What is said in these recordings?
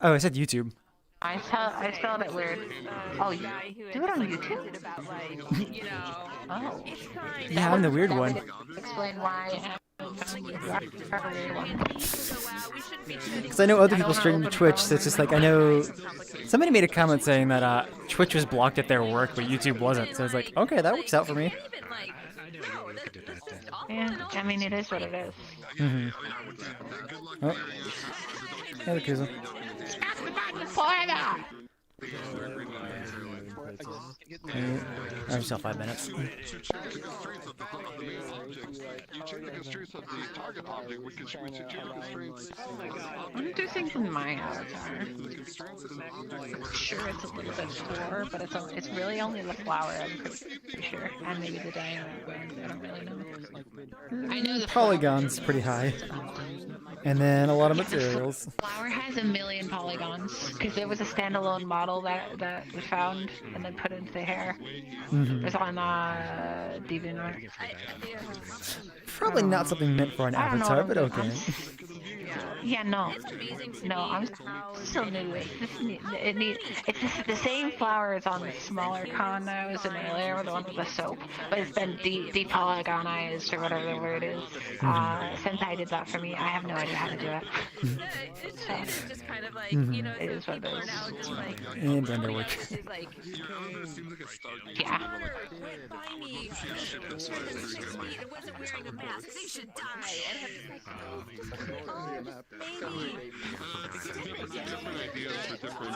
Oh, I said YouTube. I spelled it weird. Oh, you do it on YouTube? Oh. Yeah, I'm the weird one. Explain why. Because I know other people stream to Twitch, so it's just like I know. Somebody made a comment saying that Twitch was blocked at their work, but YouTube wasn't. So it's like, okay, that works out for me. Yeah, I mean, it is what it is. Mm-hmm. Oh. Yeah, the Kuzma. I have still 5 minutes. I'm do things in my avatar. Sure, it's a little bit poor, but it's really only the flower, I'm pretty sure. And maybe the diameter, I don't really know. I know the Polygon's pretty high. And then a lot of materials. Flower has a million polygons because there was a standalone model that we found and then put into the hair. Mm-hmm. It's on DeviantArt. Probably not something meant for an avatar, but okay. Yeah, no, I'm still new. It's just the same flower as on the smaller con that I was in earlier, the one with the soap, but it's been depolygonized or whatever the word is. Since I did that for me, I have no idea how to do it. It's just kind of like, you know, it is what it is. And underwork. Yeah. It wasn't wearing a mask. They should die. And maybe. Different ideas for different.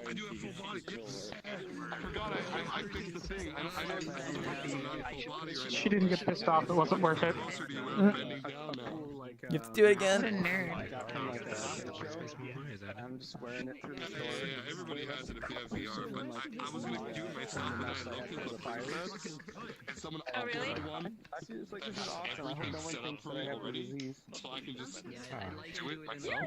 I do have full body. I forgot. I fixed the thing. I don't full body right now. She didn't get pissed off. It wasn't worth it. You have to do it again. What a nerd. I'm just wearing it through the store. Yeah, everybody has it if you have VR, but I was gonna do it myself, and I looked at the price, and someone offered me one. Actually, it's like this is awesome. I hope no one thinks that I have the disease. So I can just do it myself.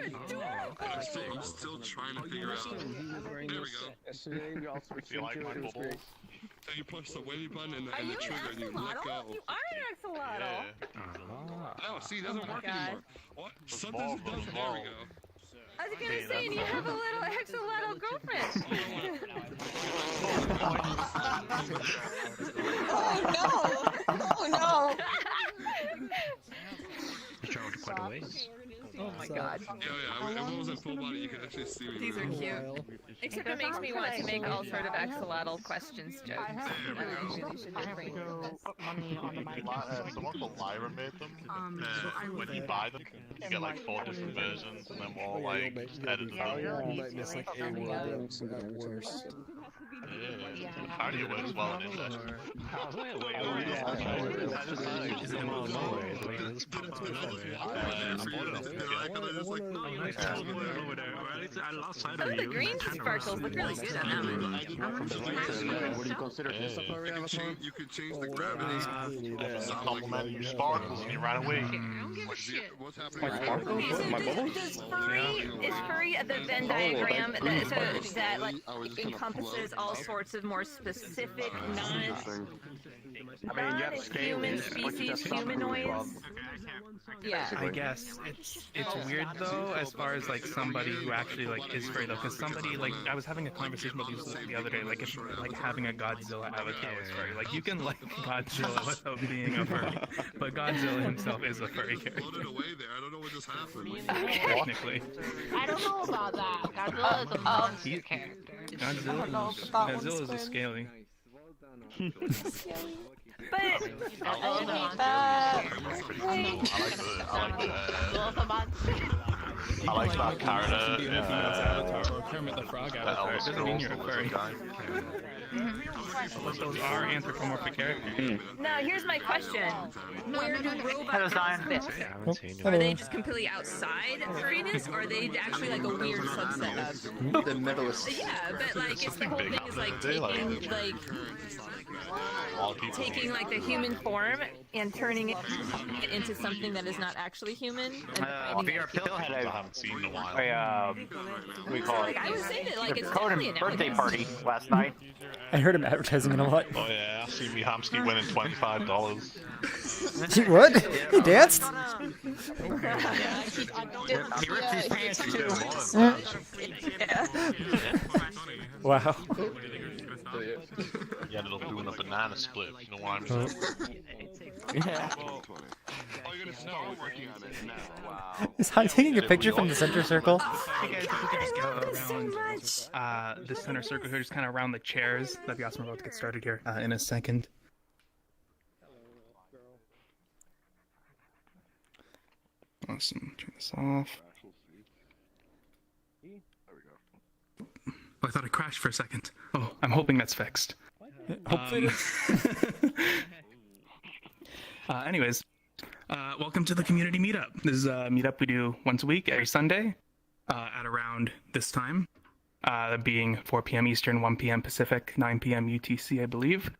I'm still trying to figure out. There we go. Yesterday, we all switched into it. It was great. So you push the wavy button and the trigger, and you let go. You are an axolotl. Oh, see, it doesn't work anymore. What? Sometimes it does. There we go. I was gonna say, and you have a little axolotl girlfriend. Oh no! You traveled quite a ways. Oh my god. Yeah, if it was in full body, you could actually see me. These are cute. Except it makes me want to make all sort of axolotl questions jokes. I have to go put money onto my Someone called Lyra made them. When you buy them, you get like 4 different versions, and then we're all like edited How do you work well in English? Oh, the green sparkles look really good on that one. What do you consider this? You could change the gravity. Compliment your sparkles and you ran away. What's happening? Is furry the Venn diagram that like encompasses all sorts of more specific non-human species humanoids? Yeah. I guess it's weird though, as far as like somebody who actually like is furry though, because somebody like I was having a conversation with these the other day, like it's like having a Godzilla avatar is furry. Like you can like Godzilla without being a furry, but Godzilla himself is a furry character. I don't know what just happened. Technically. I don't know about that. Godzilla is a monster character. Godzilla is a scaly. But I like that character in Kermit the Frog avatar. It doesn't mean you're a furry. But those are anthropomorphic characters. now here's my question: where do robots fit? Are they just completely outside furriness, or are they actually like a weird subset of? The medalist. Yeah, but like it's the whole thing is like taking like the human form and turning it into something that is not actually human. And VR Pill had I haven't seen in a while. what do we call it? I was saying that like it's Conan definitely birthday analogous. party last night. I heard him advertising it a lot. Oh yeah, I see me Hamsky winning $25. What? He danced? He ripped his pants too. Wow. Yeah, it'll doing a banana split. You know what I'm saying? All you're gonna start working on it now. Wow. Is Han taking a picture from the center circle? Hey guys, if we could just go around the center circle here, just kind of around the chairs. That'd be awesome. We're about to get started here in a second. Awesome. Turn this off. Oh, I thought it crashed for a second. Oh, I'm hoping that's fixed. Hopefully. Anyways, welcome to the community meetup. This is a meetup we do once a week, every Sunday, at around this time, being 4 p.m. Eastern, 1 p.m. Pacific, 9 p.m. UTC, I believe.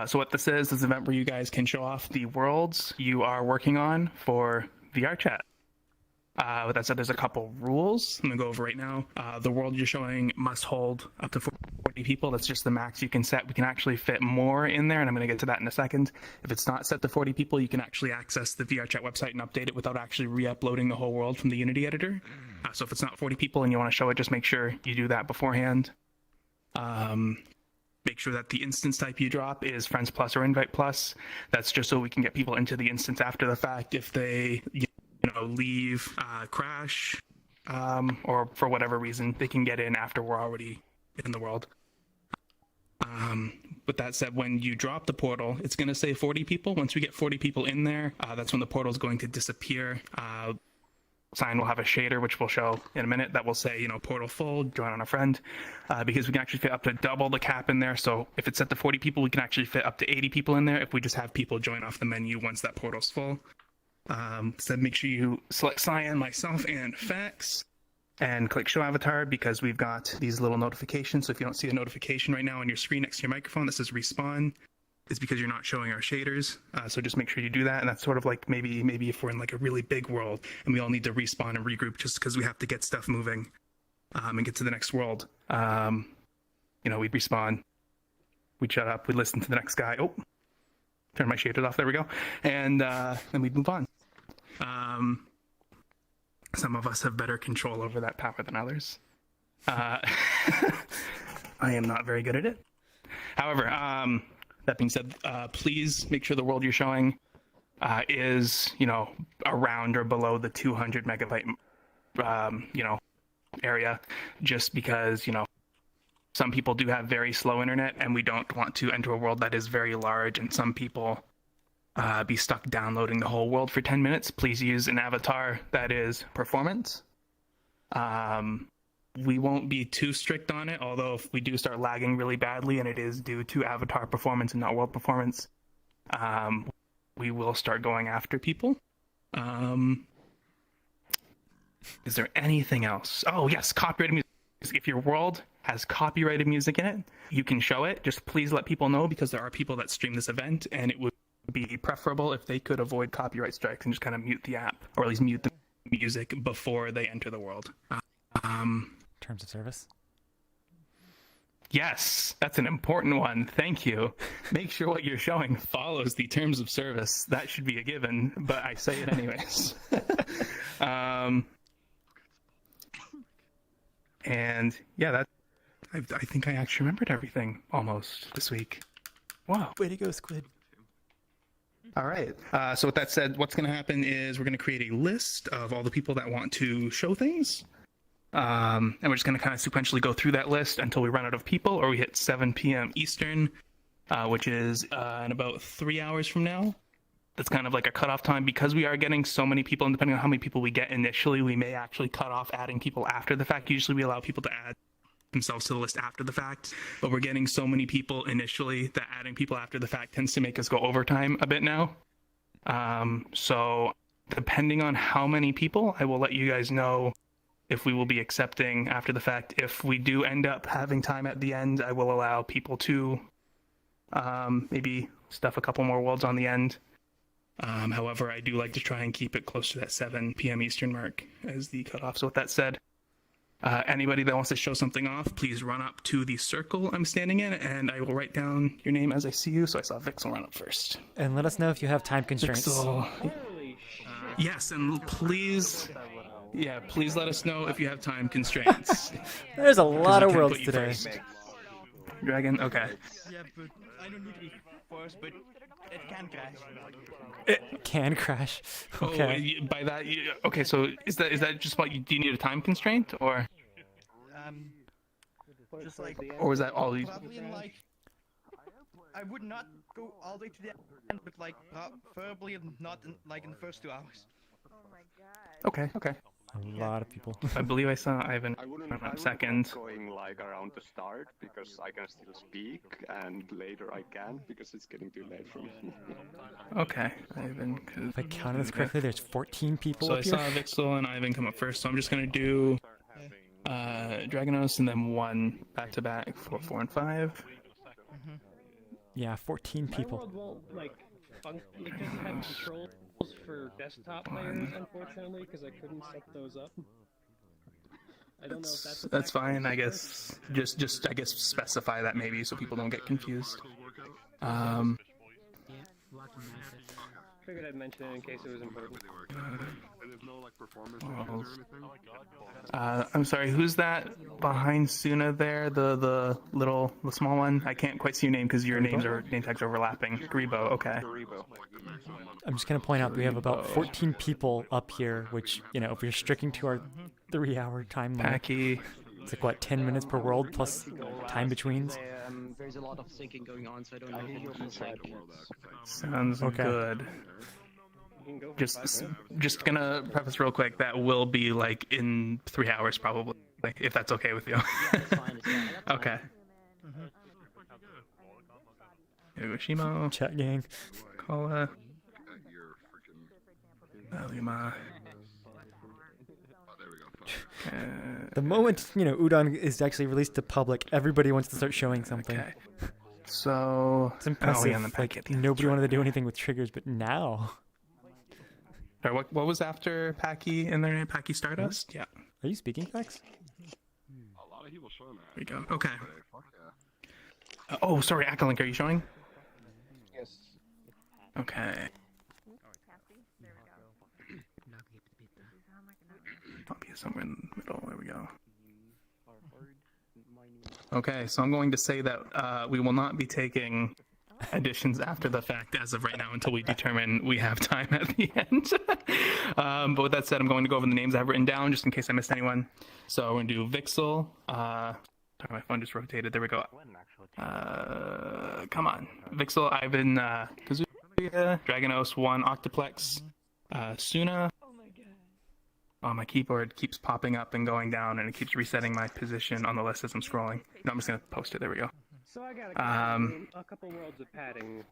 So what this is an event where you guys can show off the worlds you are working on for VRChat. With that said, there's a couple rules I'm going to go over right now. The world you're showing must hold up to 40 people. That's just the max you can set. We can actually fit more in there, and I'm going to get to that in a second. If it's not set to 40 people, you can actually access the VRChat website and update it without actually re-uploading the whole world from the Unity editor. So if it's not 40 people and you want to show it, just make sure you do that beforehand. Make sure that the instance type you drop is Friends Plus or Invite Plus. That's just so we can get people into the instance after the fact if they leave, crash, or for whatever reason, they can get in after we're already in the world. With that said, when you drop the portal, it's going to say 40 people. Once we get 40 people in there, that's when the portal is going to disappear. Cyan will have a shader, which we'll show in a minute, that will say, portal full, join on a friend, because we can actually fit up to double the cap in there. So if it's set to 40 people, we can actually fit up to 80 people in there if we just have people join off the menu once that portal's full. So make sure you select Cyan, myself, and Fax, and click Show Avatar, because we've got these little notifications. So if you don't see a notification right now on your screen next to your microphone that says Respawn, it's because you're not showing our shaders. So just make sure you do that. And that's sort of like maybe if we're in like a really big world and we all need to respawn and regroup just because we have to get stuff moving and get to the next world. We'd respawn, we'd shut up, we'd listen to the next guy. Oh, turn my shaders off. There we go. And then we'd move on. Some of us have better control over that power than others. I am not very good at it. However, that being said, please make sure the world you're showing is, around or below the 200 megabyte, area, just because, some people do have very slow internet and we don't want to enter a world that is very large and some people be stuck downloading the whole world for 10 minutes. Please use an avatar that is performance. We won't be too strict on it, although if we do start lagging really badly and it is due to avatar performance and not world performance, we will start going after people. Is there anything else? Oh yes, copyrighted music. If your world has copyrighted music in it, you can show it. Just please let people know, because there are people that stream this event and it would be preferable if they could avoid copyright strikes and just kind of mute the app, or at least mute the music before they enter the world. Terms of service? Yes, that's an important one. Thank you. Make sure what you're showing follows the terms of service. That should be a given, but I say it anyways. And yeah, I think I actually remembered everything almost this week. Wow. Way to go, Squid. All right. So with that said, what's going to happen is we're going to create a list of all the people that want to show things. And we're just going to kind of sequentially go through that list until we run out of people, or we hit 7 p.m. Eastern, which is in about 3 hours from now. That's kind of like a cutoff time, because we are getting so many people, and depending on how many people we get initially, we may actually cut off adding people after the fact. Usually we allow people to add themselves to the list after the fact, but we're getting so many people initially that adding people after the fact tends to make us go overtime a bit now. So depending on how many people, I will let you guys know if we will be accepting after the fact. If we do end up having time at the end, I will allow people to maybe stuff a couple more worlds on the end. However, I do like to try and keep it close to that 7 p.m. Eastern mark as the cutoff. So with that said, anybody that wants to show something off, please run up to the circle I'm standing in, and I will write down your name as I see you. So I saw Vixel run up first. And let us know if you have time constraints. Vixel. Yes, and please let us know if you have time constraints. There's a lot of worlds today. First. Dragon, okay. Yeah, but I don't need to be first, but it can crash. It can crash. Okay. Oh, by that, okay. So is that just what do you need a time constraint, or? Just like. Or was that all you? Probably in like. I would not go all the way to the end, but like preferably not in, like in the first 2 hours. Okay. A lot of people. I believe I saw Ivan second. Going like around the start because I can still speak, and later I can't because it's getting too late for me. Okay, Ivan. If I counted this correctly, there's 14 people So up I here. saw Vixel and Ivan come up first, so I'm just gonna do Dragonos and then 1 back-to-back for 4 and 5. Yeah, 14 people. My world won't, like, it doesn't have controls for desktop players, unfortunately, because I couldn't set those up. I don't know if that's. That's fine, I guess. Just I guess specify that maybe so people don't get confused. Figured I'd mention it in case it was important. I'm sorry, who's that behind Suna there? The small one? I can't quite see your name because your name tags are overlapping. Gribo, okay. I'm just going to point out we have about 14 people up here, which, you know, if we're sticking to our 3-hour time limit, Packy. It's like, what, 10 minutes per world plus time betweens? There's a lot of syncing going on, so I don't know if it's like... Sounds okay. Good. Just gonna preface real quick, that will be like in 3 hours probably, if that's okay with you. Yeah, it's fine. Okay. Yogoshimo. Chat gang. Kola. Luma. The moment, you know, Udon is actually released to public, everybody wants to start showing something. Okay. So it's impressive. Oh, yeah, like, nobody wanted to do anything with triggers, but now. Sorry, what was after Packy in there? Packy Stardust? Hmm? Yeah. Are you speaking, Flex? A lot of people showing that. There we go. Okay. Oh, sorry, Akalink, are you showing? Yes. Okay. I'll be somewhere in the middle. There we go. Okay, so I'm going to say that we will not be taking additions after the fact as of right now until we determine we have time at the end. But with that said, I'm going to go over the names I've written down just in case I missed anyone. So we're going to do Vixel. My phone just rotated. There we go. Come on. Vixel, Ivan, Kazuya, Dragonos, 1, Octoplex, Suna. Oh, my keyboard keeps popping up and going down, and it keeps resetting my position on the list as I'm scrolling. No, I'm just going to post it. There we go. So I got a couple worlds of padding.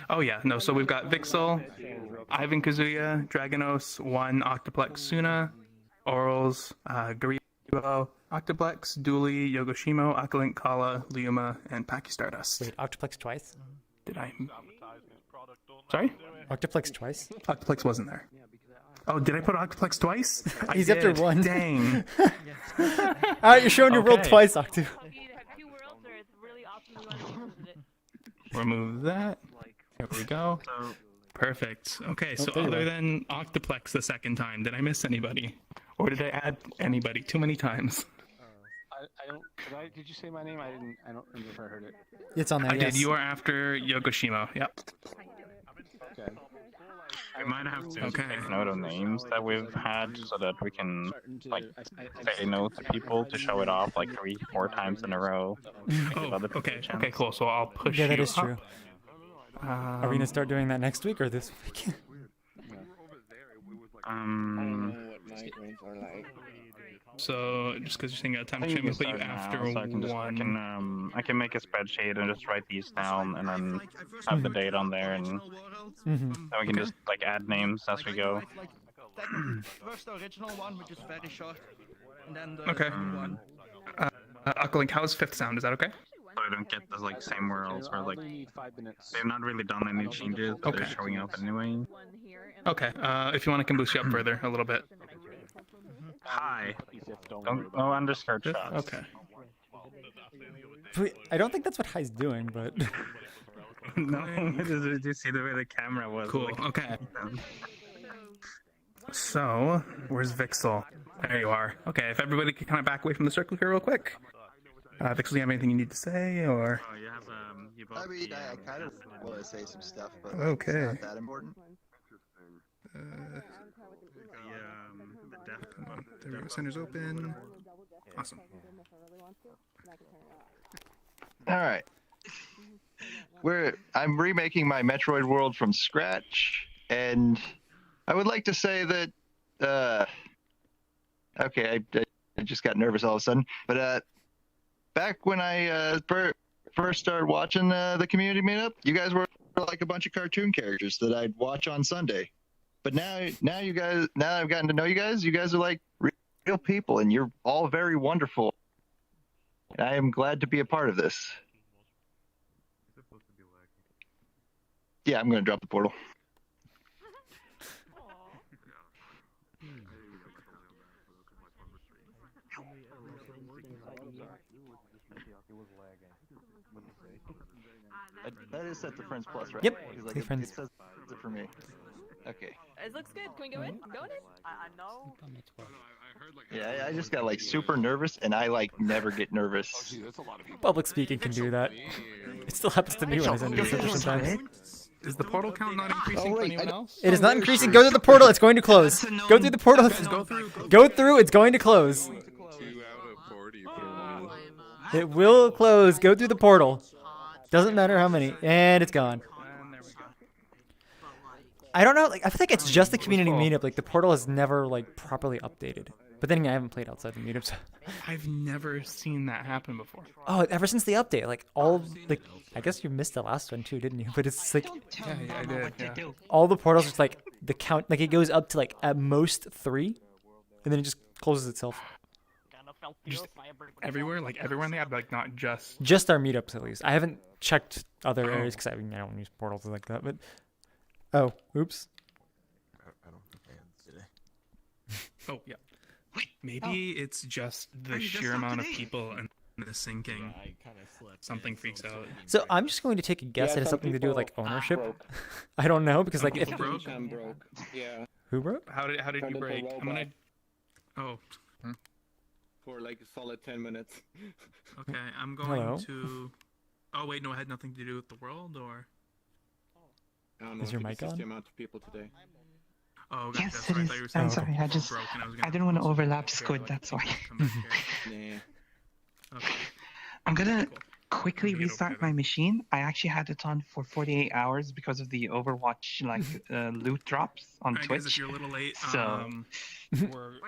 Oh, yeah. No, so we've got Vixel, Ivan Kazuya, Dragonos, 1, Octoplex, Suna, Orals, Garibo, Octoplex, Dooley, Yogoshimo, Akalink, Kala, Liuma, and Packy Stardust. Wait, Octoplex twice? Did I? Sorry? Octoplex twice? Octoplex wasn't there. Oh, did I put Octoplex twice? He's after 1. Dang. Alright, you're showing your world twice, Octo. Remove that. There we go. Perfect. Okay, so other than Octoplex the second time, did I miss anybody? Or did I add anybody too many times? I don't. Did you say my name? I don't remember if I heard it. It's on there. I did. You are after Yogoshimo. Yep. Okay. We might have to take note of names that we've had so that we can like say no to people to show it off like 3-4 times in a row. Oh, okay. Okay, cool. So I'll push Yeah, that you is true. Are we gonna start doing that next week or this week? So just because you're saying time to put you after so I can make a spreadsheet and just write these down and then have the date on there, and then we can just like add names as we go. First the original one, which is very short, and then the okay. one. Akalink, how's 5th sound? Is that okay? So I don't get the like same worlds where like they've not really done any changes, but they're showing up anyway. Okay. If you want, I can boost you up further a little bit. Hi. Don't no underskirt shots. Okay. Wait, I don't think that's what Hi's doing, but. No, did you see the way the camera was? Cool. Like, Okay. So, where's Vixel? There you are. Okay, if everybody could kind of back away from the circle here real quick. Vixel, do you have anything you need to say, or? Oh, you have you both. I mean, I kind of want to say some stuff, but Okay. it's not that important. The remote center's open. Awesome. All right. I'm remaking my Metroid world from scratch, and I would like to say that okay, I just got nervous all of a sudden, but back when I first started watching the community meetup, you guys were like a bunch of cartoon characters that I'd watch on Sunday. But now you guys, now I've gotten to know you guys are like real people, and you're all very wonderful. And I am glad to be a part of this. Yeah, I'm going to drop the portal. That is set to Friends Plus, right? Yep, Because, like, hey, friends. It says it for me. Okay. It looks good. Can we go in? Go in? I know. Yeah, I just got like super nervous, and I like never get nervous. Public speaking can do that. It still happens to me when I send a message sometimes. Is the portal count not increasing for anyone else? It is not increasing. Go through the portal. It's going to close. Go through the portal. Go through. It's going to close. It will close. Go through the portal. Doesn't matter how many. And it's gone. I don't know. Like, I feel like it's just the community meetup. Like, the portal is never like properly updated. But then again, I haven't played outside the meetups. I've never seen that happen before. Oh, ever since the update, like like, I guess you missed the last one too, didn't you? But it's like, Yeah, I did. Yeah. all the portals, just like the count, like it goes up to like at most 3, and then it just closes itself. Just everywhere, like everywhere in the app, like not just. Just our meetups, at least. I haven't checked other areas because I don't use portals like that. But oh, oops. I don't think I am today. Oh yeah. Maybe it's just the sheer amount of people and the syncing. Something freaks out. So I'm just going to take a guess that it has something to do with like ownership. I don't know because like if broke. Yeah. Who broke? How did you break? I'm gonna. Oh. For like a solid 10 minutes. Okay, I'm going to. Oh wait, no, it had nothing to do with the world, or. I don't know. Is your mic Just on? the amount of people today. Oh, okay, Yes, that's it right. I is. thought you were saying I'm sorry, I just broke, and I didn't want to overlap Squid, that's why. Nah. Okay. I'm gonna quickly restart my machine. I actually had it on for 48 hours because of the Overwatch like loot drops on Alright, guys, if Twitch. you're a little late, So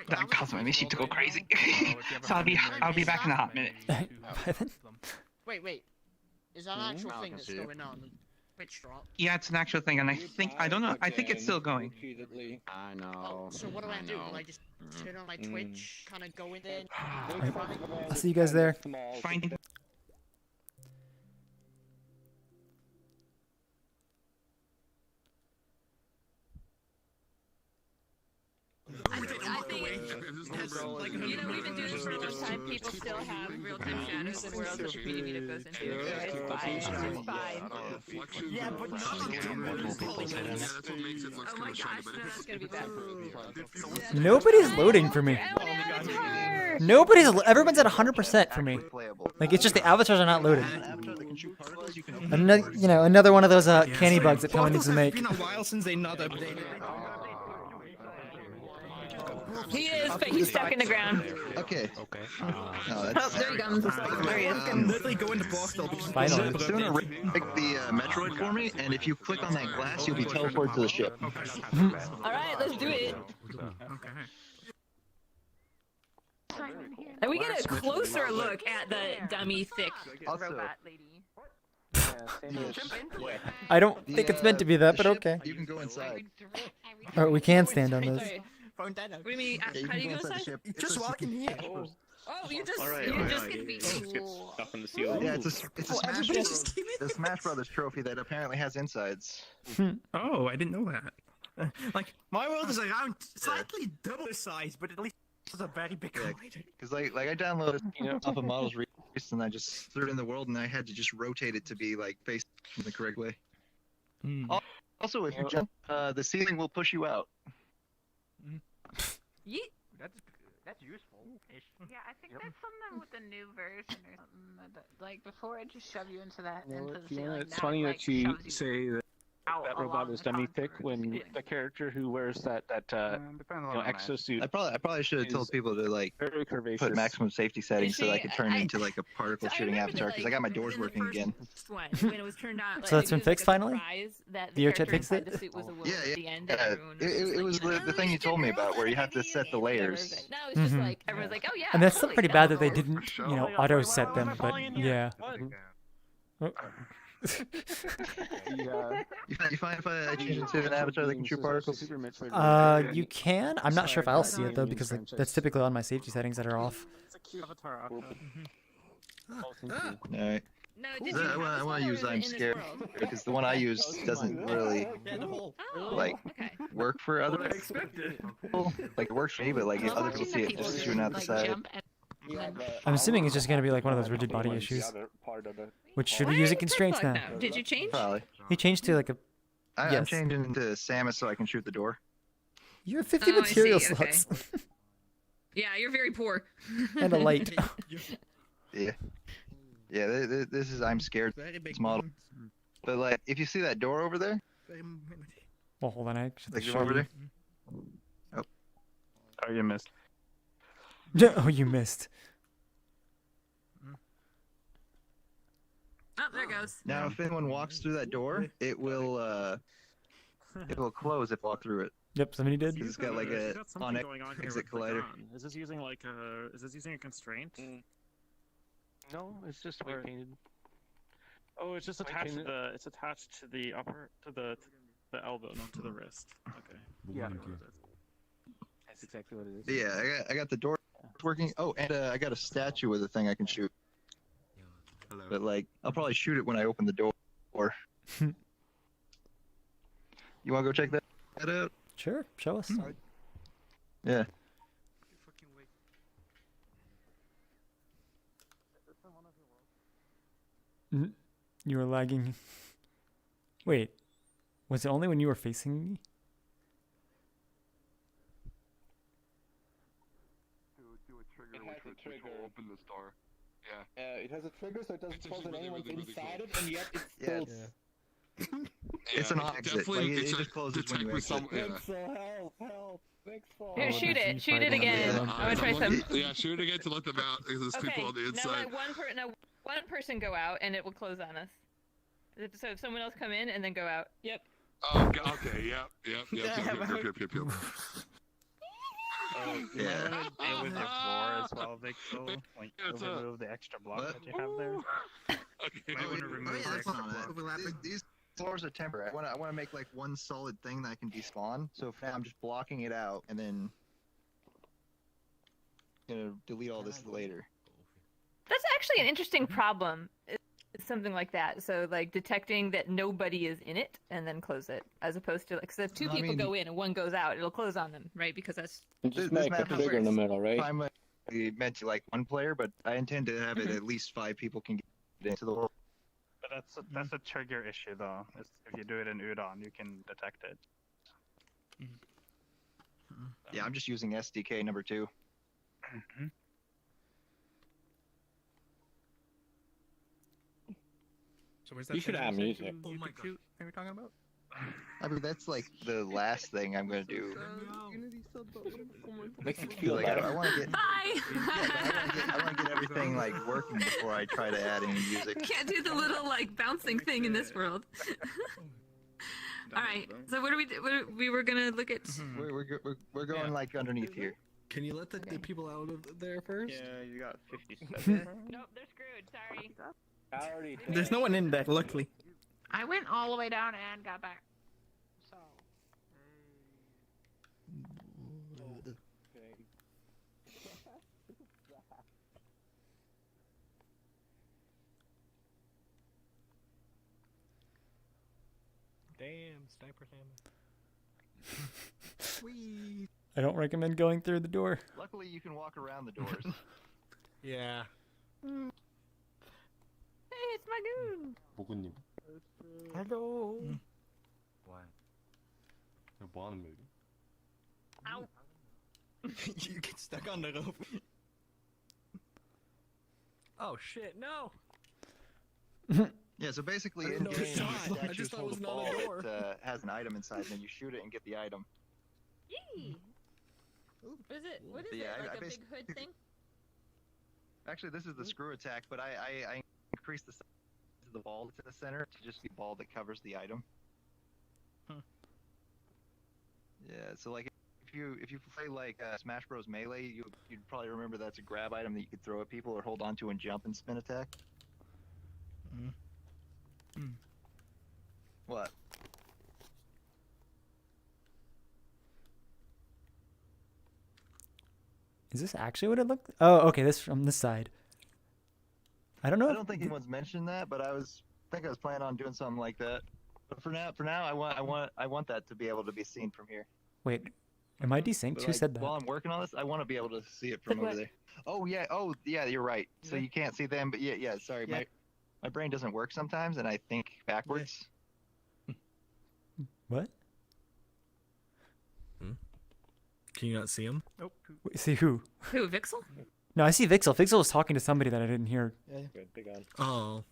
that caused my machine to go crazy. So I'll be back in a hot minute. Wait. Is that an actual thing that's going on? Twitch drop? Yeah, it's an actual thing, and I don't know. I think it's still going. I know. Oh, so what do I do? Do I just turn on my Twitch, kind of go in there? I'll see you guys there. Finding. I think you know, we've been doing this for a long time. People still have real-time shadows in worlds that the community meetup goes into. It's fine. It's fine. Yeah, but not Oh my gosh, no, it's gonna be bad. Nobody's loading for me. Everyone's at 100% for me. Like it's just the avatars are not loading. Another one of those candy bugs that Pella needs to make. It's been a while since they not updated. He is, but he's stuck in the ground. Okay. Oh, there he comes. There he is. I'm literally going to portal because Finally. So I'm gonna pick the Metroid for me, and if you click on that glass, you'll be teleported to the ship. All right, let's do it. Okay. And we get a closer look at the dummy thick robot lady. I don't think it's meant to be that, but okay. You can go inside. Oh, we can stand on those. What do you mean? How do you go inside? Just walk in here. Oh, you just Alright, you're alright, just alright. gonna be Let's get cool. stuff in the seal. Yeah, it's a the Smash Brothers trophy that apparently has insides. Oh, I didn't know that. Like my world is around slightly double the size, but at least it's a very big Yeah, collider. because like I downloaded off of models Reese and I just threw it in the world and I had to just rotate it to be like facing the correct way. Also, if you jump, the ceiling will push you out. Yeet. That's useful. Yeah, I think that's something with the new version or something. Like before, it just shove you into that into the ceiling. It's now funny it, that you shoves say that out that robot along is the dummy contour thick when the character who wears that exosuit. I probably should have told is people to like very curvaceous. put maximum safety settings so that I could turn it into like a particle So I shooting remember avatar that, because I got my doors in the working first again. one, when it was turned on, So that's it been was fixed like a finally? surprise that The the VRChat character fixed inside it? the suit was a woman Yeah, at yeah. the end, and everyone was just It was like, the thing you told me about where you have to set the layers. no, it's just like everyone's like, oh yeah. And that's still totally, pretty that bad was that they cool. didn't, you know, auto set them, but yeah. Oh. You find if I change it to an avatar that can shoot particles? You can. I'm not sure if I'll see it though because like that's typically on my safety settings that are off. It's a cute avatar. Alright. No, I want to use I'm scared because the one I use doesn't really like work for other people. Like it works for me, but like if other people see it just shooting out the side. I'm assuming it's just gonna be like one of those rigid body issues, which should be using constraints now. Did you change? Probably. He changed to like a. I'm Yes. changing into Samus so I can shoot the door. You have 50 Oh, I material see, okay. slots. Yeah, you're very poor. And a light. Yeah. Yeah, this is I'm scared this model. But like, if you see that door over there, Well, hold on, I should like show over you. there. Oh, you missed. Oh, you missed. Oh, there it goes. Now, if anyone walks through that door, it will close if walk through it. Yep, somebody did. It's got like a on exit collider. Is this using like a? Is this using a constraint? No, it's just white painted. Oh, it's just attached to the. It's attached to the upper to the elbow, not to the wrist. Okay. Yeah. That's exactly what it is. Yeah, I got the door working. Oh, and I got a statue with a thing I can shoot. But like, I'll probably shoot it when I open the door. You want to go check that out? Sure, show us. Yeah. You were lagging. Wait, was it only when you were facing me? Do a trigger which will open this door. Yeah. It has a trigger, so it doesn't It's close when really, anyone's really, really inside cool. it, and yet it's Yeah, still. It's an exit. Definitely Like, it just closes when you exit. Help! Here, shoot it. Shoot it again. I'm gonna try some. Yeah, shoot it again to let them out because there's Okay. people on the Now inside. let one person go out, and it will close on us. So if someone else come in and then go out. Yep. Oh, okay, yep. Yeah. Deal with your floor as well, Vic. So, like, remove the extra block that you have there. Okay. I want to remove the extra block. These floors are temporary. I want to make like one solid thing that I can despawn. So for now, I'm just blocking it out and then gonna delete all this later. That's actually an interesting problem. It's something like that. So like detecting that nobody is in it and then close it, as opposed to like, so if two No, I people mean- go in and one goes out, it'll close on them, right? Because that's. Just make a map trigger in the middle, right? I'm meant to like one player, but I intend to have it at least 5 people can get into the world. But that's a trigger issue, though. If you do it in Udon, you can detect it. Yeah, I'm just using SDK number 2. So where's that? You should thing have you music. said you could shoot that we're talking about? I mean, that's like the last thing I'm gonna do. Makes it feel Like, better. I want to get. Bye. I want to get everything like working before I try to add any music. Can't do the little like bouncing thing in this world. All right. So what do we do? We were gonna look at. We're going like underneath here. Can you let the people out of there first? Yeah, you got 50 Nope, they're screwed. Sorry. There's no one in there, luckily. I went all the way down and got back. So. Damn, sniper hammer. Sweet. I don't recommend going through the door. Luckily, you can walk around the doors. Yeah. Hey, it's my goon. 보구님. Hello. What? 뭐 하는 거야? Ow. You get stuck on the rope. Oh shit, no! Yeah, so basically, I in didn't know game, it was you on. I actually just thought it hold was a another ball door. that has an item inside, and then you shoot it and get the item. Yee. What is it? What is Yeah, it? I Like a big basically- hood thing? Actually, this is the screw attack, but I increased the size of the ball to the center to just be a ball that covers the item. Yeah, so like if you play like Smash Bros Melee, you'd probably remember that's a grab item that you could throw at people or hold onto and jump and spin attack. What? Is this actually what it looked? Oh, okay. This from this side. I don't know. I don't think anyone's mentioned that, but I was planning on doing something like that. But for now, I want that to be able to be seen from here. Wait, am I desynced? But, Who like, said that? While I'm working on this, I want to be able to see it from But over what? there. Oh yeah, you're right. So you can't see them, but yeah. Sorry, Yeah. my brain doesn't work sometimes, and I think backwards. What? Can you not see him? Nope. Wait, see who? Who, Vixel? No, I see Vixel. Vixel was talking to somebody that I didn't hear. Good, big on. Oh.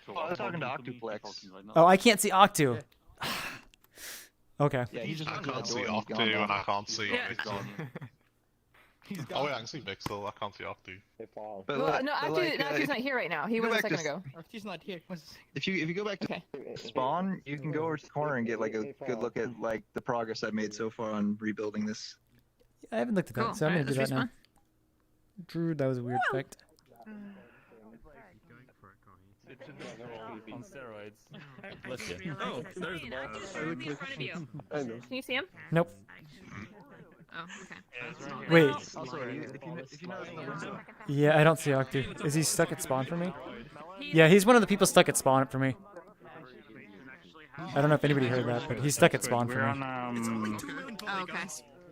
Oh, I was talking to Octuplex. Oh, I can't see Octu. Okay. Yeah, he's just I looking at can't the see door and he's Octu gone and I can't see Yeah. Vixel. Oh wait, I can see Vixel, I can't see Octu. They fall. But Well, like- no, but Octu's like, not here right now. He go was a back second to- ago. He's not here. If you go back to Okay. spawn, you can go over to the corner and get like a good look at like the progress I've made so far on rebuilding this. I haven't looked at that, Cool. so I'm Alright, gonna do let's that now. respawn. Drew, that was a weird effect. On steroids. Oh, there's the ball. Directly in front of you. I know. Can you see him? Nope. Oh, okay. Wait. Also, if you notice in the window, Yeah, I don't see Octu. Is he stuck at spawn for me? Yeah, he's one of the people stuck at spawn for me. I don't know if anybody heard that, but he's stuck at spawn for We're me. on Oh, okay.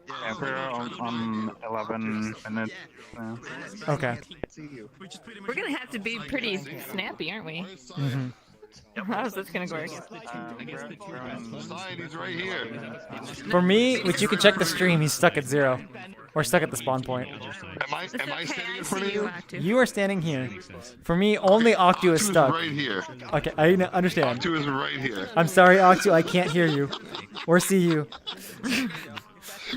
yeah, we're on 11 minutes. Okay. We're gonna have to be pretty snappy, aren't we? Mm-hmm. How's this gonna work? Sign, he's right here. For me, which you can check the stream, he's stuck at 0. Or stuck at the spawn point. Am I standing in front of you? You are standing here. For me, only Octu is Octu stuck. right here. Okay, I understand. Octu is right here. I'm sorry, Octu, I can't hear you. Or see you.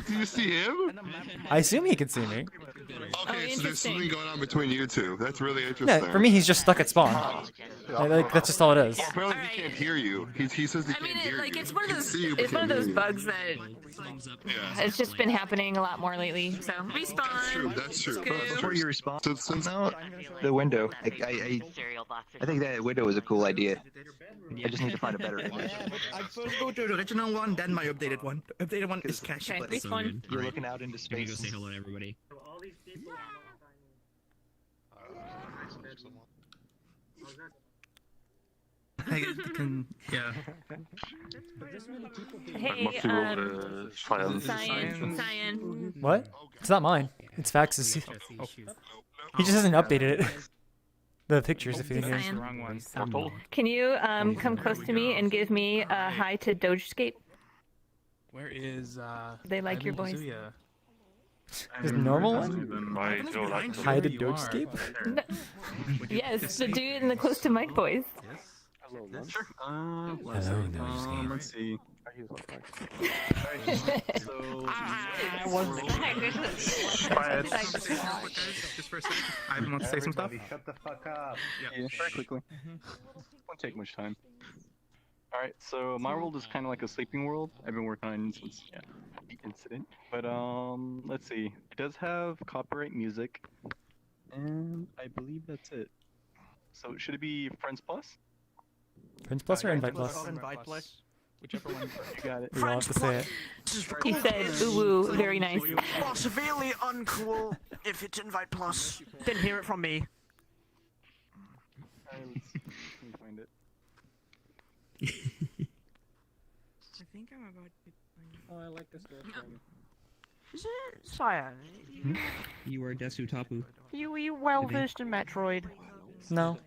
Do you see him? I assume he can see me. Okay, so there's something going on between you two. That's really No, interesting. for me, he's just stuck at spawn. Like, that's just all it is. Well, apparently he can't hear you. He says he I mean, can't hear like you. it's one of He can those see you, but it's one of can't those hear you. bugs that it's just been happening a lot more lately. So respawn. True, that's true. before you respond, So since no, the window. I think that window is a cool idea. I just need to find a better image. I first go to the original one, then my updated one. The updated one is cache. Okay, respawn. You're looking out into Let me go space. say hello to everybody. I can, yeah. Hey, Cyan. What? It's not mine. It's Fax's. He just hasn't updated it. The pictures, if you think. Cyan. Wrong one. Can you come close to me and give me a hi to Dogescape? Where is They like your voice. Kazuya? There's a normal one? Hi to Dogescape? Yes, the dude in the close to mic voice. Hello, Dogescape. Let's see. Quiet. Just for a second. I want to say some stuff. Shut the fuck up. Yeah, very quickly. Won't take much time. Alright, so my world is kind of like a sleeping world. I've been working on it since the incident. But let's see. It does have copyright music, and I believe that's it. So should it be Friends Plus? Friends Plus or Invite Plus? Invite Plus. Whichever one. You got it. We all have to say it. He said, ooh, woo, very nice. Well, severely uncool if it's Invite Plus. Didn't hear it from me. Let me find it. think I'm about to. Oh, I like this girl. Is it Cyan? You are Desutapu. You well versed in Metroid? No.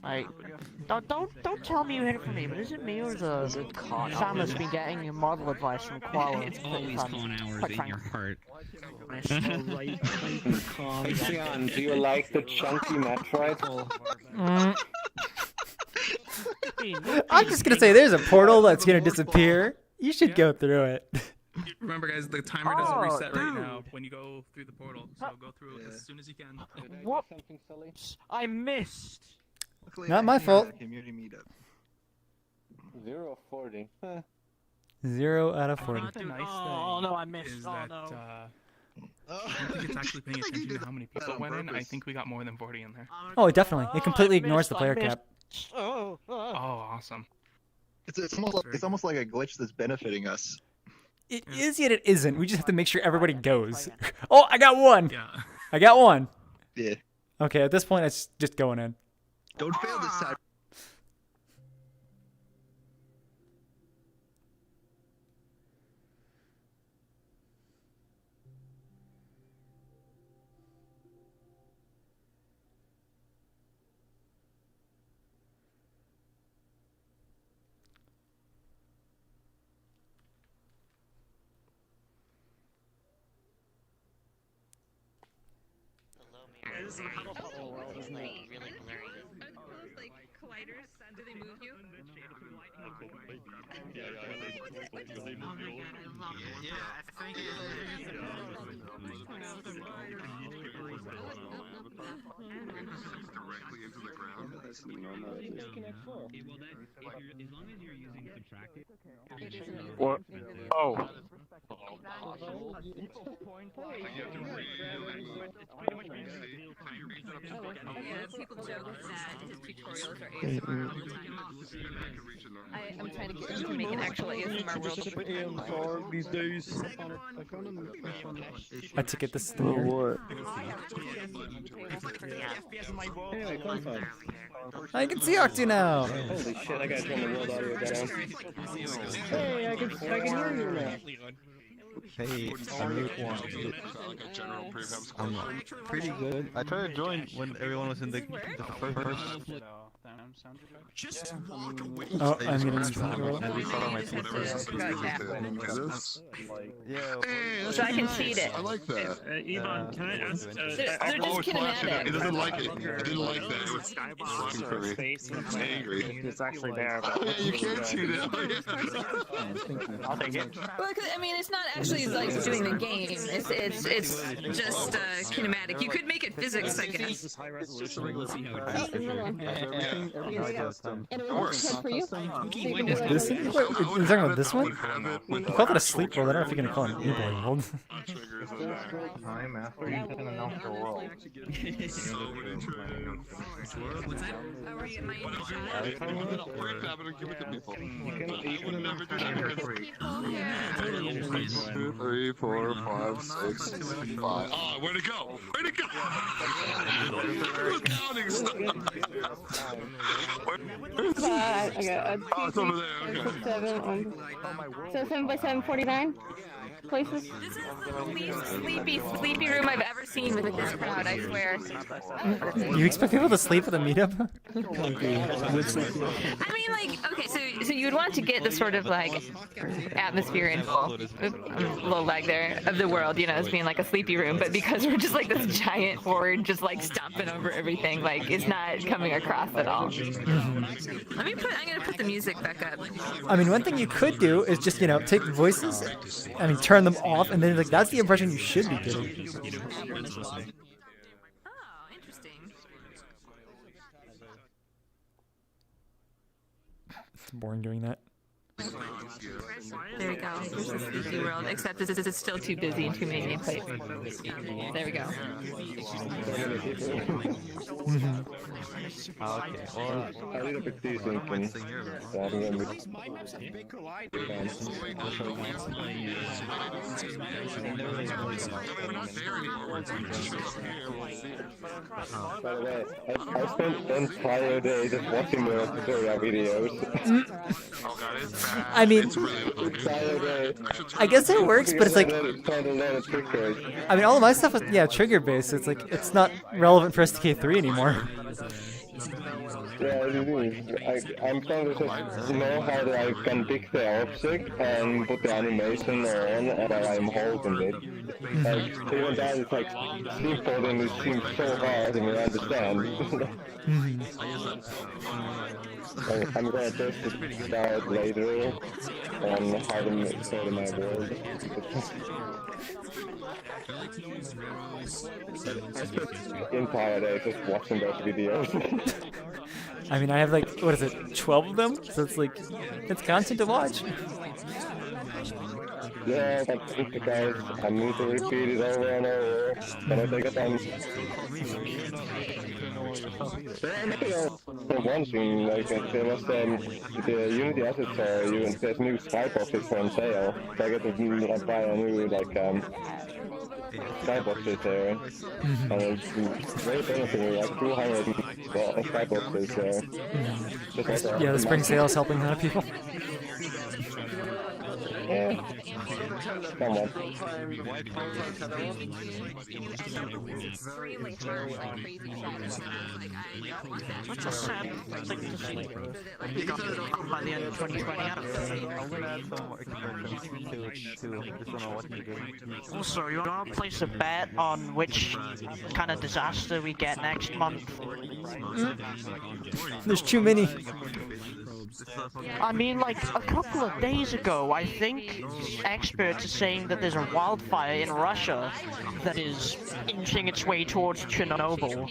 Like, don't tell me you hid it from me, but is it me or the Samus been getting your model advice from Koala? It's always con hours in your heart. Cyan, do you like the chunky Metroid? I'm just gonna say there's a portal that's gonna disappear. You should go through it. Remember, guys, the timer doesn't reset right now when you go through the portal, so go through it as soon as you can. What? I missed. Not my fault. Community meetup. 0 of 40. 0 out of 40. The nice Oh thing no, I missed. is Oh that, no. I don't think it's actually paying attention to how many people went in. I think we got more than 40 in there. Oh, definitely. It completely ignores the player cap. Oh, awesome. It's almost like a glitch that's benefiting us. It is, yet it isn't. We just have to make sure everybody goes. Oh, I got one. Yeah. I got one. Yeah. Okay, at this point, it's just going in. Don't fail this time. Like colliders, do they move you? Directly into the ground. What? Oh. Yeah, people joke that his tutorials are ASMR all the time. I'm trying to get him to make an actual ASMR world. These days. I took it this year. What? Anyway, fun. I can see Octu now. Holy shit, I gotta turn the world audio down. Hey, I can hear you now. Hey, I'm pretty good. I tried to join when everyone was in the first. Just walk away. Oh, I'm getting into the world. And we saw on my team. Yeah. So I can feed it. I like that. Yvonne, can I ask? They're Oh, just it's flashing. kinematic. It doesn't like it. It didn't like that. It was looking for me. It's angry. It's actually there. Yeah, you can't see that. I'll take it. Well, 'cause, I mean, it's not actually like doing the game. It's just kinematic. You could make it physics, I guess. And it works good for you. This thing? Wait, you're talking about this one? You call it a sleep world. I don't know if you're gonna call it an e-boy world. I'm after you can announce the world. What's that? How are you? Am I in the chat? 2, 3, 4, 5, 6, 5. Oh, where'd it go? Where'd it go? Counting stuff. I got Oh, it's over there. Okay. 7 so 7 by 7, 49 places. This is the least sleepy room I've ever seen with this crowd, I swear. You expect people to sleep at a meetup? I mean, like, okay, so you would want to get the sort of like atmosphere and low lag there of the world, you know, as being like a sleepy room, but because we're just like this giant horde just like stomping over everything, like it's not coming across at all. I'm gonna put the music back up. I mean, one thing you could do is just, you know, take voices, I mean, turn them off, and then like that's the impression you should be getting. Oh, interesting. It's boring doing that. There we go. This is Sleepy World, except this is still too busy and too many nameplates. There we go. Okay, well, I read up a season can By the way, I spent the entire day just watching the tutorial videos. Oh god, it's bad. I mean, it's really Entire day. I guess it works, but it's like, Trying to learn a trick code. I mean, all of my stuff is, yeah, trigger based, so it's like, it's not relevant for STK3 anymore. Yeah, it is. I'm trying to just know how I can pick the object and put the animation on and I'm holding it. Like, even that is like simple and it seems so hard and I understand. I'm gonna test it out later on how to make it in my world. I spent the entire day just watching those videos. I mean, I have like, what is it, 12 of them? So it's like, it's content to watch. Yeah, but guys, I need to repeat it over and over. Can I take a time? One thing, like, there was the Unity assets are, there's new skyboxes on sale. So I get to buy a new, like, skyboxes there. And it's very beneficial, like 200 skyboxes there. Yeah, the spring sale is helping a lot of people. Yeah. Come on. Such a sad thing to see. By the end of 2020, I don't think. I'm gonna add some more expressions to it too. Just don't know what to do. Also, you wanna place a bet on which kind of disaster we get next month? There's too many. I mean, like, a couple of days ago, I think experts are saying that there's a wildfire in Russia that is inching its way towards Chernobyl.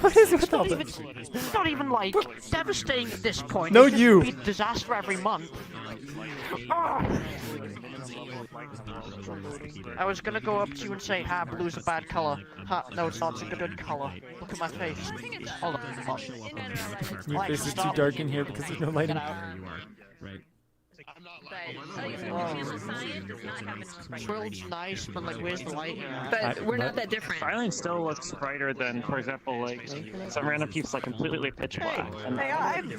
What is with all this? It's not even, like, devastating at this point. No, it's just you. a disaster every month. Ah! I was gonna go up to you and say, ha, blue's a bad color. Ha, no, it's not, it's a good color. Look at my face. Hold on. Your face is too dark in here because there's no lighting. Swirl's nice, but like, where's the lighting? But we're not that different. Silence still looks brighter than, for example, like some random piece like completely pitch black. And I'm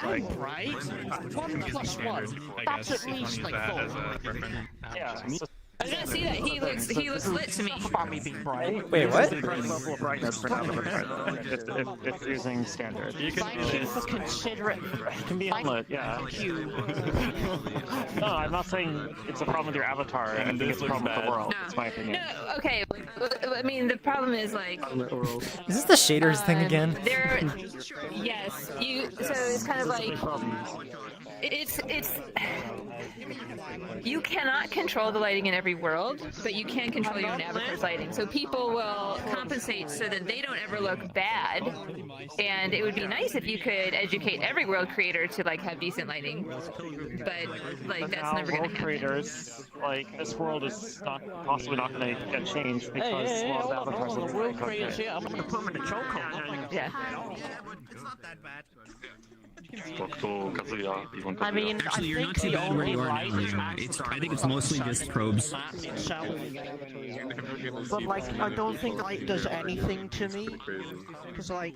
like, right. 1 plus 1. That's at least like 4. yeah. So I was gonna see that he looks lit to me. About me being bright. Wait, what? the correct level of brightness for now if it's using standard. You can Thank you for considering. It can be unlit, yeah. Thank you. No, I'm not saying it's a problem with your avatar. I think it's a problem with the world. It's my opinion. No, okay. I mean, the problem is like. Is this the shaders thing again? There, yes. So it's kind of like. It's you cannot control the lighting in every world, but you can control your own avatar's lighting. So people will compensate so that they don't ever look bad. And it would be nice if you could educate every world creator to like have decent lighting. But like that's never gonna happen. Creators, like this world is possibly not gonna get changed because a lot of avatars the are world creators, yeah, I'm gonna put them in a chokehold. Yeah. I mean, actually, you're I not think too the bad where only you are light now. is I think it's mostly just probes. But like, I don't think light does anything to me. Because like,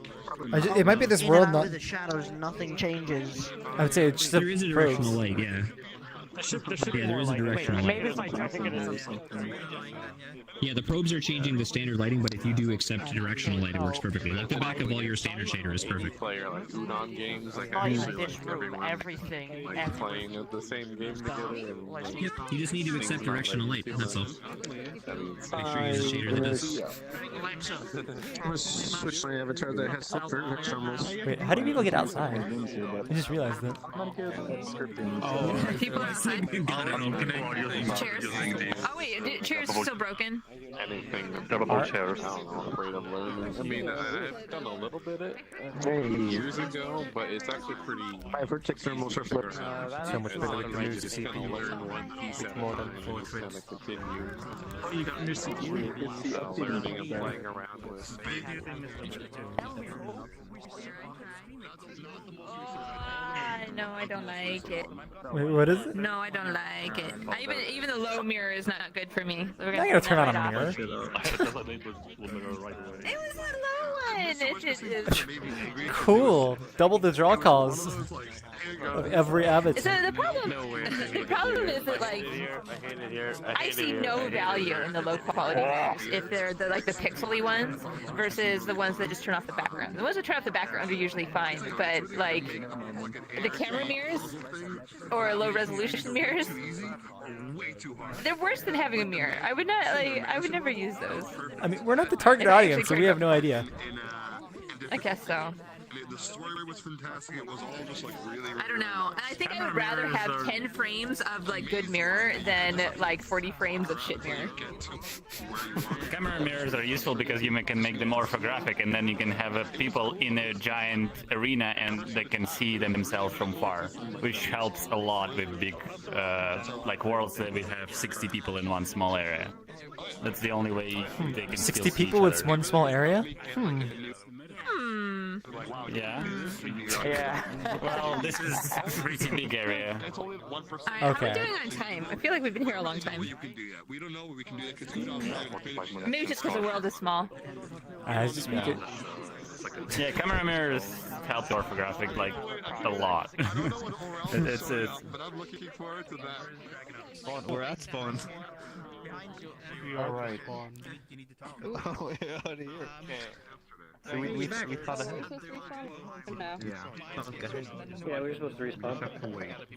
It might be this in world and out not. of the shadows, nothing changes. I would say it's just a There is a probes. directional light, yeah. Yeah, there is a directional Maybe light. I think it is something. Yeah, the probes are changing the standard lighting, but if you do accept directional light, it works perfectly. Like the back of all your standard shader is perfect. Player like Udon games, like Not even actually this like room, everyone everything. like playing the same game together. And, like, You just need to accept directional light, that's all. Make sure you use a shader that does. I'm gonna switch my avatar that has vertex thermals. Wait, how do people get outside? I just realized that. People outside. I don't know, can I... Chairs. Oh wait, chairs are still broken. anything double chairs. I don't know, I'm afraid of learning. I mean, I've done a little bit of it years ago, but it's actually pretty. My vertex thermals are flipped. So much better with the new Just kind of CPU. learn one piece at more than four kind of continue. Oh, you got new CPU? Learning and playing around with. No, I don't like it. Wait, what is it? No, I don't like it. Even the low mirror is not good for me. So we're I gonna gotta turn on a that right mirror. mirror. It was a low one. Cool. Double the draw calls of every So avatar. the problem is that like I see no value in the low quality mirrors if they're the like the pixely ones versus the ones that just turn off the background. The ones that turn off the background are usually fine, but like the camera mirrors or low resolution mirrors, they're worse than having a mirror. I would never use those. I mean, we're not the target audience, so we have no idea. I guess so. The story was fantastic. It was all just like really. I don't know. I think I would rather have 10 frames of like good mirror than like 40 frames of shit mirror. Camera mirrors are useful because you can make them orthographic, and then you can have people in a giant arena and they can see themselves from far, which helps a lot with big like worlds that we have 60 people in one small area. That's the only way they can 60 still see people each with other. one small area? Yeah. Yeah. Well, this is a pretty big area. Alright, how are we doing on time? I feel like we've been here a long time. We don't know. We can do that because we don't know. Maybe just because the world is small. Just make it. Yeah, camera mirrors help the orthographic like a lot. it's But I'm looking forward to that. Spawn, we're at spawn. Alright. Oh, yeah, out of here. So we thought ahead. Yeah, we were supposed to respawn.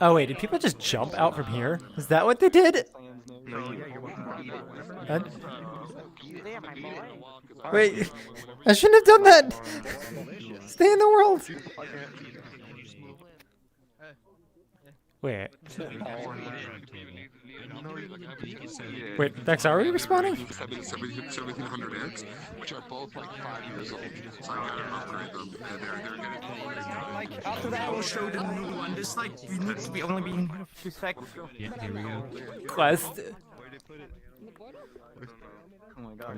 Oh wait, did people just jump out from here? Is that what they did? Wait, I shouldn't have done that! Stay in the world! Wait. Wait, Dex, are we respawning? 1700X, which are both like 5 years old. So I gotta upgrade them. And they're gonna Like, after that, we'll show the new one. This, like, we need to be only being 2 seconds. Yeah, here we go. Quest. Oh my god.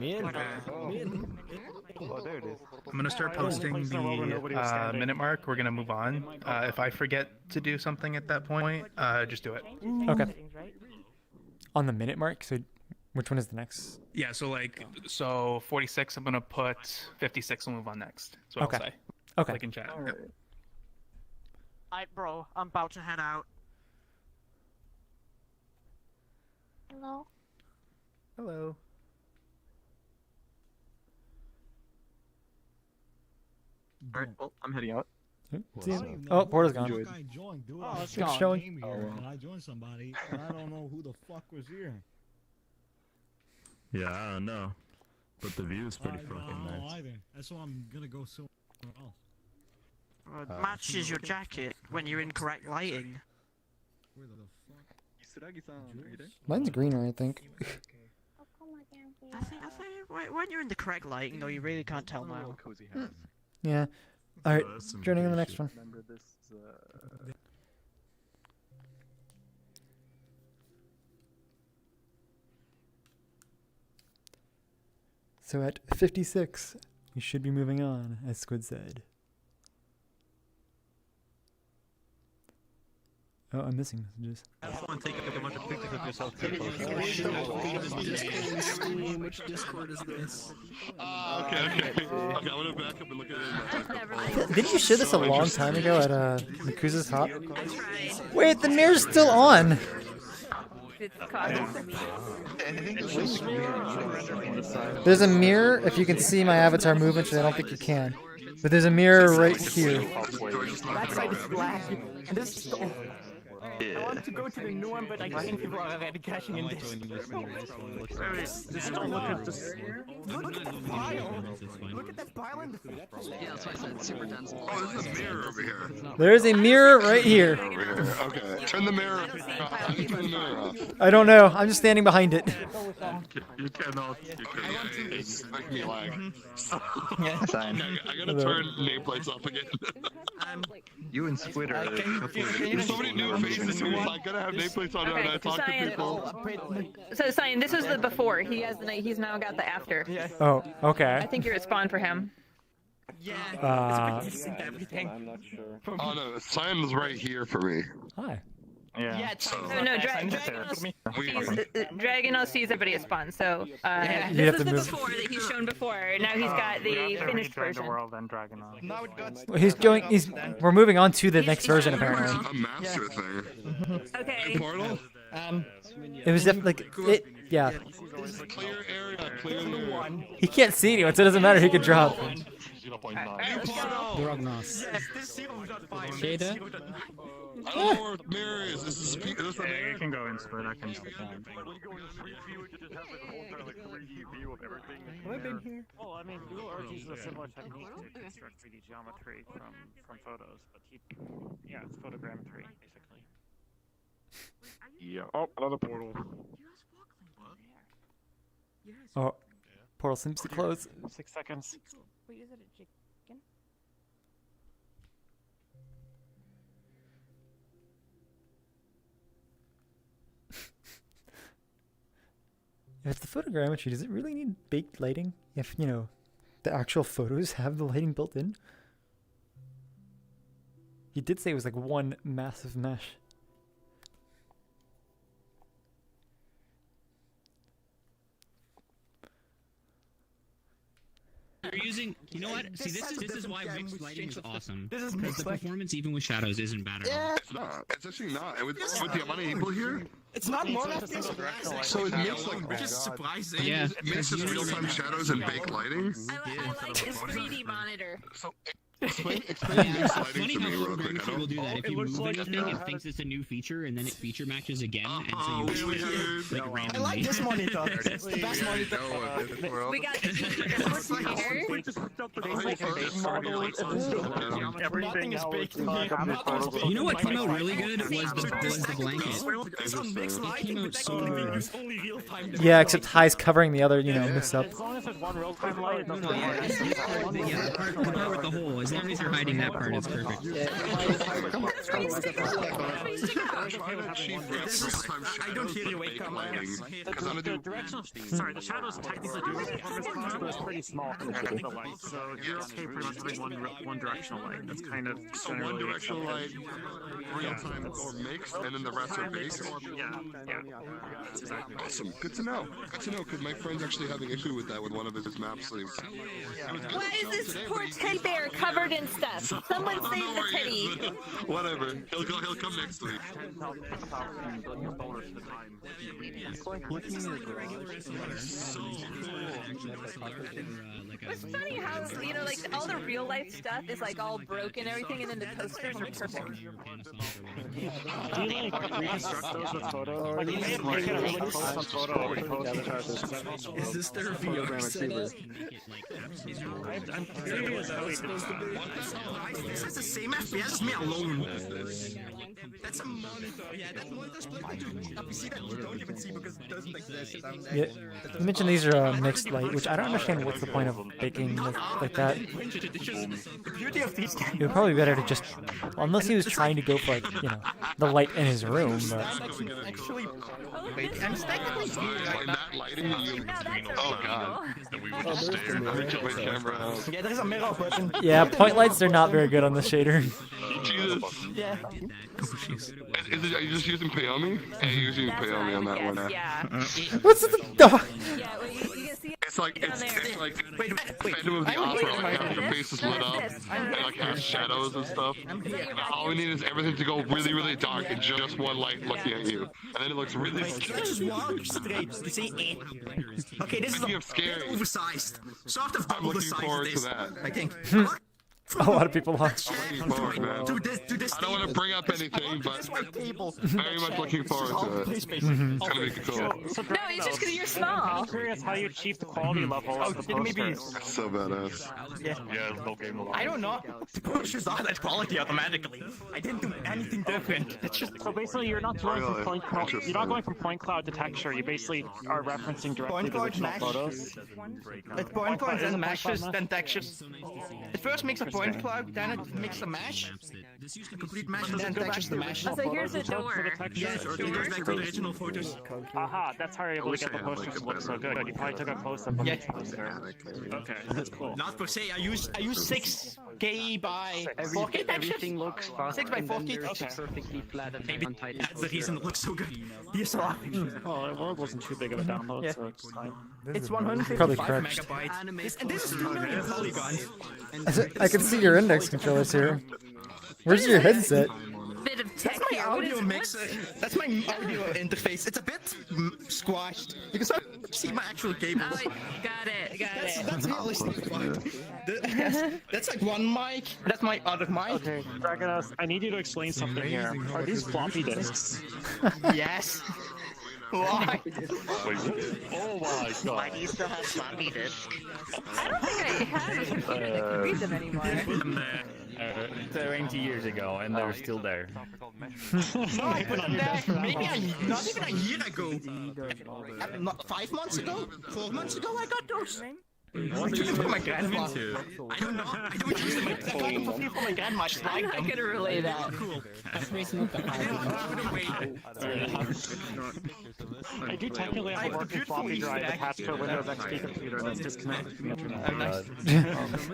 Oh, there it is. I'm gonna start posting the minute mark. We're gonna move on. If I forget to do something at that point, just do it. Okay. On the minute mark? So which one is the next? Yeah, so 46, I'm gonna put 56 and move on next. That's what Okay. I'll say. Okay. Click in chat. Alright. Alright, bro, I'm about to head out. Hello? Hello. Alright, well, I'm heading out. Oh, Portal's gone. Oh, it's Keep gone. showing. And I joined somebody, and I don't know who the fuck was here. Yeah, I don't know. But the view is pretty I fucking don't know nice. either. That's why I'm gonna go somewhere else. It matches your jacket when you're in correct lighting. Where the fuck? Suragi-san, are you there? Mine's greener, I think. I think when you're in the correct lighting, though, you really can't tell now. Cozy house. Yeah. Alright, joining in the next one. Remember this, So at 56, we should be moving on, as Squid said. Oh, I'm missing messages. Have fun taking a bunch of pictures of yourself. Which Discord is this? Okay, I'm gonna back up and look at it. Didn't you show this a long time ago at Makuza's Hop? Wait, the mirror's still on! There's a mirror, if you can see my avatar movement, which I don't think you can. But there's a mirror right here. That side is black. And this is the... I want to go to the new one, but I think people are already cashing in this. Just don't look at this. Look at the pile! Look at that pile in the... Yeah, that's why I said it's super dense. Oh, there's a mirror over here. There is a mirror right here. Okay, turn the mirror off. Turn the mirror off. I don't know, I'm just standing behind it. You cannot. It's making me lag. Yeah, fine. I gotta turn nameplates off again. You and Squid are There's so many new faces here. I gotta have nameplates on when I talk to people. So Cyan, this was the before. He's now got the after. Oh, okay. I think you're at spawn for him. I'm not sure. Oh no, Cyan is right here for me. Hi. Yeah. Dragonel sees everybody at spawn. So You'd this have is to the move. before that he's shown before. Now he's got the finished version. World and Dragonel. Now it got. Well, he's going. We're moving on to the next version apparently. A master thing. Okay. Portal? It was like it. Yeah. Clear area. Clear area. He can't see anyone, so it doesn't matter. He could drop. Drognos. Shader? I don't know where mirror is. This is Yeah, you can go into it. I can sit down. Have I been here? Well, I mean, Google Earth uses a similar technique to construct 3D geometry from photos, but yeah, it's photogrammetry basically. Yeah. Oh, another portal. Oh, portal seems to close. 6 seconds. Wait, is it a chicken? If it's the photogrammetry, does it really need baked lighting? If, you know, the actual photos have the lighting built in? He did say it was like one massive mesh. You're using, you know what? See, this is why mixed lighting is awesome. This is Because mixed the lighting. performance, even with shadows, isn't bad at all. It's not. It's actually not. With the amount of people here. It's not more like this. So it makes like Which is surprising. Yeah. it makes just real-time shadows and baked lighting. I like his 3D monitor. So explain mixed lighting Funny to how me real quick. photogrammetry will do that. If you move anything, it thinks it's a new feature, and then it feature matches again, and so you like I randomly. like this monitor. It's the best monitor. We got the Nothing is baked in here. You know what came out really good was the blanket. It's on mixed It lighting. came out so good. Only real time. Yeah, except High's covering the other, you know, mix up. As long as there's one real-time light, it doesn't No, yeah, the part with the hole. As long as you're hiding that part, it's perfect. I don't hear you wake up. The directional, sorry, the shadows technically do have performance, but it's pretty small compared to the light, so you're okay pretty much having one directional light. That's kind of So one directional light, real time or mixed, and then the rest are baked. Yeah. That's exactly right. Awesome. Good to know. Good to know, because my friend's actually having issue with that with one of his map sleeves. Why is this poor teddy bear covered in stuff? Someone save the teddy. Whatever. He'll come next week. It's funny how, you know, like all the real life stuff is like all broken and everything, and then the posters are perfect. Do you like reconstruct those with photos? Like, you make it a really close photo and post it. Is this their VR setup? I'm curious how it's supposed to be. This is the same FPS as me alone. That's a monitor. Yeah, that monitor's plugged into a PC that you don't even see because it doesn't exist. Yeah, you mentioned these are mixed light, which I don't understand what's the point of baking like that. The beauty of these games. It would probably be better to just, well, unless he was trying to go for like, you know, the light in his room, but... Actually, wait, I'm technically That lighting, oh god. And we would just stare. Let me check my camera out. Yeah, there's a mirror button. Yeah, point lights are not very good on the shader. Jesus. Yeah. Are you just using Payomi? Yeah, you're using Payomi on that one. Yeah. What's the dog? Yeah, well, you can see it. It's like Phantom of the Opera, like half your face is lit up and like has shadows and stuff. And all we need is everything to go really, really dark and just one light looking at you, and then it looks really scary. Just walk straight. You see it. Okay, this is a scary. bit oversized. Sort of I'm double the looking size forward of to this, that. I think. A lot of people are. Looking forward, man. I don't want to bring up anything, but very much looking forward to it. It's gonna be cool. No, it's just because you're small. I'm curious how you achieve the quality level of the posters. That's so badass. Yeah. Yeah, no game I don't know. The posters are that quality automatically. I didn't do anything different. It's just so basically you're not going from point cloud. You're not going from point cloud to texture. You basically are referencing directly to original photos. It's point clouds and meshes, then textures. It first makes a point point cloud, then it makes a mesh. This used to complete mesh. And then textures the mesh. Oh, so here's the door. Yes, or it goes back to the original photos. Aha, that's how you're able to get the posters to look so good. You probably took a close-up of the poster. Okay, that's cool. Not per se. I use 6K by 4K Everything looks fast. 6 by and then 4K. there's Okay. perfectly flat and Maybe untidy. that's the reason it looks so good. DSLR. Well, the world wasn't too big of a download, Yeah. so it's fine. It's 155 Probably crushed. megabytes. And this is 2 million polygons. I can see your index controllers here. Where's your headset? Bit of That's tech my here. What audio is- mixer. That's my audio interface. It's a bit squashed. You can start to see my actual cables. Oh, got it. That's realistic. That's like one mic. That's my other mic. Okay, Dragonos, I need you to explain something here. Are these floppy disks? Yes. Why? Oh my god. Why do you still have floppy disk? I don't think I have. I can read them anymore. 20 years ago, and they're still there. Maybe not even a year ago. Not 5 months ago? 4 months ago I got those. What do you for my grandma? I don't know. I don't use them. I got them for my grandma. She's I'm like not them. gonna relay that. Cool. I do technically have a working floppy drive attached to a Windows XP computer that's disconnected from the internet. Oh, nice.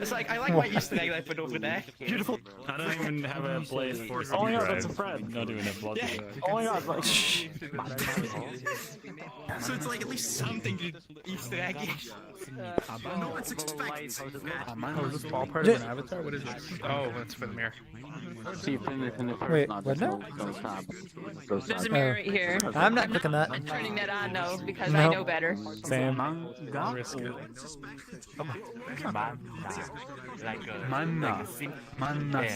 It's like, I like my Easter egg that I put over there. Beautiful. I don't even have a place for Oh my CD god, that's a drive. friend. Not even a block drive. Oh my god, like... So it's like at least something to Easter egg. No one's expecting that. Oh, is this all part of an avatar? What is this? Oh, that's for the mirror. Wait, what now? There's a mirror right here. I'm not clicking that. I'm turning that on, no, because No. I know better. Same. Risk it. Manna. Manna.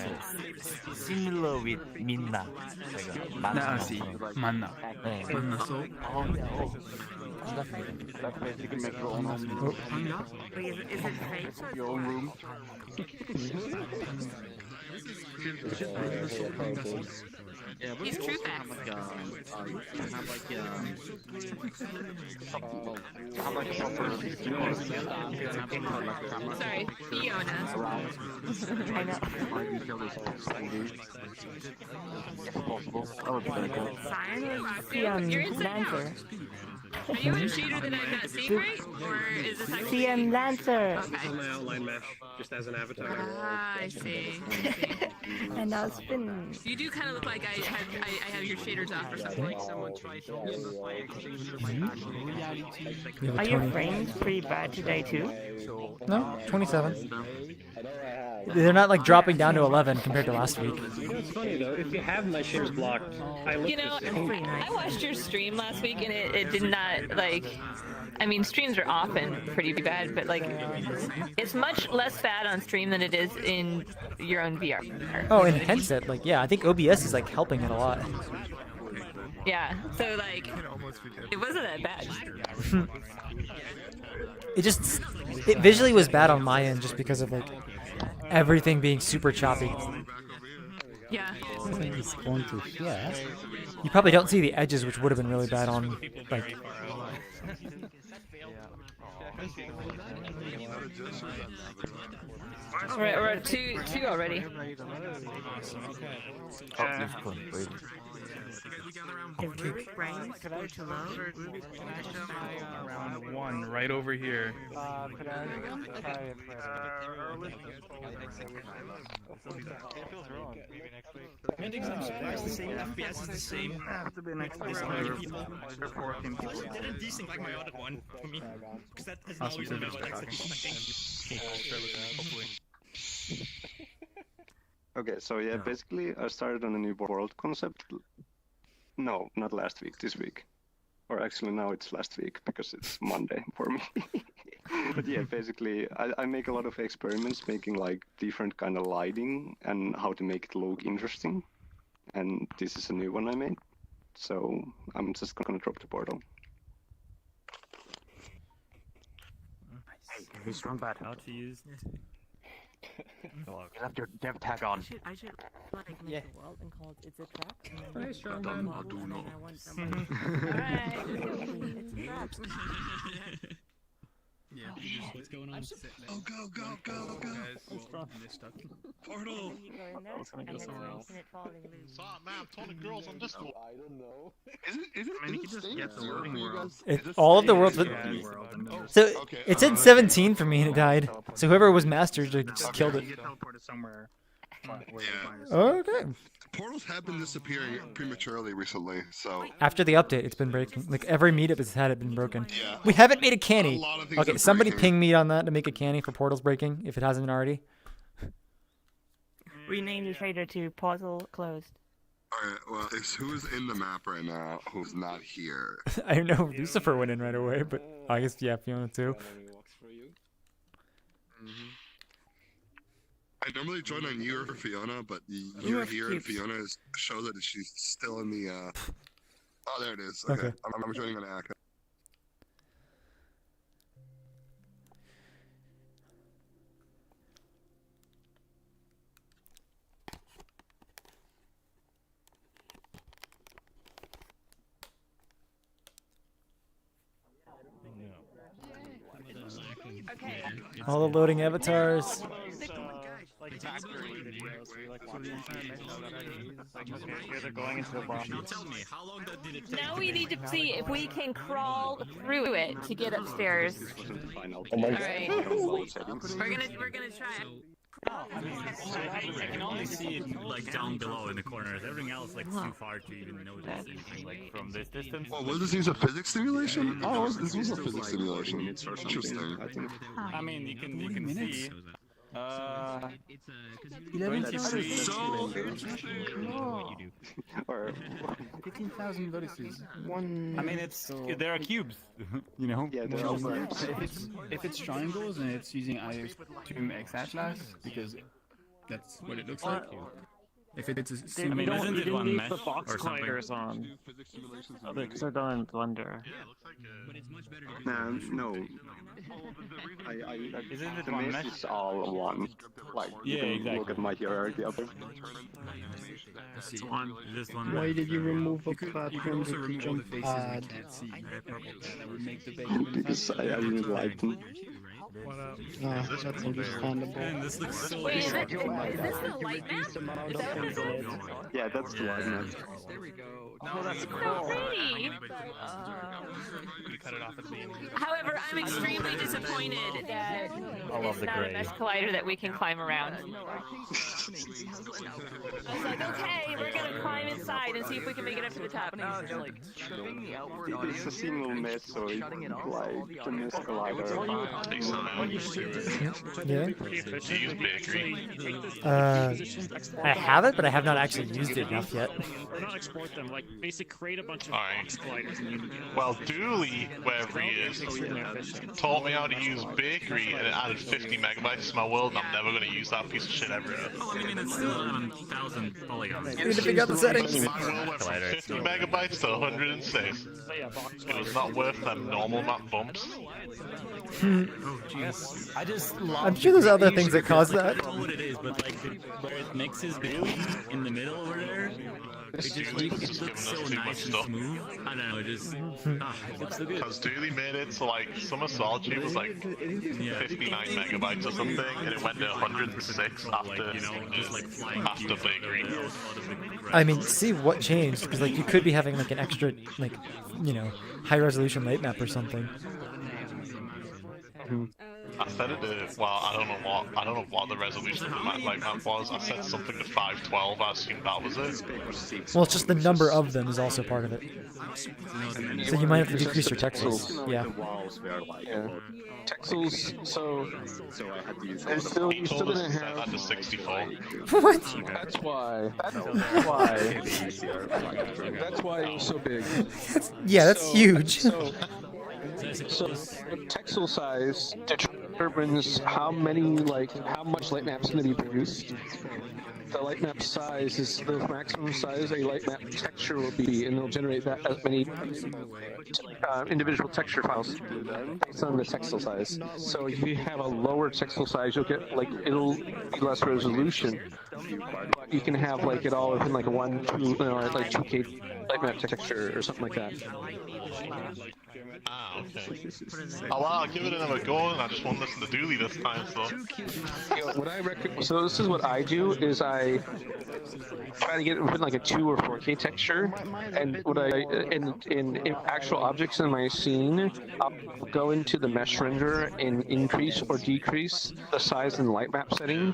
Similar with Minna. Nasi. Manna. Manna so. You can make your own home. Is it fake? Your own room. He's true facts. Sorry, Fiona. I know. You're inside. Are you in a shooter that I'm not seeing right? Or is this actually... CyanLaser. On my outline mesh, just as an avatar. Ah, I see. And now spin. You do kind of look like I have your shaders off or something. Like someone tried to You have a Are your 20. frames pretty bad today too? No, 27. They're not like dropping down to 11 compared to last week. You know, it's funny though, if you have my shaders blocked, I look You know, I watched your stream last week and it did not, like, I mean, streams are often pretty bad, but like, it's much less bad on stream than it is in your own VR. Oh, and headset, like, yeah, I think OBS is like helping it a lot. Yeah, so like, it wasn't that bad. It visually was bad on my end just because of like everything being super choppy. Yeah. You probably don't see the edges, which would have been really bad on like. Alright, we're at two already. Round one, right over here. I'm surprised the same FPS is the same. This many people. People didn't desync like my other one for me. Because that has always been Okay, so yeah, basically I started on a new world concept. No, not last week, this week. Or actually now it's last week because it's Monday for me. But yeah, basically I make a lot of experiments making like different kind of lighting and how to make it look interesting. And this is a new one I made. So I'm just gonna drop the portal. Hey, who's strong bad? How to use You have your dev tag on. I should like make a world and call it It's a Trap. And Hey, strong man. I want somebody. Alright. It's a trap. What's going on? Oh, go, go, go, go! Portal! I was gonna go somewhere else. Stop, man, I'm telling girls on Discord. I don't know. I mean, you can just get the loading world. All of the worlds. So it said 17 for me and it died. So whoever was master just killed it. You get teleported somewhere. Okay. Portals have been disappearing prematurely recently, so... After the update, it's been breaking. Like, every meetup has had it been broken. Yeah. We haven't made a canny. A lot of things Okay, are somebody breaking. ping me on that to make a canny for portals breaking, if it hasn't been already. Rename the trader to Portal Closed. Alright, well, it's who's in the map right now who's not here. I know Lucifer went in right away, but I guess, yeah, Fiona too. I normally join on you or Fiona, but you're here and Fiona shows that she's still in the, Oh, there it is. Okay. I'm joining on Aka. All the loading avatars. Like backstory videos where you like watch the entire mission already. Like okay, they're going into the bomb. Now tell me, how long did it take? Now we need to see if we can crawl through it to get upstairs. Alright. We're gonna try. I can only see it like down below in the corners. Everything else like too far to even notice anything like from this distance. Oh, was this use a physics simulation? Oh, this was a physics simulation. Interesting. I mean, you can see. 11 So, or 15,000 vertices. I mean, there are cubes, you know. Yeah, if it's triangles and it's using I assume X Atlas because that's what it looks like. If it's a I mean, isn't it one mesh the box or something? colliders on. Because they're done in Blender. Nah, no. Isn't it the one mesh mesh? is all one. Like, you can look at my hierarchy of it. This one. Why did you remove a platform with the jump pad? That would make the Because I didn't like them. That's understandable. Man, this looks so Wait, is this the light map? Yeah, that's the light map. There we go. Oh, that's so pretty. You cut it off at the beginning. However, I'm extremely disappointed that I love it's the not a gray. mesh collider that we can climb around. I was like, okay, we're gonna climb inside and see if we can make it up to the top. It's a single mesh, so it's like the mesh collider. Yeah. Do you use bakery? I have it, but I have not actually used it enough yet. Or not export them, like basically create a bunch of Alright. box colliders and you Well, Dooley, wherever he is, taught me how to use bakery and it added 50 megabytes to my world, and I'm never going to use that piece of shit ever again. Oh, I mean, it's still 11,000 polygons. You need to figure out the settings. My world went from 50 megabytes to 106. It was not worth them normal map bumps. Oh, jeez. I just love I'm sure there's other things that cause I that. don't know what it is, but like where it mixes between in the middle over there, it just looks so nice and smooth. I don't know, it just it looks so good. Because Dooley made it so like Summer Solitude was like 59 megabytes or something, and it went to 106 after after bakery. I mean, see what changed, because like you could be having like an extra, like, you know, high resolution light map or something. I set it to, well, I don't know what the resolution of the light map was. I set something to 512. I assumed that was it. Well, it's just the number of them is also part of it. So you might have to decrease your texels. Yeah. Texels, so I had to use and still, He you still told us didn't to set have. that to 64. What? That's why. That's why it was so big. Yeah, that's huge. So texel size determines how much light map's going to be produced. The light map size is the maximum size a light map texture will be, and it'll generate that as many individual texture files based on the texel size. So if you have a lower texel size, you'll get it'll be less resolution, but you can have it all within like a 2K light map texture or something like that. Ah, okay. Oh, well, I'll give it another go, and I just won't listen to Dooley this time, so. What I recommend, so this is what I do, is I try to get within like a 2 or 4K texture, and what I in actual objects in my scene, I'll go into the mesh render and increase or decrease the size and light map setting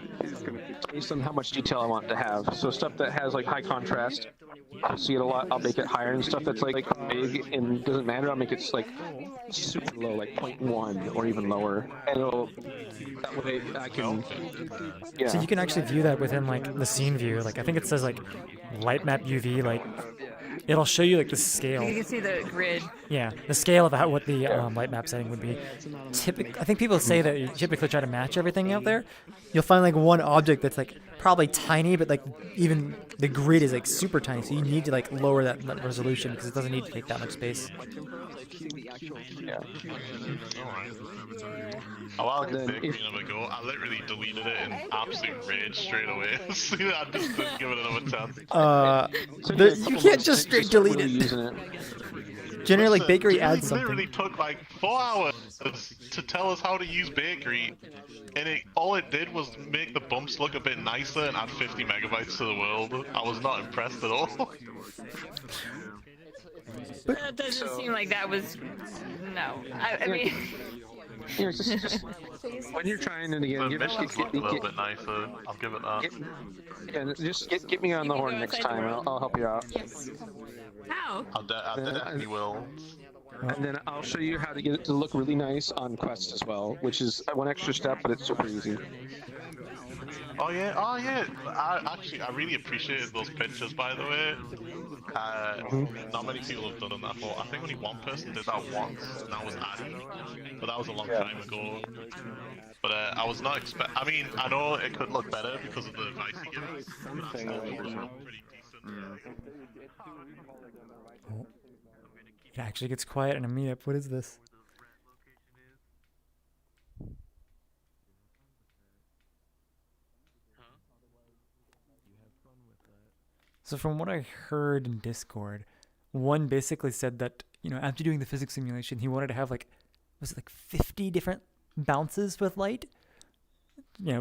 based on how much detail I want to have. So stuff that has like high contrast, I'll see it a lot, I'll make it higher, and stuff that's like big and doesn't matter, I'll make it like super low, like 0.1 or even lower, and that way I can. Yeah. So you can actually view that within like the scene view. Like I think it says like light map UV. Like it'll show you like the scale. You can see the grid. Yeah, the scale of what the light map setting would be. I think people say that you typically try to match everything out there. You'll find like one object that's like probably tiny, but like even the grid is like super tiny. So you need to like lower that resolution because it doesn't need to take that much space. Yeah. Oh, I'll give Bakery another go. I literally deleted it in absolute rage straight away. I just didn't give it another chance. You can't just straight delete it. Generally, Bakery adds something. It literally took like 4 hours to tell us how to use Bakery, and all it did was make the bumps look a bit nicer and add 50 megabytes to the world. I was not impressed at all. That doesn't seem like that was. No, I mean. You know, just when you're trying it again, the missions look a little bit nicer. I'll give it that. Just get me on the horn next time. I'll help you out. How? I definitely will. And then I'll show you how to get it to look really nice on Quest as well, which is one extra step, but it's super easy. Oh yeah. I really appreciated those pictures, by the way. Not many people have done that before. I think only one person did that once, and that was Addy. But that was a long time ago. But I was not I mean, I know it could look better because of the advice he gives. But that's still pretty decent. Oh. It actually gets quiet in a meetup. What is this? So from what I heard in Discord, one basically said that, after doing the physics simulation, he wanted to have was it 50 different bounces with light?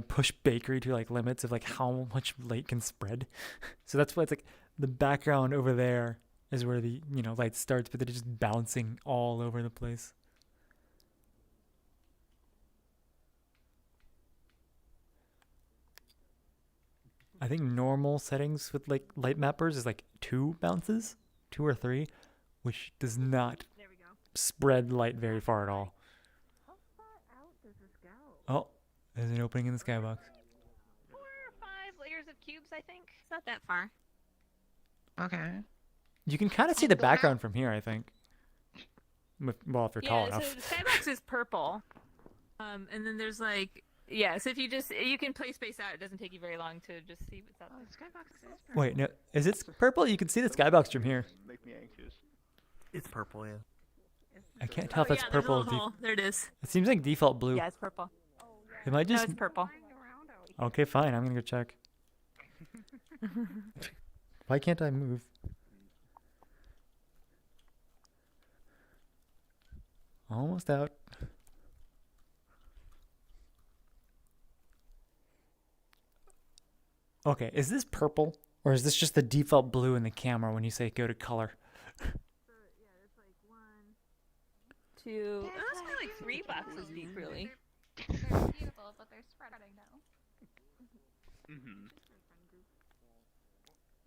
Push Bakery to limits of how much light can spread. So that's why it's the background over there is where the, light starts, but they're just bouncing all over the place. I think normal settings with light mappers is 2 bounces, 2 or 3, which does not spread light very far at all. How far out does this go? Oh, there's an opening in the skybox. 4 or 5 layers of cubes, I think. It's not that far. Okay. You can kind of see the background from here, I think. Well, if you're tall Yeah, enough. so the skybox is purple. And then there's so if you can play space out, it doesn't take you very long to just see what's out there. Skybox is purple. Wait, no, is it purple? You can see the skybox from here. Make me anxious. It's purple, yeah. I can't tell if that's there's a purple. little hole. There it is. It seems like default blue. Yeah, it's purple. It might just. No, it's purple. Okay, fine. I'm gonna go check. Why can't I move? Almost out. Okay, is this purple? Or is this just the default blue in the camera when you say go to color? Two. Oh, it's kind of 3 boxes deep, really. They're beautiful, but they're spreading now.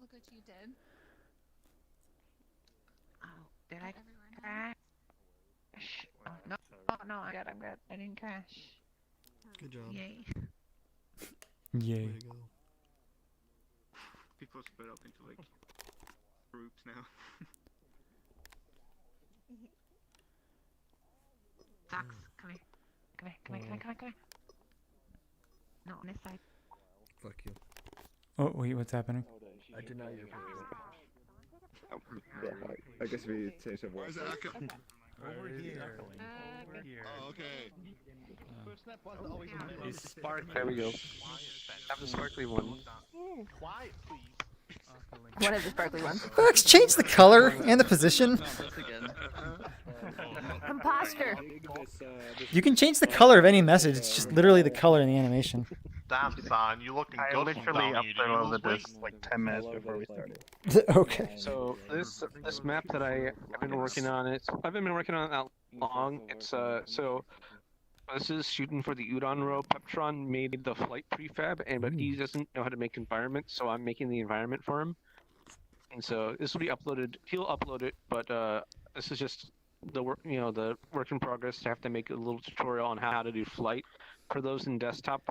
Look what you did. Oh, did I crash? Oh, no, I'm good. I didn't crash. Good job. Yay. Yay. Way to go. People are split up into groups now. Fox, come here. Come here. No, on this side. Fuck you. Oh, wait, what's happening? I deny your I guess we changed the voice. Over here. Oh, okay. There we go. Have the sparkly one. Quiet, please. One of the sparkly ones. Fox, change the color and the position. Imposter. You can change the color of any message. It's just literally the color in the animation. Damn, son, you looking I good from literally down here. Do you uploaded lose weight? this like 10 minutes before we started. Okay. So this map that I've been working on, I haven't been working on it that long. It's so this is shooting for the Udon row. Peptron made the flight prefab, but he doesn't know how to make environments, so I'm making the environment for him. And so this will be uploaded. He'll upload it, but this is just the work, the work in progress. I have to make a little tutorial on how to do flight for those in desktop.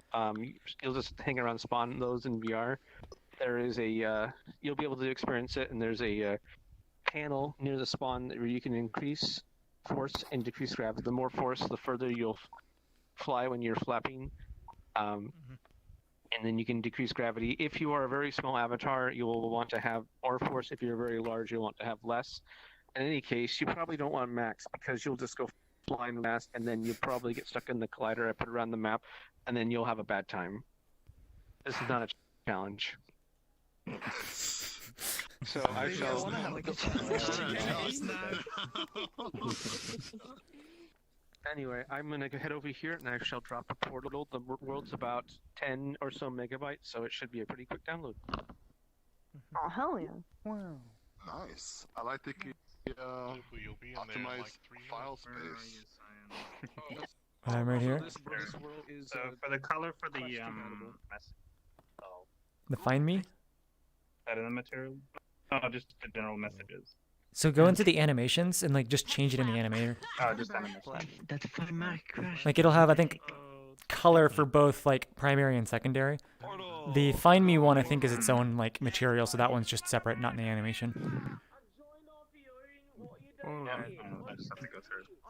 You'll just hang around, spawn those in VR. There is a you'll be able to experience it, and there's a panel near the spawn where you can increase force and decrease gravity. The more force, the further you'll fly when you're flapping. And then you can decrease gravity. If you are a very small avatar, you will want to have more force. If you're very large, you'll want to have less. In any case, you probably don't want max because you'll just go flying fast, and then you'll probably get stuck in the collider I put around the map, and then you'll have a bad time. This is not a challenge. So I shall. Anyway, I'm gonna head over here and I shall drop a portal. The world's about 10 or so megabytes, so it should be a pretty quick download. Oh, hell yeah. Wow. Nice. I like the optimized file space. I'm right here. So for the color for the message. The find me. That in the material? Oh, just the general messages. So go into the animations and like just change it in the animator. Oh, just animation. That's fine, Mark. Like it'll have, I think, color for both like primary and secondary. The find me one I think is its own like material, so that one's just separate, not in the animation.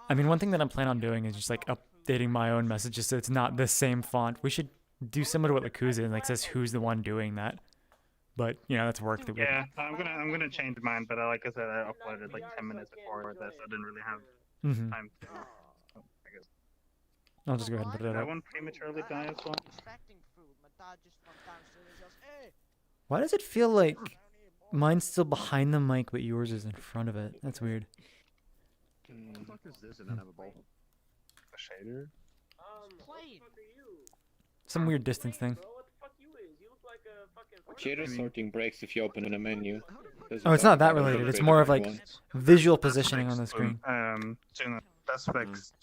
I mean, one thing that I'm planning on doing is just like updating my own messages so it's not the same font. We should do similar to what Lakuza is, like says who's the one doing that. But that's work that we. Yeah, I'm gonna change mine, but like I said, I uploaded like 10 minutes before this. I didn't really have time to. I guess. I'll just go ahead and put it Did up. that one prematurely die as well? Why does it feel like mine's still behind the mic, but yours is in front of it? That's weird. What the fuck is this inevitable? A shader? Some weird distance thing. Shader sorting breaks if you open in a menu. Oh, it's not that related. It's more of like visual positioning on the screen. That's fixed.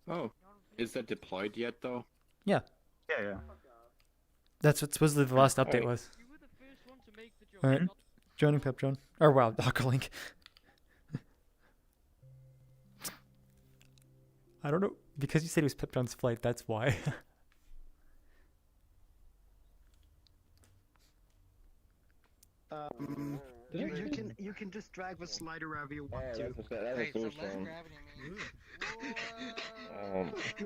Oh, is that deployed yet though? Yeah. Yeah. That's what supposedly the last update was. Alright. Joining Peptron. Or wow, Link. I don't know. Because you said it was Peptron's flight, that's why. You can just drag the slider wherever you want to.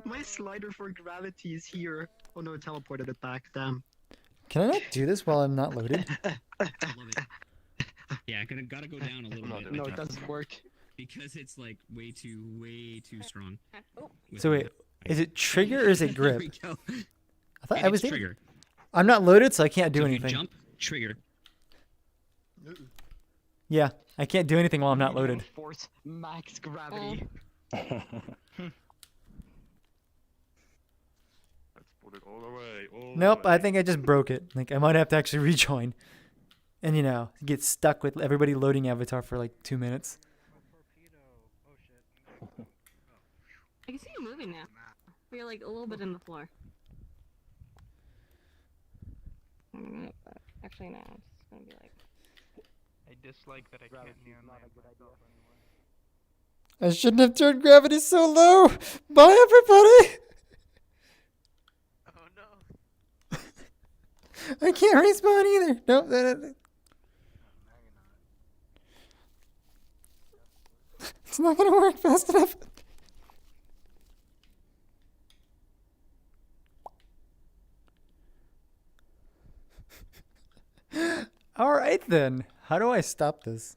My slider for gravity is here. Oh no, it teleported it back. Damn. Can I not do this while I'm not loaded? Yeah, gotta go down a little bit. No, it doesn't work. Because it's like way too strong. So wait, is it trigger or is it grip? There we go. I thought I was trigger. I'm not loaded, so I can't do So anything. Jump, trigger. Yeah, I can't do anything while I'm not loaded. Force max gravity. Let's put it all away. Nope, I think I just broke it. Like I might have to actually rejoin. And get stuck with everybody loading Avatar for like 2 minutes. I can see you moving now. You're like a little bit in the floor. In a minute, but actually no, it's just gonna be like. I dislike that I can't neon myself anymore. I shouldn't have turned gravity so low. Bye, everybody. Oh no. I can't respawn either. Nope. It's not gonna work fast enough. All right then. How do I stop this?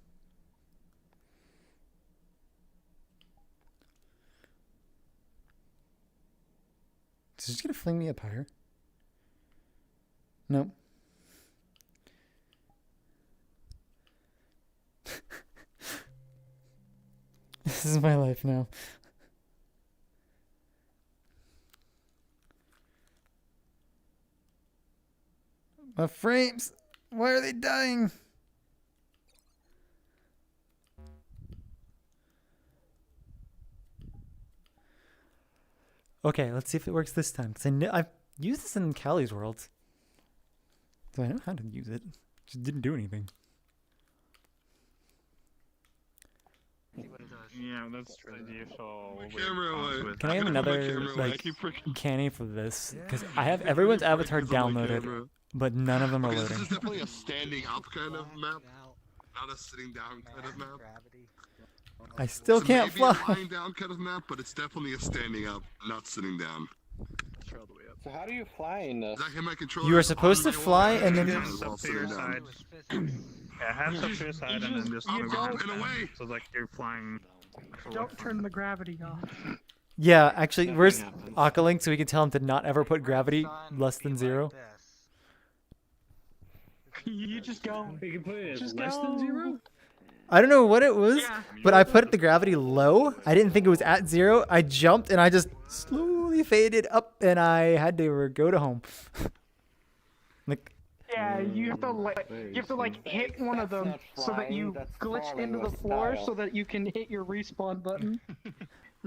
Is it just gonna fling me up higher? Nope. This is my life now. My frames! Why are they dying? Okay, let's see if it works this time. Because I've used this in Callie's world. So I know how to use it. Just didn't do anything. Yeah, that's the usual. Can I have another like canny for this? Because I have everyone's avatar downloaded, but none of them are Okay, this loading. is definitely a standing up kind of map, not a sitting down kind of map. I still It's can't maybe a fly. lying down kind of map, but it's definitely a standing up, not sitting down. So how do you fly in this? Is that him, my controller? You are supposed to fly and then. While sitting down. Yeah, have up to your side and then just move Up and away. So like you're flying. Don't turn the gravity off. Yeah, actually, where's Ocalink so we can tell him to not ever put gravity less than 0? You just go. You can put it as Just less go. than 0? I don't know what it was, but I put the gravity low. I didn't think it was at 0. I jumped and I just slowly faded up and I had to go to home. Like, Yeah, you have to like hit one of them so that you glitch into the floor so that you can hit your respawn button.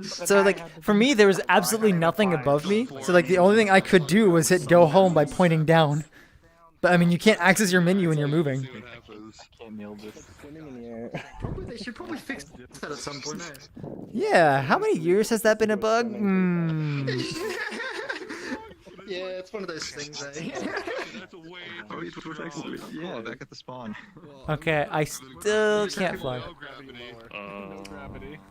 so like for me, there was absolutely nothing above me. So like the only thing I could do was hit go home by pointing down. But I mean, you can't access your menu when you're moving. Can't nail this. Probably they should probably fix that at some point. Yeah, how many years has that been a bug? Yeah, it's one of those things, eh? Yeah, back at the spawn. Okay, I still can't fly.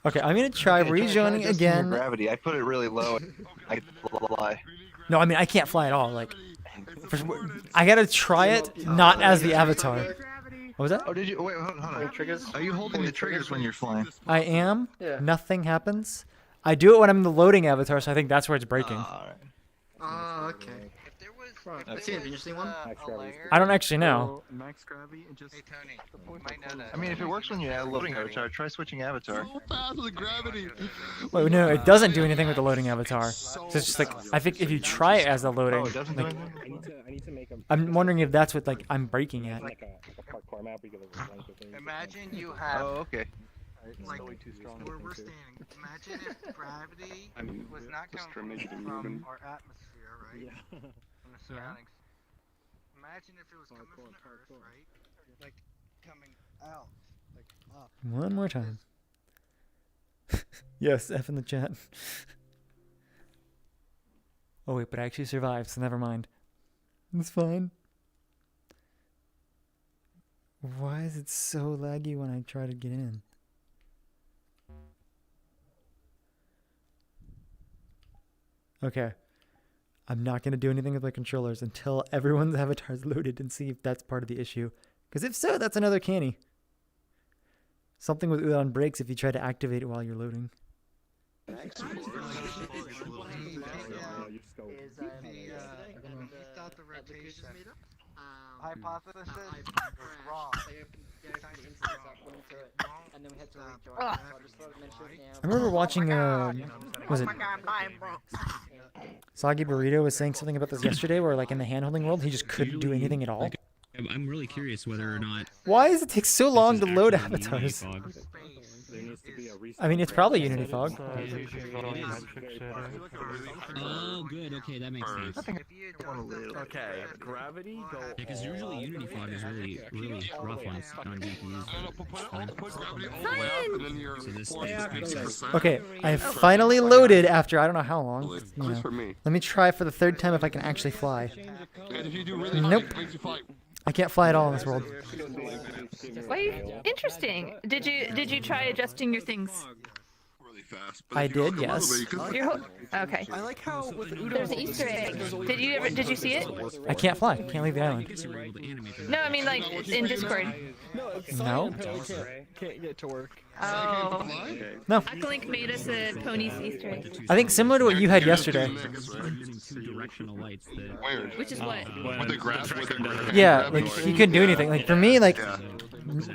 Okay, I'm gonna try rejoining again. Gravity. I put it really low. I fly. No, I mean I can't fly at all. Like, I gotta try it not as the avatar. What was that? Oh, did you? Wait, hold on. Triggers? Are you holding the triggers when you're flying? I am. Yeah. Nothing happens. I do it when I'm in the loading avatar, so I think that's where it's breaking. Oh, okay. That's an interesting one. I don't actually know. Max gravity and just. Hey Tony. I mean, if it works when you're loading avatar, try switching avatar. So fast with the gravity. Wait, no, it doesn't do anything with the loading avatar. So it's just like I think if you try it as the loading, it doesn't do like, anything? I need to make a. I'm wondering if that's what like I'm breaking at. Like a parkour map. We get a bunch of things. Imagine you have. Oh, okay. Like, where we're standing. Imagine if gravity was not coming from our atmosphere, right? Yeah. From the surroundings. Imagine if it was coming from the Earth, right? Like, coming out. Like, up. One more time. Yes, F in the chat. Oh wait, but I actually survived, so never mind. It's fine. Why is it so laggy when I try to get in? Okay. I'm not going to do anything with my controllers until everyone's avatar is loaded and see if that's part of the issue. Because if so, that's another canny. Something with Udon breaks if you try to activate it while you're loading. Hypothesis wrong. I remember watching, was it Soggy Burrito was saying something about this yesterday where like in the hand-holding world, he just couldn't do anything at all. I'm really curious whether or not. Why does it take so long to load avatars? I mean, it's probably Unity Fog. Oh, good. Okay, that makes sense. Okay, gravity. Because usually Unity Fog is really rough on GPUs. So this makes sense. Okay, I finally loaded after I don't know how long. You know. Let me try for the third time if I can actually fly. Nope. I can't fly at all in this world. Wait, interesting. Did you try adjusting your things? I did, yes. Okay. I like how with There's an Easter egg. Did you see it? I can't fly. Can't leave the island. No, I mean like in Discord. No. Can't get to work. Oh. No. Ocalink made us a pony's Easter egg. I think similar to what you had yesterday. Which is what? Yeah, like he couldn't do anything. Like for me, like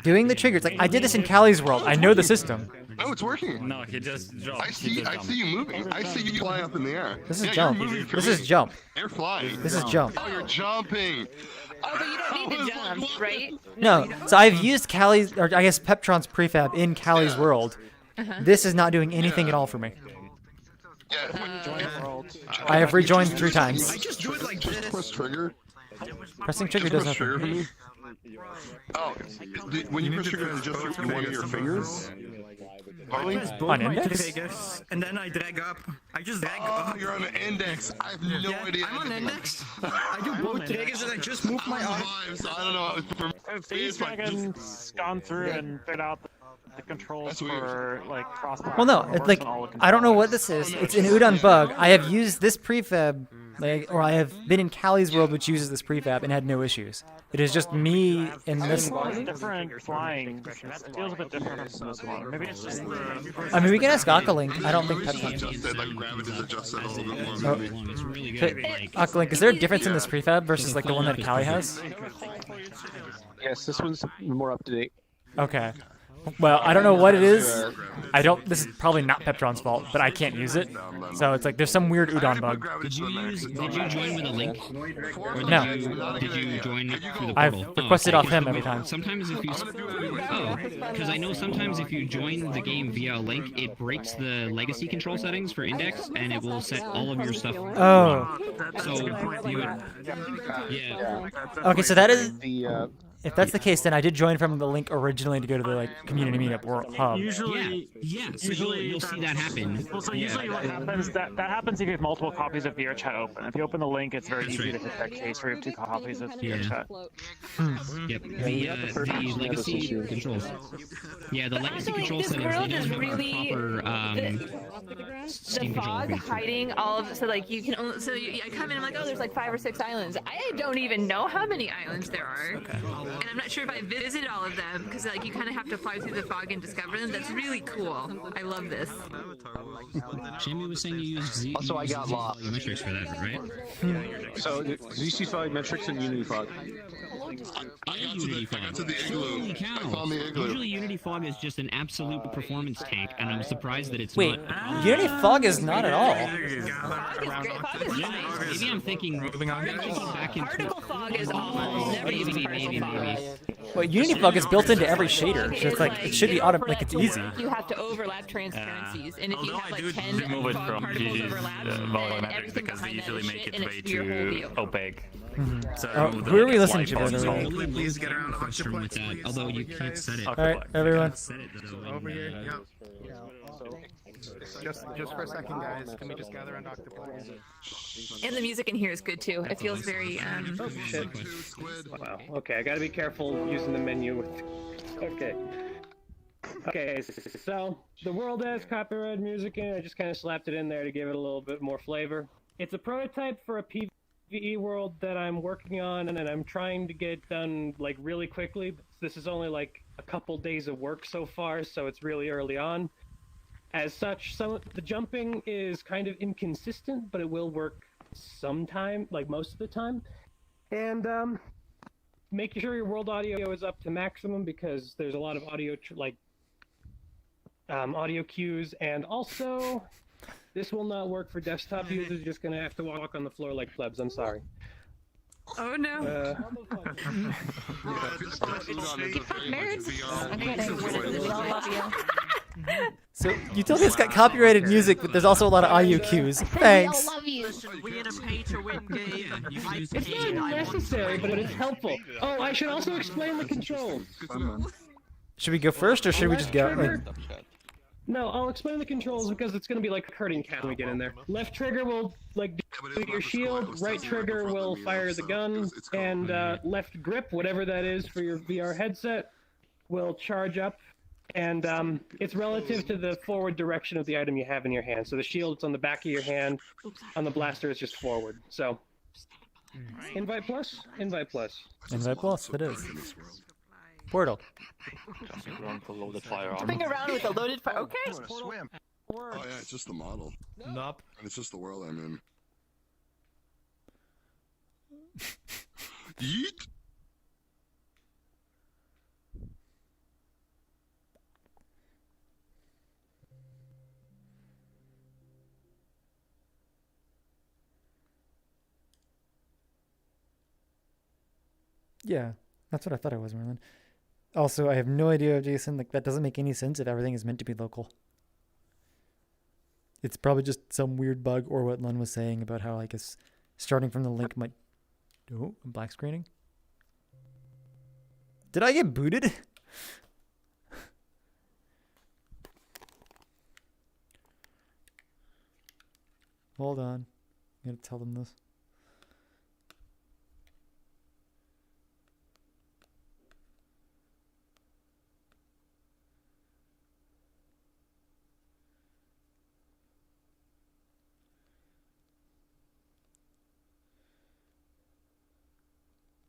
doing the triggers. Like I did this in Callie's world. I know the system. No, it's working. No, he just dropped. I see you moving. I see you flying up in the air. This is yeah, jump. You're moving for This me. is jump. You're flying. This is jump. Oh, you're jumping. Oh, but you don't need to jump, right? No, so I've used Callie's, or I guess Peptron's prefab in Callie's world. This is not doing anything at all for me. I have rejoined 3 times. I just do it like this. Press trigger. Pressing trigger does nothing. For me. Oh, when you press trigger, it's just through one of your fingers. On index? And then I drag up. I just drag up. up. You're on the index. I have no idea. I'm on index. I do both triggers and I just move my arm. So I don't know. If he's gone through and figured out the controls for like cross. Well, no, it's like I don't know what this is. It's an Udon bug. I have used this prefab, or I have been in Callie's world, which uses this prefab, and had no issues. It is just me in this. Different flying. That feels a bit different from this one. Maybe it's just. I mean, we can ask Ocalink. I don't think Peptron. Ocalink, is there a difference in this prefab versus like the one that Callie has? Yes, this one's more up to date. Okay. Well, I don't know what it is. I don't. This is probably not Peptron's fault, but I can't use it. So it's like there's some weird Udon bug. Did you join with a link? Or No. Did you join through the I've portal? requested off him every time. Sometimes if you because I know sometimes if you join the game via a link, it breaks the legacy control settings for index, and it will set all of your stuff. Oh. So you would, yeah. Okay, so that is. If that's the case, then I did join from the link originally to go to the like community meetup hub. Usually, you'll see that happen. Well, so usually what happens that happens if you have multiple copies of VRChat open. If you open the link, it's very easy to hit that case where you have 2 copies of VRChat. Yep. The legacy controls. Yeah, the legacy control This settings. world They is don't have really proper the Steam fog controls. hiding all of. So like you can only. So I come in. I'm like, oh, there's like 5 or 6 islands. I don't even know how many islands there are, and I'm not sure if I visited all of them because like you kind of have to fly through the fog and discover them. That's really cool. I love this. Jamie was saying you used Z. Also, I got lost. Volumetrics for that, right? So ZC Volumetrics and Unity Fog. I got to the igloo. Holy cow. I found the igloo. Usually Unity Fog is just an absolute performance tank, and I'm surprised that it's Wait, not. Unity Fog is not at all. Maybe I'm thinking back in Particle fog is awful. Never use particle fog. Well, Unity Fog is built into every shader, so it's like it should be auto. Like it's easy. You have to overlap transparencies, and if you have like 10 remove it from particles GG's overlap, volumetrics because they usually make it way too opaque. So Who are we listening to, by the way? Please get around the question with that, although you can't set it. All right, everyone. Over here. Just for a second, guys. Can we just gather around Octopus? And the music in here is good too. It feels very Oh shit. Wow. Okay, I gotta be careful using the menu. Okay. Okay, so the world has copyrighted music in it. I just kind of slapped it in there to give it a little bit more flavor. It's a prototype for a PvE world that I'm working on, and I'm trying to get done like really quickly. This is only like a couple days of work so far, so it's really early on. As such, the jumping is kind of inconsistent, but it will work sometime, like most of the time. And making sure your world audio is up to maximum because there's a lot of audio audio cues, and also this will not work for desktop users. You're just gonna have to walk on the floor like plebs. I'm sorry. Oh no. So you told me it's got copyrighted music, but there's also a lot of audio cues. Thanks. It's not necessary, but it's helpful. Oh, I should also explain the controls. Should we go first, or should we just go? No, I'll explain the controls because it's going to be like a herding cat when we get in there. Left trigger will do your shield, right trigger will fire the gun, and left grip, whatever that is for your VR headset, will charge up. And it's relative to the forward direction of the item you have in your hand. So the shield's on the back of your hand, on the blaster is just forward. So, invite plus, invite plus. Invite plus, it is. Portal. Jumping around with a loaded fire. Okay. Swim. Oh yeah, it's just the model. Nope. And it's just the world I'm in. Yeet. Yeah, that's what I thought it was, Merlin. Also, I have no idea, Jason. Like, that doesn't make any sense if everything is meant to be local. It's probably just some weird bug, or what Lun was saying about how, like, it's starting from the link might... Oh, I'm black screening. Did I get booted? Hold on. I gotta tell them this.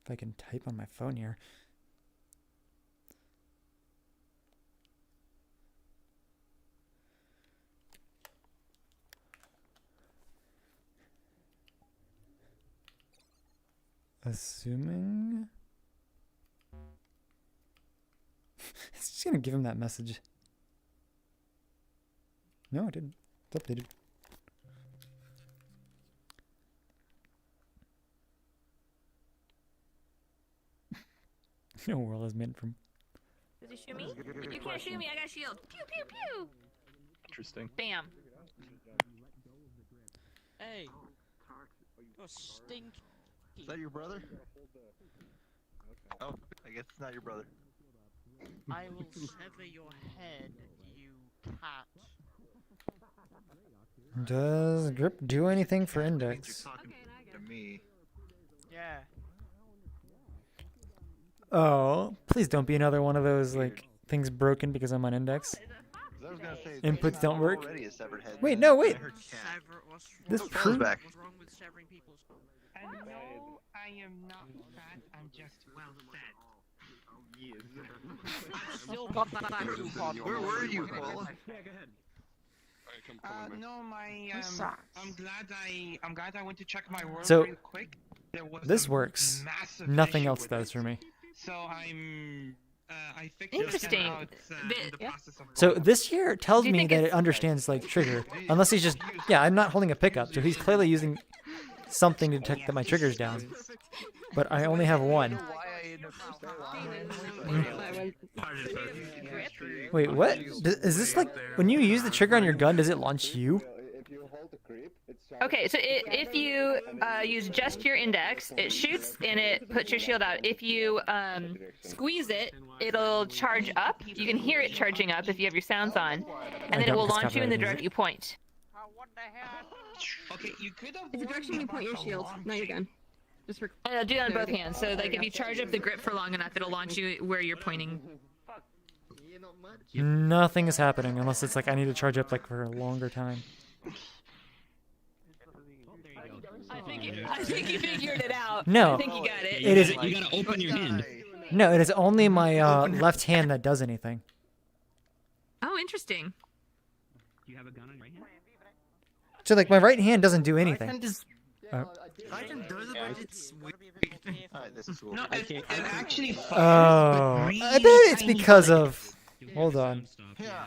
If I can type on my phone here. Assuming... It's just gonna give him that message. No, I didn't. It's updated. No world is meant from... Does he shoot me? You can't shoot me, I got a shield. Pew, pew, pew! Interesting. Bam. Hey! You're stinky. Is that your brother? Oh, I guess it's not your brother. I will sever your head, you cat. Does grip do anything for index? To me. Yeah. Oh, please don't be another one of those, like, things broken because I'm on index. I was gonna say, Inputs don't work. already a severed head, Wait, man. no, wait. This Phil's true? back. What's wrong with severing people's... No, I am not fat. I'm just well fed. I've still got that actual part. Where were you, Paul? Yeah, go ahead. No, I'm glad I went to check my world So, real quick. There was this a works. massive Nothing issue else with does it. for me. So I fixed Interesting. it out, in the process of So this here tells Do you me think that it it's- understands, like, trigger. Unless he's just... Yeah, I'm not holding a pickup, so he's clearly using something to detect that my trigger's down. But I only have one. Wait, what? Is this like... When you use the trigger on your gun, does it launch you? Okay, so if you use just your index, it shoots and it puts your shield out. If you squeeze it, it'll charge up. You can hear it charging up if you have your sounds on, and then it will launch you in the direction you point. Okay, you could have. It's the direction you point your shield, not your gun. Just for. And it'll do that on both hands. So like if you charge up the grip for long enough, it'll launch you where you're pointing. Nothing is happening unless it's like I need to charge up like for a longer time. I think you figured it out. No. I think you got it. It is. You gotta open your hand. No, it is only my left hand that does anything. Oh, interesting. Do you have a gun on your right hand? So like my right hand doesn't do anything. I can do it, but it's weird. Alright, this is cool. No, it actually. Oh, I bet it's because of. Hold on. Yeah.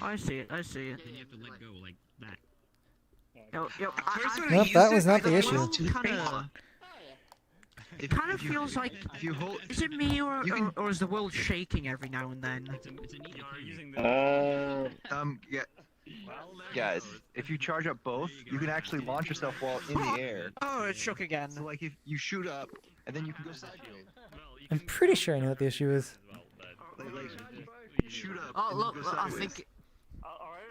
I see it, I see it. Then you have to let go like that. Nope, that was not the issue. It kind of feels like. If you hold, Is it me or is the world shaking every now and then? yeah. Guys, if you charge up both, you can actually launch yourself while in the air. Oh, it shook again. So like if you shoot up, and then you can go sideways. I'm pretty sure I know what the issue is. Like shoot up. Oh, and look, then go I sideways. think.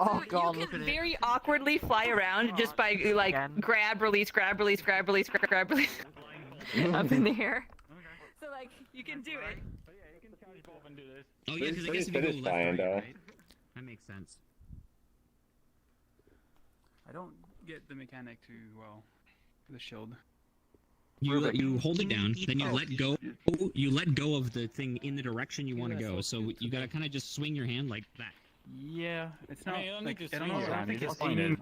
Oh god, You look can at it. very awkwardly fly around just by like grab, release, grab, release, grab, release, grab, release up in the air. So like you can do it. Oh yeah, because I guess if you go left, right? That makes sense. I don't get the mechanic too well. The shield. You hold it down, then you let go. You let go of the thing in the direction you want to go. So you gotta kind of just swing your hand like that. Yeah, it's not. I mean, you don't like, need to I don't swing know. your I hand, don't think you it's just point aiming. it.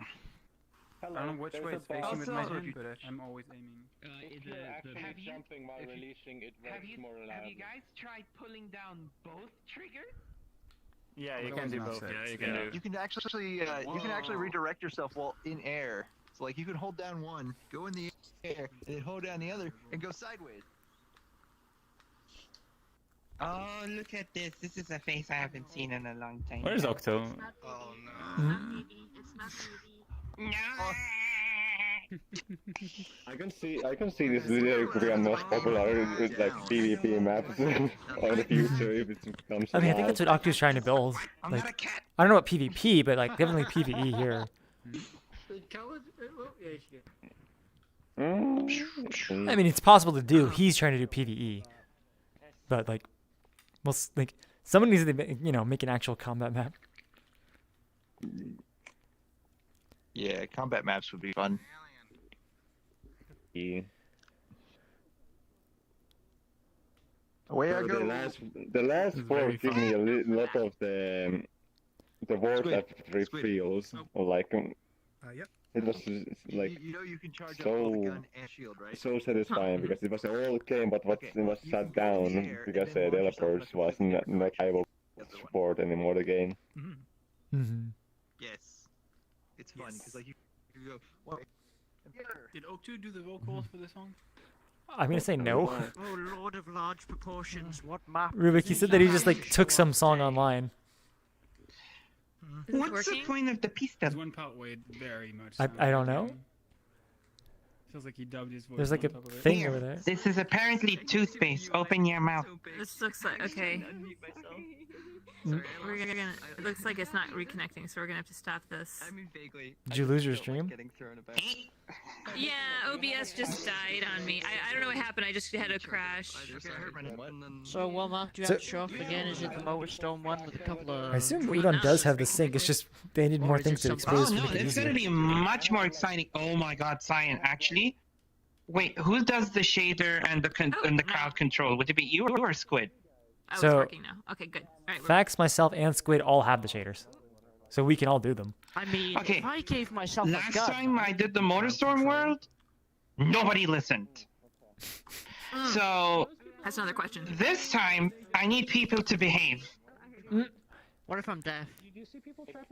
I don't know which way it's facing with my hand, but I'm always aiming. Have you guys tried pulling down both triggers? Yeah, you can do both. Yeah, you can do. You can actually redirect yourself while in air. So like you can hold down one, go in the air, and then hold down the other, and go sideways. Oh, look at this. This is a face I haven't seen in a long time. Where's Octo? Oh, Mm. I can see this video become most popular with like PvP maps in the future if it comes. I mean, I think that's what Octo's trying to build. Like, I don't know about PvP, but like definitely PvE here. I mean, it's possible to do. He's trying to do PvE, but like, like someone needs to, make an actual combat map. Yeah, combat maps would be fun. Yeah. Away I So go. the last four give me a lot of the war Squid. that trip feels like Yep. it was like You know you can charge up both so gun and shield, right? so satisfying because it was an old game, but what was shut down because the developers was not able to support anymore the game. Mm-hmm. Yes. It's fun because like you go. Well, Did Oak2 do the vocals for the song? I'm gonna say no. Oh, Lord of large proportions, what map? Rubik, he said that he just like took some song online. What's the point of the pistol? There's one part where it very much. I don't know. Feels like he dubbed his voice. There's like a on top of it. thing over there. This is apparently toothpaste. Open your mouth. This looks like okay. We're gonna. It looks like it's not reconnecting, so we're gonna have to stop this. I mean, vaguely. Did you lose your stream? Getting thrown about. Yeah, OBS just died on me. I don't know what happened. I just had a crash. So what map do you have to show off again? Is it the Motorstone one with a couple of... I assume Udon does have the sync. It's just they need more things to expose Oh to no, make it it's easier. gonna be much more exciting. Oh my God, Cyan! Actually, wait, who does the shader and the crowd control? Would it be you or Squid? Oh, it's So- working now. Okay, good. All right. Fax, myself, and Squid all have the shaders, so we can all do them. I mean, Okay. if I gave myself a Last gun... time I did the Motorstorm World, nobody listened. So That's another question. this time, I need people to behave. What if I'm deaf?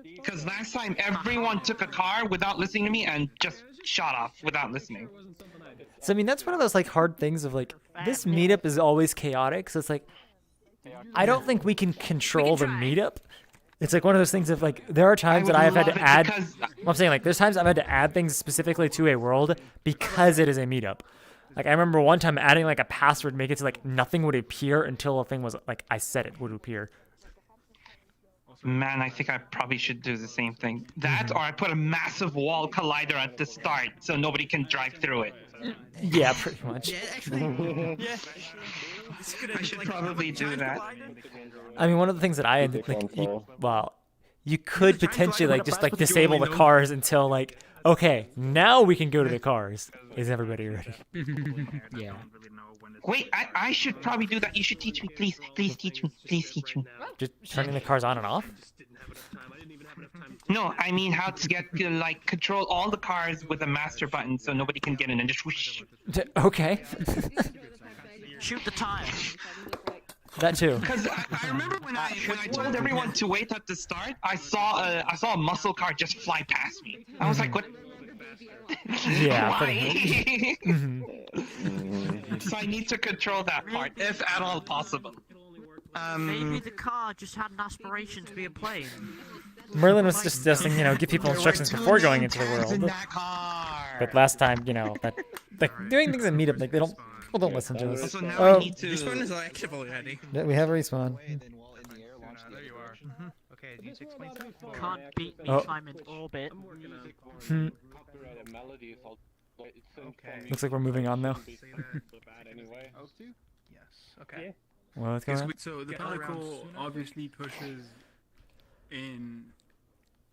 Because last time, everyone took a car without listening to me and just shot off without listening. So I mean, that's one of those like hard things of like this meetup is always chaotic. So it's like I don't think we can control the meetup. It's like one of those things of like there are times that I have had to add. I'm saying like there's times I've had to add things specifically to a world because it is a meetup. Like I remember one time adding like a password, make it so like nothing would appear until a thing was like I said it would appear. Man, I think I probably should do the same thing. That, or I put a massive wall collider at the start so nobody can drive through it. Yeah, pretty much. Yeah, actually, yeah. I should probably do that. I mean, one of the things that I like, you could potentially like just like disable the cars until like, okay, now we can go to the cars. Is everybody ready? Yeah. Wait, I should probably do that. You should teach me, please. Please teach me. Please teach me. Just turning the cars on and off? No, I mean how to get like control all the cars with a master button so nobody can get in and just whoosh. Okay. Shoot the tire. That too. Because I remember when I told everyone to wait at the start, I saw a muscle car just fly past me. I was like, what? Yeah. Why? Mm-hmm. So I need to control that part, if at all possible. Maybe the car just had an aspiration to be a plane. Merlin was just suggesting, give people instructions before going into the world. But last time, that like doing things in meetup, like people don't listen to us. Also, now Oh, I need to... Respawn is active already. yeah, we have a respawn. There you are. Okay, do you explain something? Can't beat me Oh. if I'm in orbit. Hmm. Okay. Looks like we're moving on though. Yes. Okay. Well, what's going on? So the particle obviously pushes in,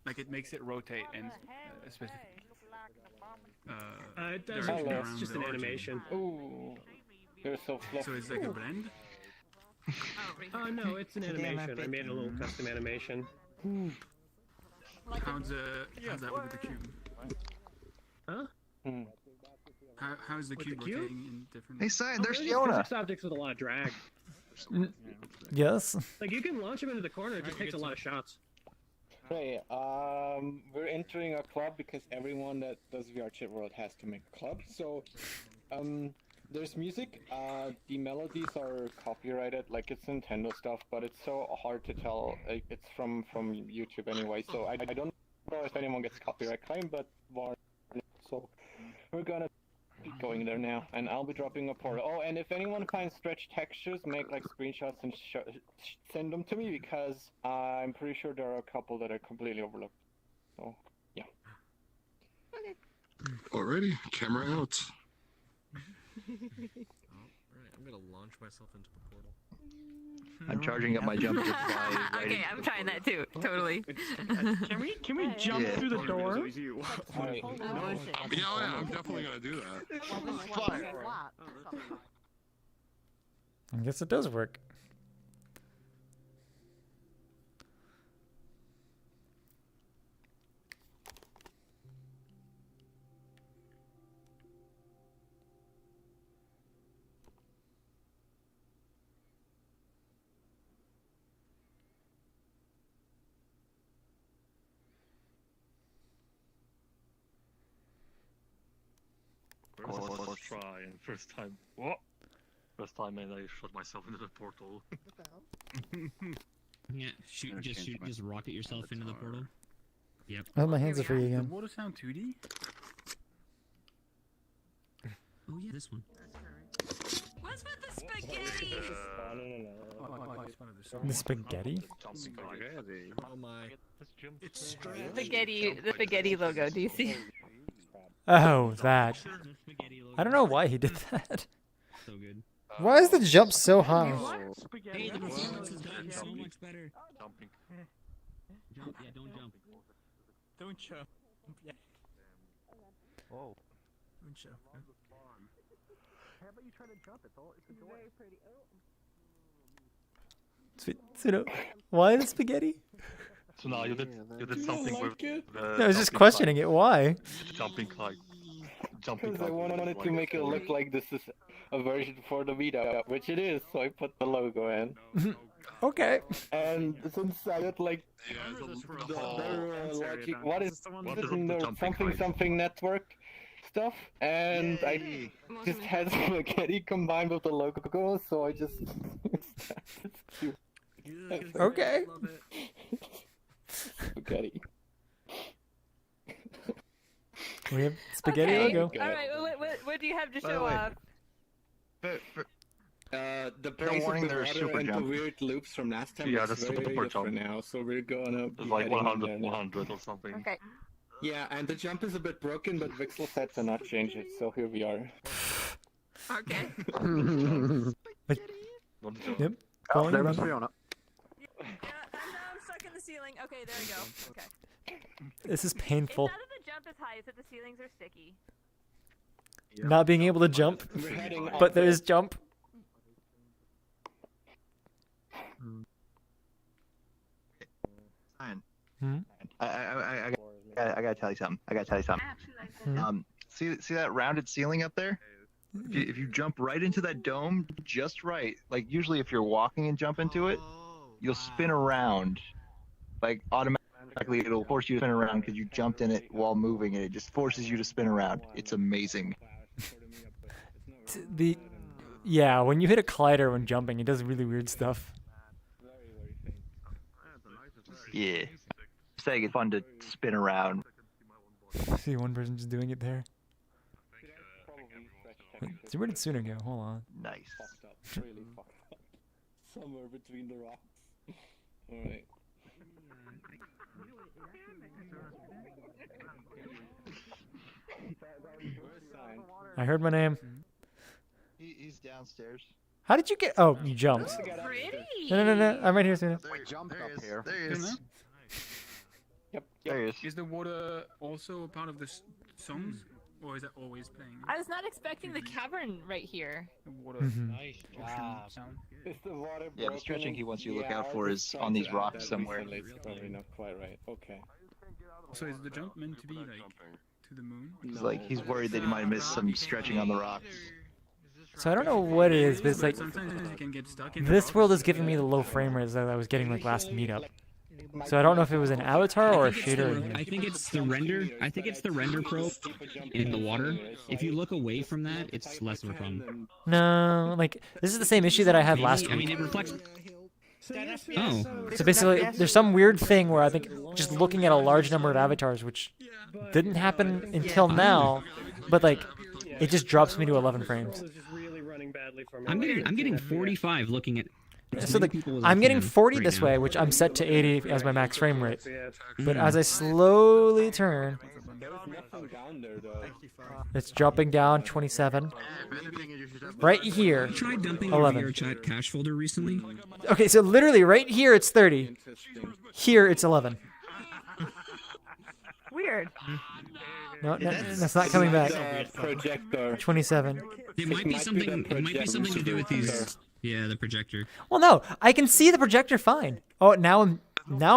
like it makes it rotate in a specific. It does. direction It's around just the an origin. animation. Ooh, you're so fluffy. So it's like a blend. Oh no, it's an animation. I made a little custom animation. How's that with the cube? Huh? How's the cube cube? rotating in different? Hey, Cyan, Oh, there's they're just Fiona. physics objects with a lot of drag. Yes. Like you can launch them into the corner. It just takes a lot of shots. Hey, we're entering a club because everyone that does VRChat World has to make a club. So, There's music. The melodies are copyrighted, like it's Nintendo stuff, but it's so hard to tell. Like, it's from YouTube anyway, so I don't know if anyone gets copyright claim, but so we're gonna be going there now, and I'll be dropping a portal. Oh, and if anyone finds stretch textures, make like screenshots and send them to me, because I'm pretty sure there are a couple that are completely overlooked. So yeah. Okay. Alrighty, camera out. Alright, I'm gonna launch myself into the portal. I'm charging up my jump to fly. Right Okay, I'm trying that too. Totally. Can we jump through the door? Yeah, I'm definitely gonna do that. I guess it does work. Let's try, and first time, what? First time, and I shot myself into the portal. Yeah, just rocket yourself into the portal. Yep. Oh, my hands are free again. Water sound 2D? Oh yeah, this one. What's with the spaghetti? The spaghetti? Oh my. It's Spaghetti, the spaghetti logo. Do you see? Oh, that. I don't know why he did that. So good. Why is the jump so high? Hey, the performance has gotten so much better. Jumping. Jump, yeah, don't jump. Don't jump. Yeah. Whoa. Don't jump. How about you try to jump? It's a joy. Very pretty. Why the spaghetti? So now you did something with. I was just questioning it. Why? Jumping like. Because I wanted to make it look like this is a version for the Meetup, which it is, so I put the logo in. Okay. And since I got like the logic, what is the something network stuff, and I just had spaghetti combined with the logo, so I just it's cute. Okay. Spaghetti. We have spaghetti Okay. logo. All right. What do you have to show off? The Fair place warning, with the there's water super and jump. the weird loops from last time. Yeah, is that's very super different jump. now, so we're gonna be It's like heading in 100, there now. 100 or something. Okay. Yeah, and the jump is a bit broken, but Vixel said to not change it, so here we are. Okay. Yep. Oh, there must be on it. Yeah, I'm stuck in the ceiling. Okay, there we go. Okay. This is painful. It's not that the jump is high, it's that the ceilings are sticky. Not being able to jump, We're heading but up there is jump. Fine. Hmm? I gotta tell you something. See that rounded ceiling up there? If you jump right into that dome, just right, like usually if you're walking and jump into it, you'll spin around. Like automatically it'll force you to spin around because you jumped in it while moving and it just forces you to spin around. It's amazing. Yeah, when you hit a collider when jumping, it does really weird stuff. Yeah. Just saying it's fun to spin around. See one person just doing it there. So where did Suna go? Hold on. Nice. Really fucked up. Somewhere between the rocks. Alright. I heard my name. He's downstairs. How did you get? Oh, you jumped. Pretty. No. I'm right here, Suna. Jumped up here. There he is. Yep. There he is. Is the water also a part of the songs? Or is it always playing? I was not expecting the cavern right here. The water. Nice job. Sound. Is the water Yeah, the broken? stretching he wants you to look Yeah, out I for was is trying on these to add rocks that somewhere. recently, it's probably not quite right. Okay. So is the jump meant to be like to the moon? He's like, he's worried that he might have missed some stretching on the rocks. So I don't know what it is, but it's like Sometimes you can get stuck in this world is giving me the low frame rates that I was getting like last meetup. So I don't know if it was an avatar or a shader. I think it's the render. I think it's the render probe in the water. If you look away from that, it's less of a problem. No, like this is the same issue that I had last I mean, week. it reflects. Oh. So basically, there's some weird thing where I think just looking at a large number of avatars, which didn't happen until now, but like it just drops me to 11 frames. I'm getting 45 looking at. So like I'm getting 40 this way, which I'm set to 80 as my max frame rate. But as I slowly turn, it's dropping down 27. Right here, You tried dumping 11. your VRChat cache folder recently? Okay, so literally right here it's 30. Here it's 11. Weird. No, that's not coming back. Projector. 27. It might be something. It might be something to do with these. Yeah, the projector. Well, no, I can see the projector fine. Oh, now I'm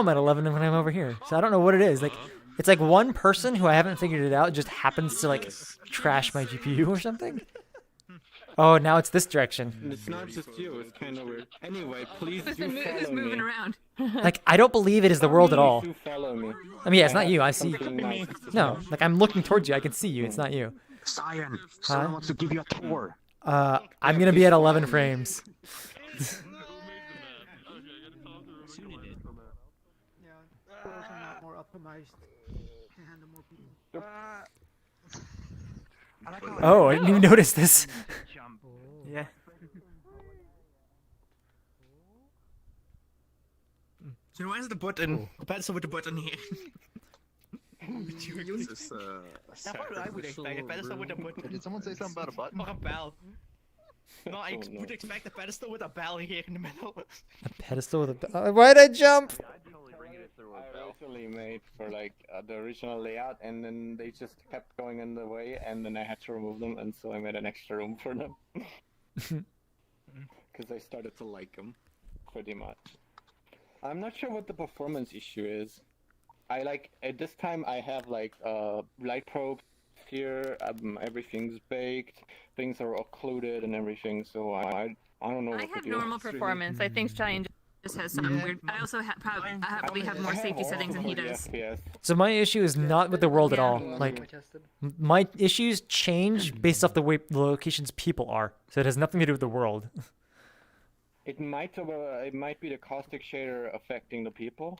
at 11 when I'm over here. So I don't know what it is. Like, it's like one person who I haven't figured it out just happens to like trash my GPU or something. Oh, now it's this direction. It's not just you. It's kind of weird. Anyway, please Who's do follow moving me. around? Like, I don't believe it is the world at all. Please do follow me. I mean, yeah, it's not you. I see. Something nice to No, like I'm looking towards you. I can see you. It's not you. Cyan, someone wants to give you a tour. I'm gonna be at 11 frames. Oh, I didn't even notice this. Yeah. So where's the button? The pencil with the button here. Is this, That's what I would expect. A pedestal with a button. Did someone say something about a button? Or a bell. No, I would expect a pedestal with a bell here in the middle. A pedestal with a. Why'd I jump? I originally made for like the original layout, and then they just kept going in the way, and then I had to remove them, and so I made an extra room for them. Because I started to like them, pretty much. I'm not sure what the performance issue is. I like at this time I have like light probes here. Everything's baked, things are occluded and everything. So I don't know. I have normal performance. I think Cheyenne just has some weird. I also probably have more safety settings than he does. So my issue is not with the world at all. Like, my issues change based off the way the locations people are. So it has nothing to do with the world. It might be the caustic shader affecting the people.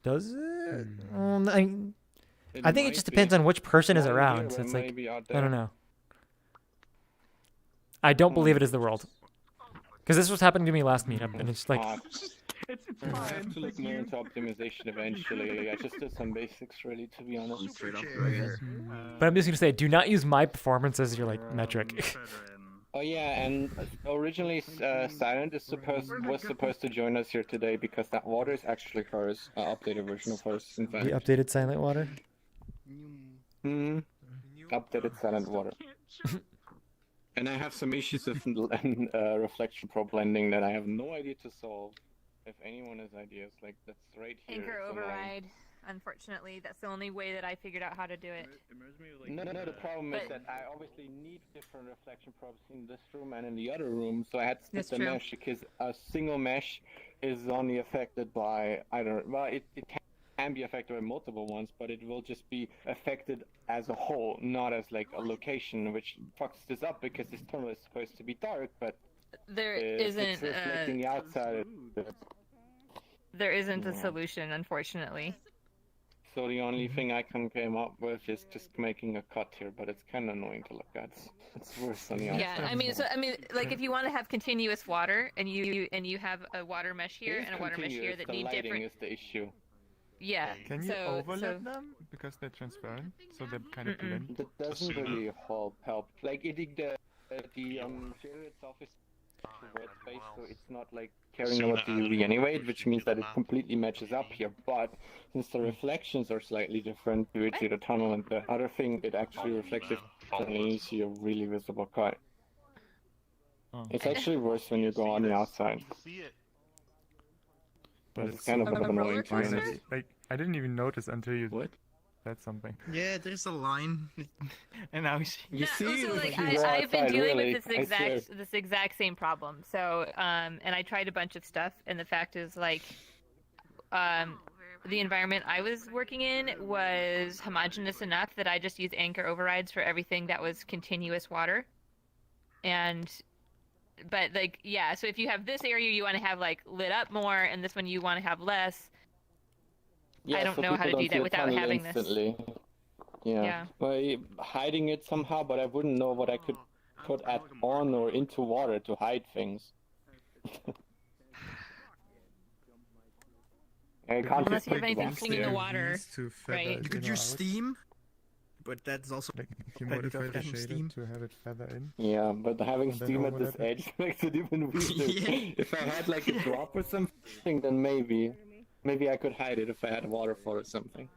Does it? I think it just depends on which person is around. So it's like, I don't know. I don't believe it is the world. Because this was happening to me last meetup, and it's like... It's fine. I have to look more into optimization eventually. I just did some basics, really, to be honest. But I'm just gonna say, do not use my performance as your like metric. Oh yeah, and originally Silent was supposed to join us here today because that water is actually hers, updated version of hers. In fact. The updated silent water. Updated Silent water. And I have some issues with reflection probe blending that I have no idea to solve. If anyone has ideas, like that's right here. Anchor override. Unfortunately, that's the only way that I figured out how to do it. No, the problem is that I obviously need different reflection probes in this room and in the other room, so I had to split the mesh because a single mesh is only affected by it can be affected by multiple ones, but it will just be affected as a whole, not as like a location, which fucks this up because this tunnel is supposed to be dark, but there it's reflecting the outside. There isn't a solution, unfortunately. So the only thing I can come up with is just making a cut here, but it's kind of annoying to look at. It's worse on the outside. Yeah, I mean, like if you want to have continuous water and you have a water mesh here and a water mesh here that need different. Is the issue. Yeah. Can you overlap them because they're transparent, so they kind of blend? That doesn't really help. Like the shader itself is red space, so it's not like carrying a lot of UV anyway, which means that it completely matches up here. But since the reflections are slightly different due to the tunnel and the other thing, it actually reflects it and you see a really visible cut. It's actually worse when you go on the outside. But it's kind of annoying to be honest. Like, I didn't even notice until you said something. Yeah, there's a line. And now you see, also, like, I've been dealing with this exact same problem. So, and I tried a bunch of stuff, and the fact is, like, the environment I was working in was homogeneous enough that I just used anchor overrides for everything that was continuous water. But like, yeah, so if you have this area you want to have like lit up more, and this one you want to have less. Yeah, I don't so know how people to do don't see that the without tunnel having instantly. this. Yeah. Yeah. By hiding it somehow, but I wouldn't know what I could add on or into water to hide things. I can't Unless just you have pick anything rocks sitting in the there. water, right? You could use steam, but that's also Like you kind of modify the adding shader steam. to have it feather in. Yeah, but having And then steam at this overlap it. edge makes it even weirder. Yeah. If I had like a drop or something, then maybe I could hide it if I had a waterfall or something.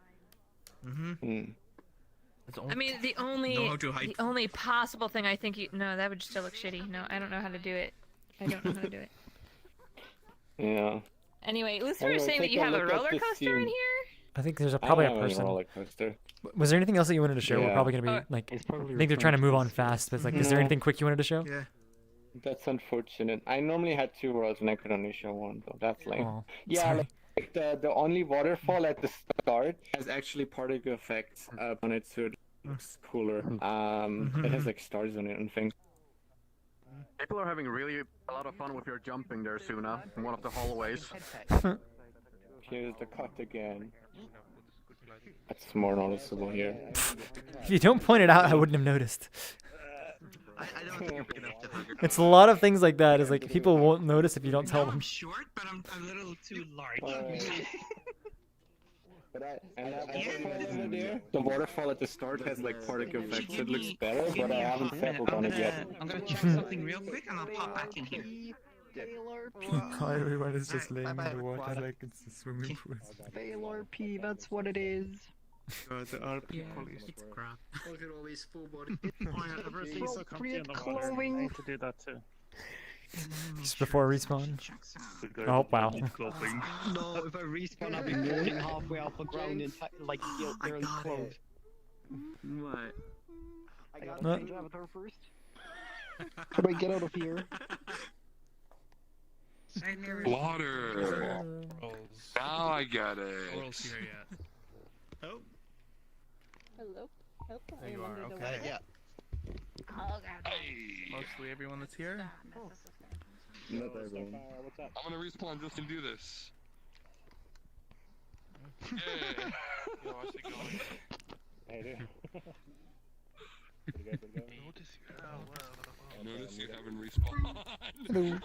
Mm-hmm. I mean, the Know how to hide. only possible thing I think no, that would still look shitty. No, I don't know how to do it. I don't know how to do it. Yeah. Anyway, Lucifer Anyway, is saying that take you a have a look at roller the coaster in scene. here. I think there's I probably don't a have any person. roller coaster. Was there anything else that you wanted to show? We're Yeah. probably gonna be like. I think they're trying to move on fast, but it's like, is there No. anything quick you wanted to show? Yeah. That's unfortunate. I normally had 2 worlds and I could only show 1, so that's lame. Oh, Yeah, sorry. like the only waterfall at the start has actually particle effects on it, so it's cooler. It has like stars on it and things. People are having really a lot of fun with your jumping there, Suna, in one of the hallways. Here's the cut again. That's more noticeable here. If you don't point it out, I wouldn't have noticed. I don't think you're big enough to hug. It's a lot of things like that. Is like people won't notice if you don't tell them. I'm short, but I'm a little too large. The waterfall at the start has like particle effects. It looks better, but I haven't settled on it yet. I'm gonna check something real quick and I'll pop back in here. Everyone is just laying in the water like it's a swimming pool. Baylor P, that's what it is. The RP police. It's crap. Look at all these full body. Appropriate clothing. To do that too. Just before respawn. Oh wow. No, if I respawn, I'll be walking halfway off the ground in like barely close. What? I gotta change avatar first. How do I get out of here? Water. Now I get it. Oh. Hello. There you are. Okay. Yeah. Mostly everyone that's here. Not everyone. I'm gonna respawn just to do this. Yeah. Yo, I should go. Hey, dude. Notice you haven't respawned. Hello.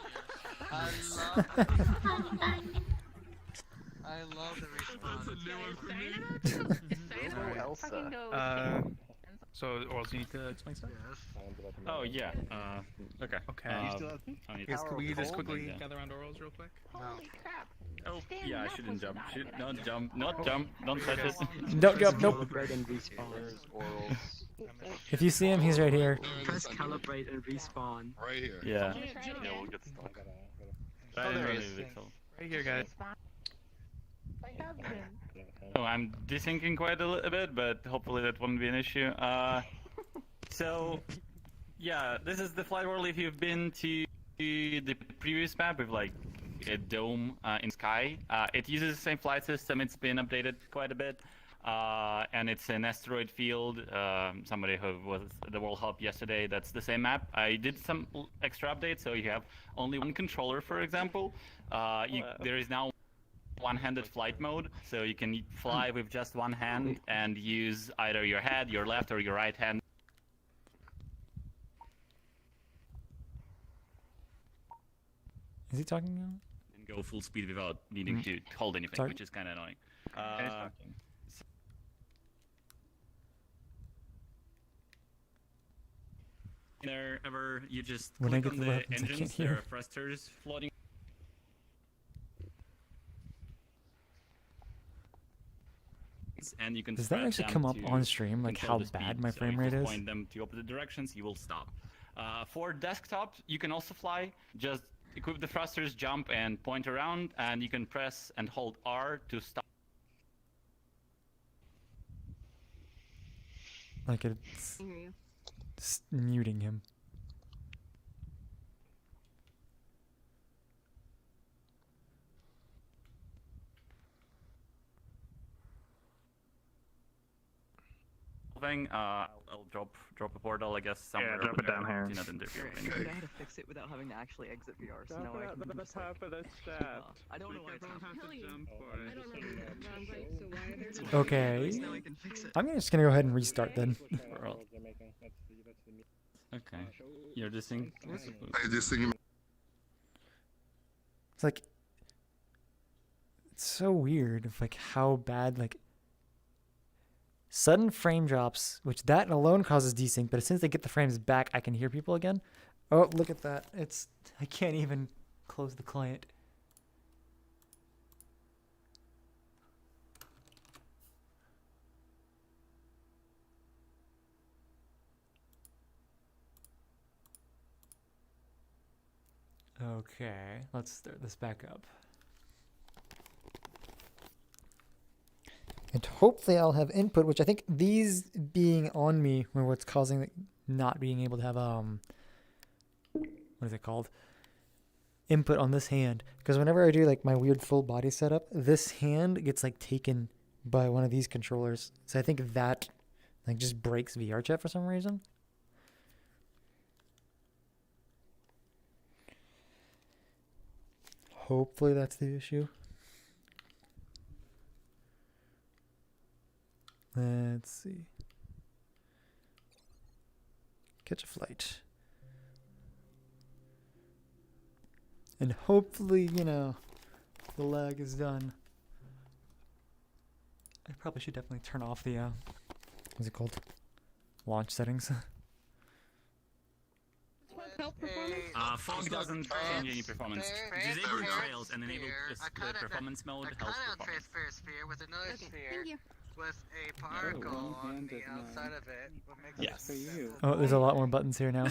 I love the response. That's a new one for me. So, Orals, you need to explain stuff? Oh yeah. Okay. Okay. I need Yes, to could we just hold quickly them down. gather around Orals real quick? Holy crap. Oh yeah, I shouldn't jump. Don't jump. Not jump. Don't touch it. Don't jump. Nope. Calibrate and respawn. If you see him, he's right here. Press calibrate and respawn. Right here. Yeah. Yeah, we'll get stuck. Right here, guys. Oh, I'm desyncing quite a little bit, but hopefully that won't be an issue. So, yeah, this is the flight world. If you've been to the previous map with like a dome in sky, it uses the same flight system. It's been updated quite a bit, and it's an asteroid field. Somebody who was at the World Hub yesterday, that's the same map. I did some extra updates, so you have only one controller, for example. There is now one-handed flight mode, so you can fly with just one hand and use either your head, your left, or your right hand. Is he talking now? And go full speed without needing to hold anything, Sorry? which is kind of annoying. Whenever you just When I click get on the the weapons, I can't engines, there hear. are thrusters floating. And you can Does that spread actually them come up to on stream, like control how the bad speed. my So frame if rate you is? point them to opposite directions, you will stop. For desktop, you can also fly. Just equip the thrusters, jump, and point around, and you can press and hold R to stop. Like it's muting him. thing, I'll drop a portal, I guess, somewhere. drop it down here. Do not interfere. I had to fix it without having to actually exit VR, so now I can do this, like, I don't know why it's happening. Okay. I'm just gonna go ahead and restart then. Okay. You're dissing? It's like, it's so weird of like how bad like sudden frame drops, which that alone causes desync, but as soon as they get the frames back, I can hear people again. Oh, look at that. I can't even close the client. Okay, let's start this back up. And hopefully I'll have input, which I think these being on me were what's causing the not being able to have, what is it called? Input on this hand. Because whenever I do like my weird full body setup, this hand gets like taken by one of these controllers. So I think that like just breaks VRChat for some reason. Hopefully that's the issue. Let's see. Catch a flight. And hopefully, you know, the lag is done. I probably should definitely turn off the, what's it called? Launch settings. Fog doesn't change any performance. Disable trails and enable the performance mode helps performance. Transfer a sphere with another sphere with a particle on the outside of it. What makes Yes. it for you? Oh, there's a lot more buttons here now.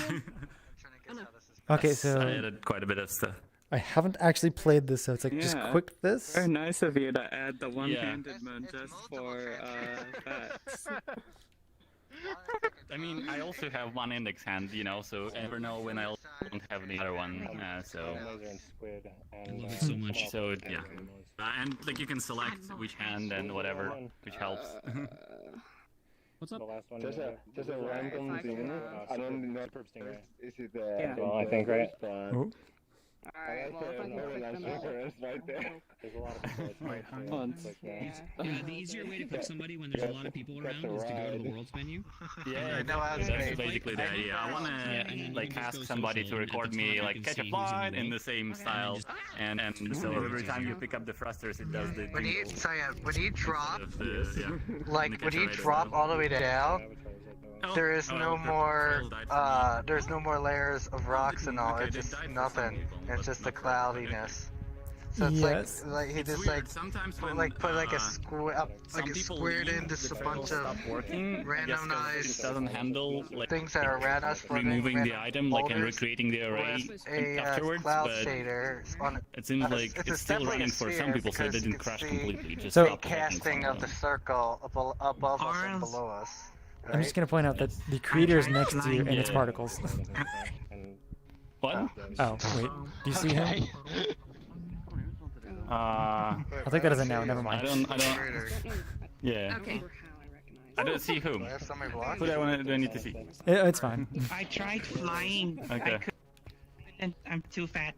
Okay, so I added quite a bit of stuff. I haven't actually played this, so it's like just quick this. Very nice of you to add the one-handed mode just for facts. I mean, I also have one index hand, you know, so I never know when I don't have the other one. So I love it so much. So yeah, and like you can select which hand and whatever, which helps. What's up? Just a random thing. I don't know. Is it Yeah. well, I think, right? Oh. Alright, well, if I can right there. There's a lot of Yeah, the easier way to pick somebody when there's a lot of people around is to go to the world's menu. Yeah, that's basically the idea. I want to like ask somebody to record me like catch a flight in the same style, and so every time you pick up the thrusters, it does the. When you drop, like when you drop all the way down, there is no more there's no more layers of rocks and all. It's just nothing. It's just the cloudiness. So it's like he just like put like a squared in just a bunch of randomized doesn't handle like things that are random removing the item like and recreating the array afterwards, cloud but shader on it seems like it's still running for some people, so it didn't crash completely. Just So stopped casting of the circle above us and below us. I'm just gonna point out that the creator is next to you and it's particles. What? Oh, wait. Do you see him? I'll take that as a no, never mind. I don't. Yeah. Okay. I don't see whom. Who do I need to see? It's fine. I tried flying. Okay. And I'm too fat.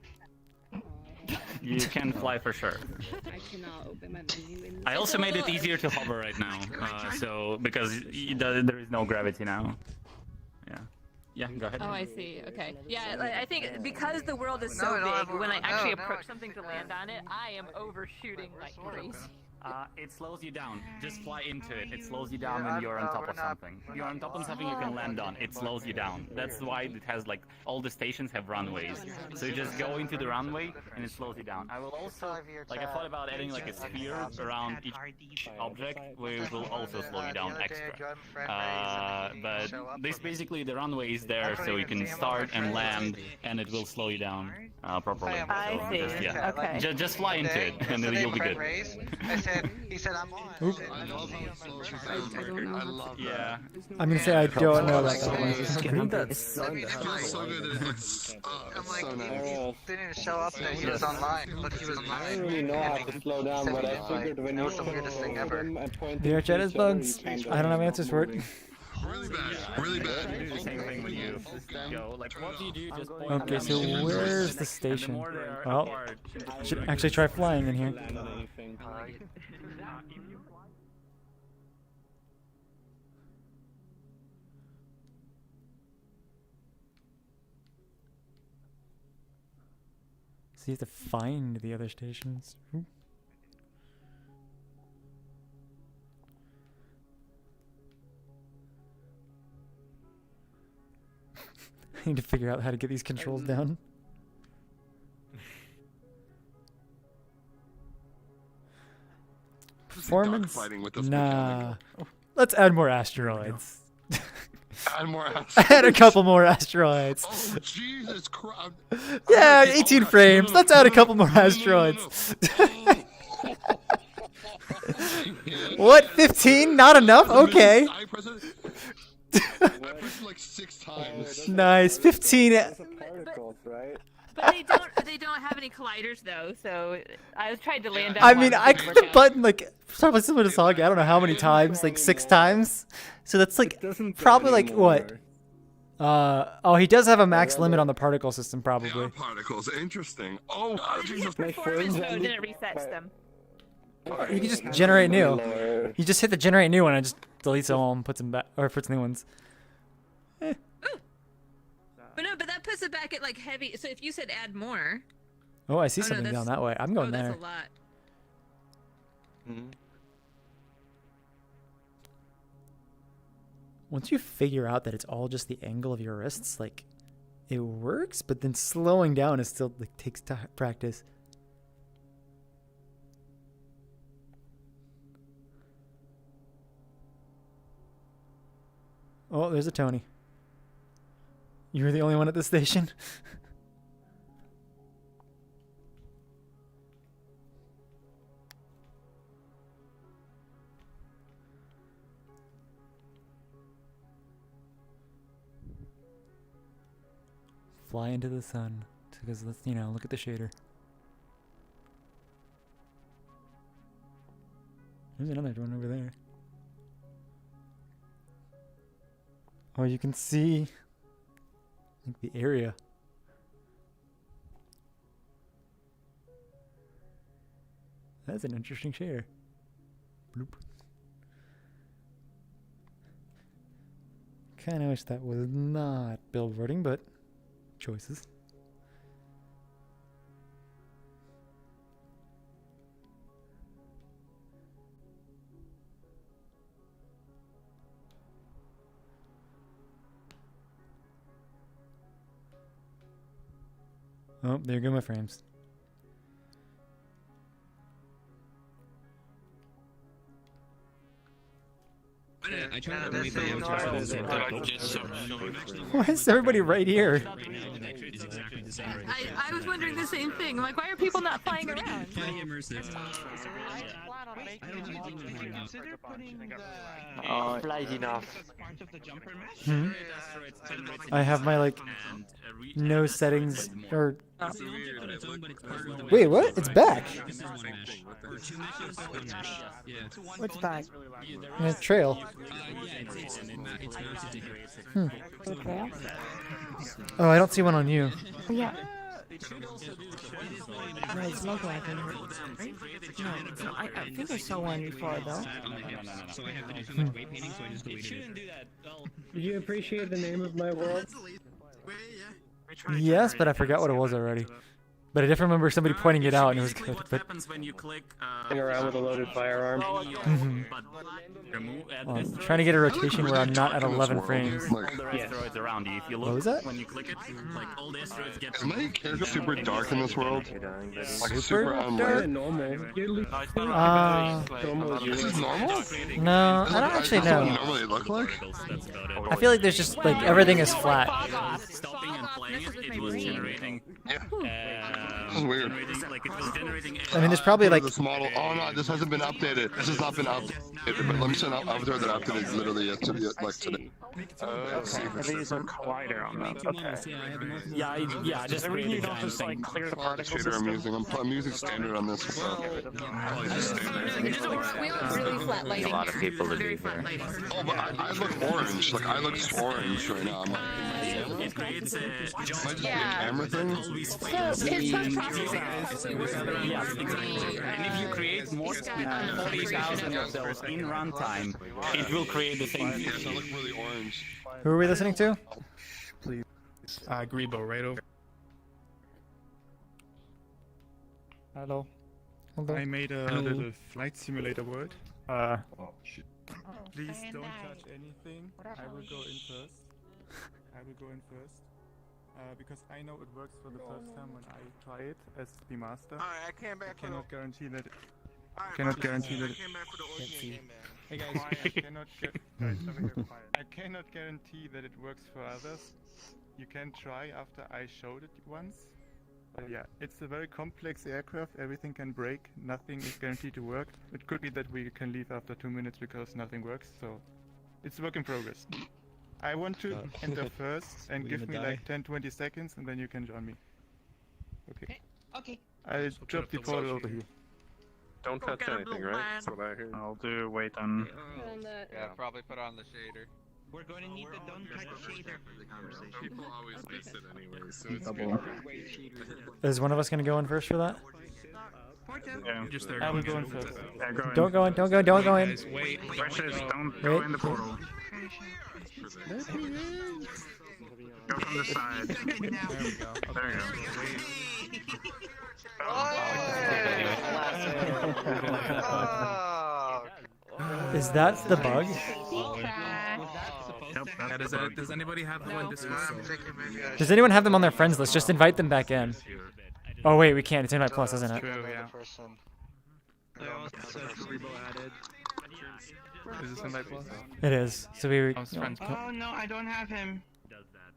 You can fly for sure. I cannot open my menu. I also made it easier to hover right now, so because there is no gravity now. Yeah. Yeah, go ahead. Oh, I see. Okay. Yeah, like, I think because the world is so big, when I actually approach something to land on it, I am overshooting like crazy. It slows you down. Just fly into it. It slows you down when you're on top of something. You're on top of something you can land on. It slows you down. That's why it has like all the stations have runways. So you just go into the runway and it slows you down. I will also like I thought about adding like a sphere around each object, which will also slow you down extra. But this basically the runway is there, so you can start and land, and it will slow you down properly. I see. Just, yeah. Okay. Just fly into it, and then you'll be good. He said I'm on. Oop. I don't know. Yeah. I'm gonna say I don't know about that one. I'm like, he didn't even show up that he was online, but he was online. I don't really know how to slow down, but I figured when That was the weirdest thing ever. VRChat is bugs. I don't have answers for it. Really bad. Really bad. You do the same thing when you go. Like, what do you do? Just point Okay, at so them. where's the The station? more they are Well, apart, should actually try flying in here. Land on anything. So you have to find the other stations. Ooh. I need to figure out how to get these controls down. Performance? Dogfighting with this Nah. Let's add more asteroids. Add more Add a couple more asteroids. Oh, Jesus Christ. Yeah, 18 frames. Let's add a couple more asteroids. What? 15? Not enough? Okay. I pressed it like 6 times. Nice. 15. Particles, right? But they don't have any colliders though, so I was trying to land on I one, mean, but I it didn't clicked work the out. button like probably similar to Saga. I don't know how many times, like 6 times. So that's like probably like what? Oh, he does have a max limit on the particle system, probably. Particles, interesting. Oh, Jesus. Performance mode and it resets them. You can just generate new. You just hit the generate new one and just deletes them all and puts them back, or puts new ones. But no, but that puts it back at like heavy. So if you said add more. Oh, I see no, something down that's- that way. I'm going that's there. a lot. Once you figure out that it's all just the angle of your wrists, like it works, but then slowing down is still like takes practice. Oh, there's a Tony. You're the only one at this station? Fly into the sun. Because let's, you know, look at the shader. There's another one over there. Oh, you can see like the area. That's an interesting shader. Bloop. Kinda wish that was not billboarding, but choices. Oh, there go my frames. I tried to wait Why is everybody right here? I was wondering the same thing. Like, why are people not flying around? Flight enough. Hmm? I have my like no settings or wait, what? It's back. What's back? In a trail. Hmm. Okay. Oh, I don't see one on you. Yeah. No, it's not like I heard. No, I think I saw one before though. So I have to do something like weight painting, so I just deleted it. Do you appreciate the name of my world? Yes, but I forgot what it was already. But I definitely remember somebody pointing it out and it was good. But when you click Around with a loaded firearm. Mhm. Well, I'm trying to get a rotation where I'm not at 11 frames. all the asteroids around you. If you look, What was that? when you click it, like all the asteroids get. Is my character super dark in this world? Like super Super unlit? Normal. This is normal? No, I don't actually Is that what you know. normally look like? I feel like there's just like everything is flat. Stopping and playing it, it was generating This is weird. I mean, there's probably like. This model. Oh no, this hasn't been updated. This has not been updated. But let me send an avatar that updated literally yesterday, like today. These are collider on that. Okay. Yeah, just Every you don't just like clear the particles. Shader I'm using standard on this. We look really flat lighting. A lot of people to do here. Oh, but I look orange. Like I look orange right now. Am I just a camera thing? So his first processing. Yes, exactly. And if you create more than 40,000 of those in runtime, it will create the same. Yes, I look really orange. Who are we listening to? Please. Grebo, right over. Hello. I made a little flight simulator word. Please don't touch anything. I will go in first. Because I know it works for the first time when I try it as the master. Alright, I came back. I cannot guarantee that. I came back for the orgy game, man. Hey guys, I cannot guarantee that it works for others. You can try after I showed it once. But yeah, it's a very complex aircraft. Everything can break. Nothing is guaranteed to work. It could be that we can leave after 2 minutes because nothing works. So it's a work in progress. I want to enter first and give me like 10-20 seconds and then you can join me. Okay. Okay. I'll drop the portal over here. Don't touch anything, right? That's what I heard. I'll do wait on. Yeah, probably put on the shader. We're going to need the don't touch shader. People always miss it anyway, so it's Double. Is one of us gonna go in first for that? Yeah. Just there. I'm going first. Yeah, go in. Don't go in. Don't go in. Guys, wait. Precious, don't go in the portal. Go from the side. There we go. There you go. Is that the bug? Does anybody have one Discord? Does anyone have them on their friends list? Just invite them back in. Oh wait, we can't. It's invite plus, isn't it? True, yeah. Is this invite plus? It is. So we. Oh no, I don't have him.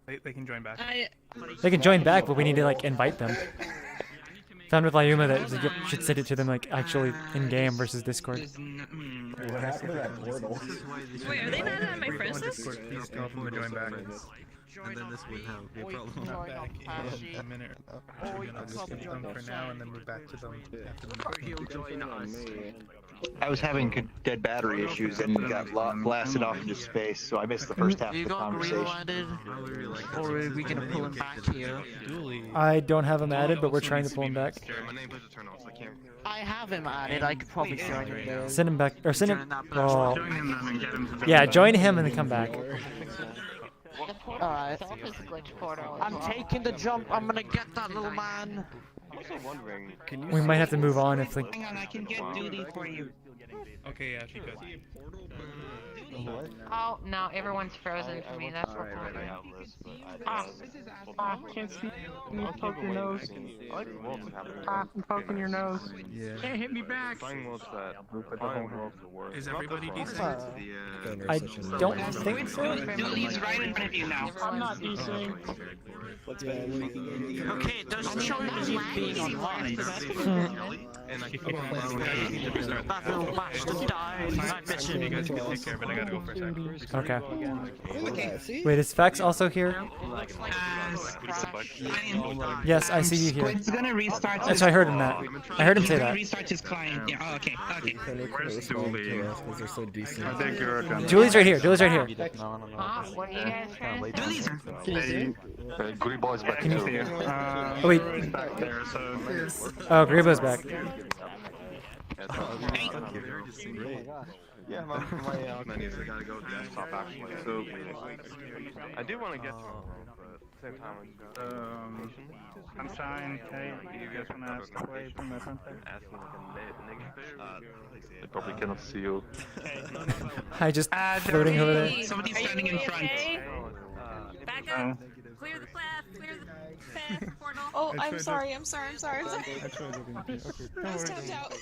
They can join back. They can join back, but we need to like invite them. Found with Lyuma that you should send it to them like actually in game versus Discord. What happened to that portal? Wait, are they not on my friends list? Please tell them to join back. And then this would have be a problem. Back in a minute. I'll just give them for now and then we're back to them after the He'll join us. I was having dead battery issues and got blasted off into space, so I missed the first half of the conversation. Or are we gonna pull him back here? I don't have him added, but we're trying to pull him back. I have him added. I could probably join him there. Send him back, or send him. Oh. Yeah, join him and then come back. Alright. I'm taking the jump. I'm gonna get that little man. We might have to move on if like. Hang on, I can get duty for you. Okay, yeah, she does. Oh no, everyone's frozen for me. That's what's happening. Can't see. You poke your nose. I'm poking your nose. Can't hit me back. Is everybody decent? I don't think so. Duty's right in front of you now. I'm not decent. Okay, it doesn't show him as being online. That little bastard died. I miss him. You guys can take care of it. I gotta go for a sec. Okay. Wait, is Fax also here? Yes, I see you here. Squid's gonna restart. That's I heard him that. I heard him say He's gonna that. restart his client. Yeah. Oh, okay. Okay. Where's Dooley? I think you're okay. Julie's right here. Julie's right here. What are you guys trying to Duty's. Grebo's back Can you too. see it? Oh wait. Back there, so. Oh, Grebo's back. Yeah, my menus, I gotta go desktop actually. So I do want to get to it, but at the same time, I'm trying. Hey, do you guys wanna ask the way from my front there? they probably cannot see you. Hi, just floating over there. Somebody's standing in front. Back up. Clear the path. Clear the path. Portal. Oh, I'm sorry. I was tapped out.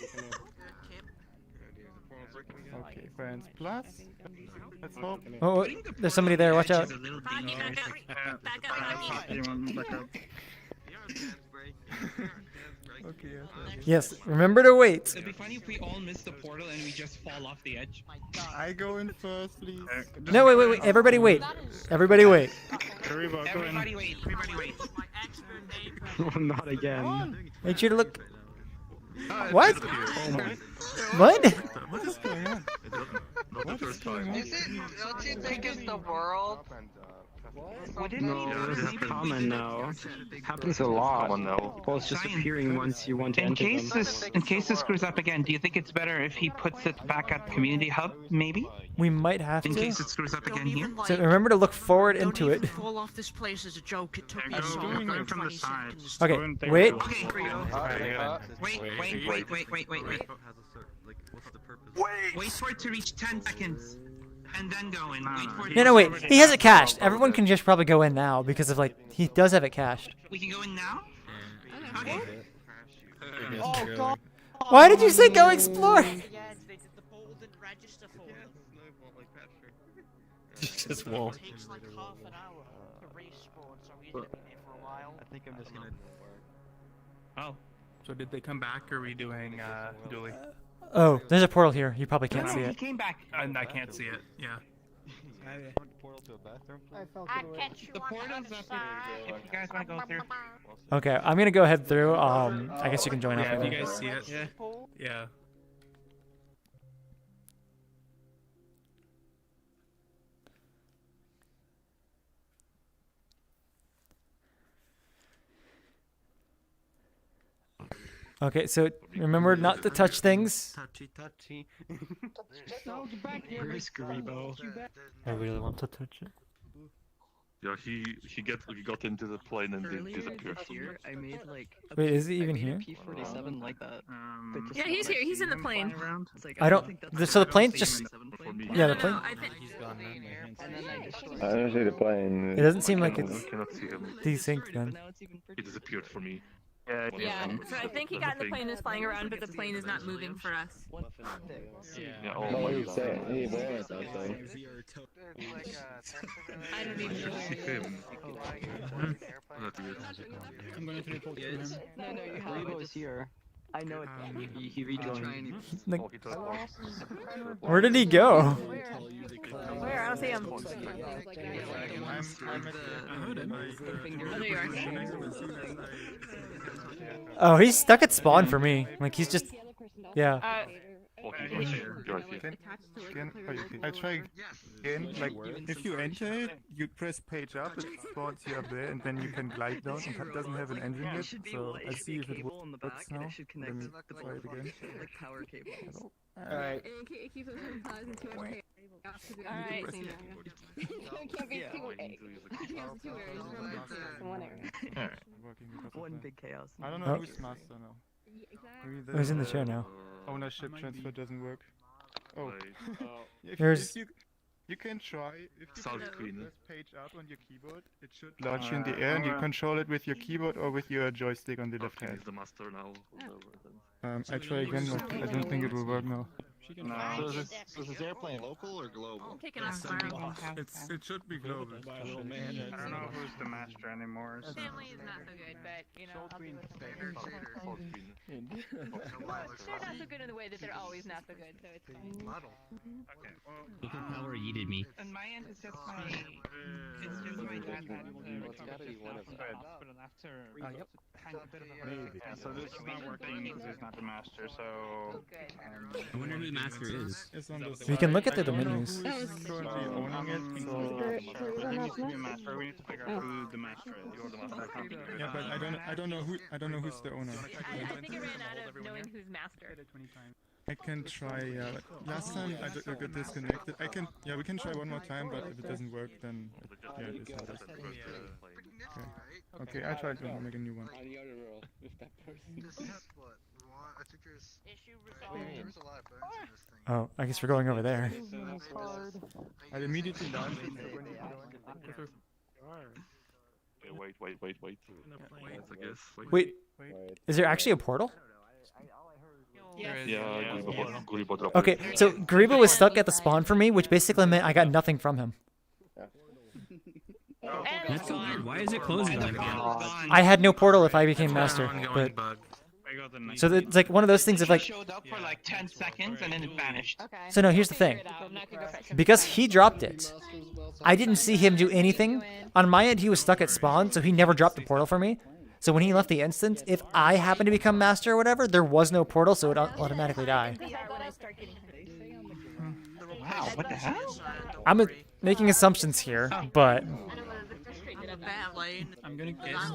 Okay, friends plus. Let's hope. Oh, there's somebody there. Watch out. Back up. Back up. You want back up? Yes, remember to wait. It'd be funny if we all miss the portal and we just fall off the edge. I go in first, please. No, wait. Everybody wait. Everybody wait. Everybody wait. Everybody wait. Not again. Make sure to look. What? What? What is going on? Not the first time. Don't you think it's the world? No, this is common now. Happens a lot. Well, it's just appearing once you want to enter them. In case this screws up again, do you think it's better if he puts it back at Community Hub, maybe? We might have to. In case it screws up again here? So remember to look forward into it. Fall off this place as a joke. It took me so going long. from the side. Okay, wait. Wait for it to reach 10 seconds. And then go in. No, wait. He has it cached. Everyone can just probably go in now because of like he does have it cached. We can go in now? Okay. Oh god. Why did you say go explore? Just wall. I think I'm just gonna. Oh, so did they come back? Or are we doing dually? Oh, there's a portal here. You probably can't see He it. came back. I can't see it. Yeah. Portal to a bathroom? The portal's up if you guys want to go through. Okay, I'm gonna go ahead through. I guess you can join up. Yeah, with if you me. guys see it. Yeah. Okay, so remember not to touch things. Touchy. Where's Grebo? I really want to touch it. Yeah, he got into the plane and disappeared. I made like. Wait, is he even here? P47 like that. Yeah, he's here. He's in the plane. I don't. So the plane's just. Yeah, the plane. I don't see the plane. It doesn't seem like I it's cannot see him. desynced then. It disappeared for me. Yeah, so I think he got in the plane and is flying around, but the plane is not moving for us. Yeah, oh No, my he's god. saying he was outside. I don't even know. Him. That's weird. I'm going to report him. No, you have Grebo's here. I know it. He rejoined. Like, where did he go? Where? I don't see him. Oh, there you are. Oh, he's stuck at spawn for me. Like he's just. Yeah. I try again. Like if you enter it, you press page up, it spawns you up there, and then you can glide down. It doesn't have an engine yet, so I see if it works now. Let me try it again. Like power cables. Alright. It keeps us from causing too much chaos. Alright. It can't be two areas. One area. One big chaos. I don't know Oh. who's master now. Oh, he's in the chair now. Ownership transfer doesn't work. Oh. There's- You can try. If you South press Queen. page up on your keyboard, it should launch you in the air, and you control it with your keyboard or with your joystick on the left Okay, hand. he's the master now. I try again, but I don't think it will work now. So is this airplane local or global? Taking off tomorrow. It should be global. I don't know who's the master anymore. So. Family is not so good, but you know, I'll be with the Shader. They're not so good in the way that they're always not so good, so it's fine. Okay, well, Look how power yeeted me. On my end, it's just my. It's just my dad had yep. Yeah, so this is not working because he's not the master, so... I wonder who the master is. It's on the We can look at side. the I don't know menus. who's currently owning it, so... There needs to be a master. We need to figure out who the master is. You're the master. Yeah, but I don't know who's the owner. I think I ran out of knowing who's master. I can try. Last time I got disconnected. We can try one more time, but if it doesn't work, then yeah, it is how it is. Okay, I tried to make a new one. On the other roll with that person. This is what we want. I think there's a lot of buttons in this thing. Oh, I guess we're going over there. I immediately launched it. Wait. I guess. Wait, is there actually a portal? Yeah, Guribo dropped Okay, so Grebo was stuck at the spawn for me, which basically meant I got nothing from him. That's so weird. Why is it closing like that? I had no portal if I became master, but so it's like one of those things of like. Showed up for like 10 seconds and then it vanished. So no, here's the thing. Because he dropped it, I didn't see him do anything. On my end, he was stuck at spawn, so he never dropped the portal for me. So when he left the instance, if I happened to become master or whatever, there was no portal, so it would automatically die. Wow, what the hell? I'm making assumptions here, but I'm gonna guess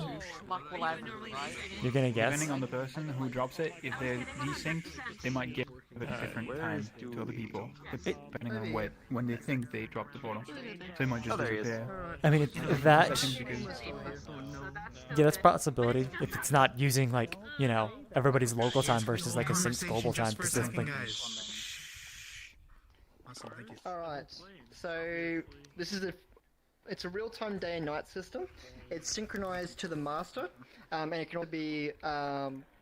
you're gonna guess. Depending on the person who drops it, if they're desynced, they might get it at a different time to other people, depending on when they think they dropped the portal. So they might just disappear. I mean, if that, yeah, that's a possibility. If it's not using like, you know, everybody's local time versus like a synced global time. Alright, so this is it's a real-time day and night system. It's synchronized to the master, and it can also be,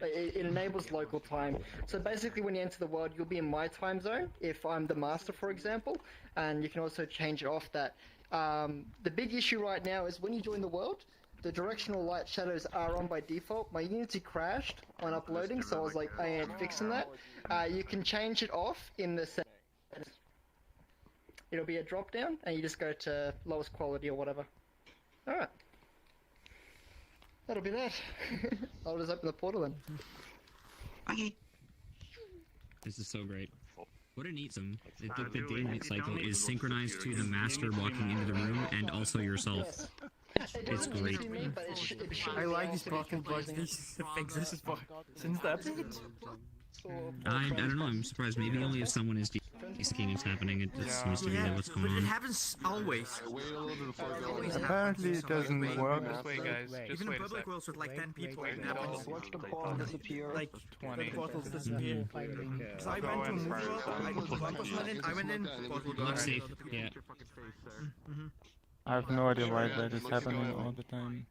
it enables local time. So basically when you enter the world, you'll be in my time zone, if I'm the master, for example, and you can also change it off that. The big issue right now is when you join the world, the directional light shadows are on by default. My Unity crashed on uploading, so I was like, I ain't fixing that. You can change it off in the settings. It'll be a drop down, and you just go to lowest quality or whatever. Alright. That'll be that. I'll just open the portal then. Okay. This is so great. What a neat sum. The day night cycle is synchronized to the master walking into the room and also yourself. It's great. I like these broken bugs. These fix this bug since the update. I don't know. I'm surprised. Maybe only if someone is de-syncing it's happening. It just seems to be what's going But it on. happens always. Apparently it doesn't work. This way, guys. Just Even wait in a public sec. worlds with like 10 people, it happens. Watch the portal disappear. Like, 20. the portals disappear. So I went to a move world, I went in, portal Look died. safe. Yeah. I have no idea why that is happening all the time.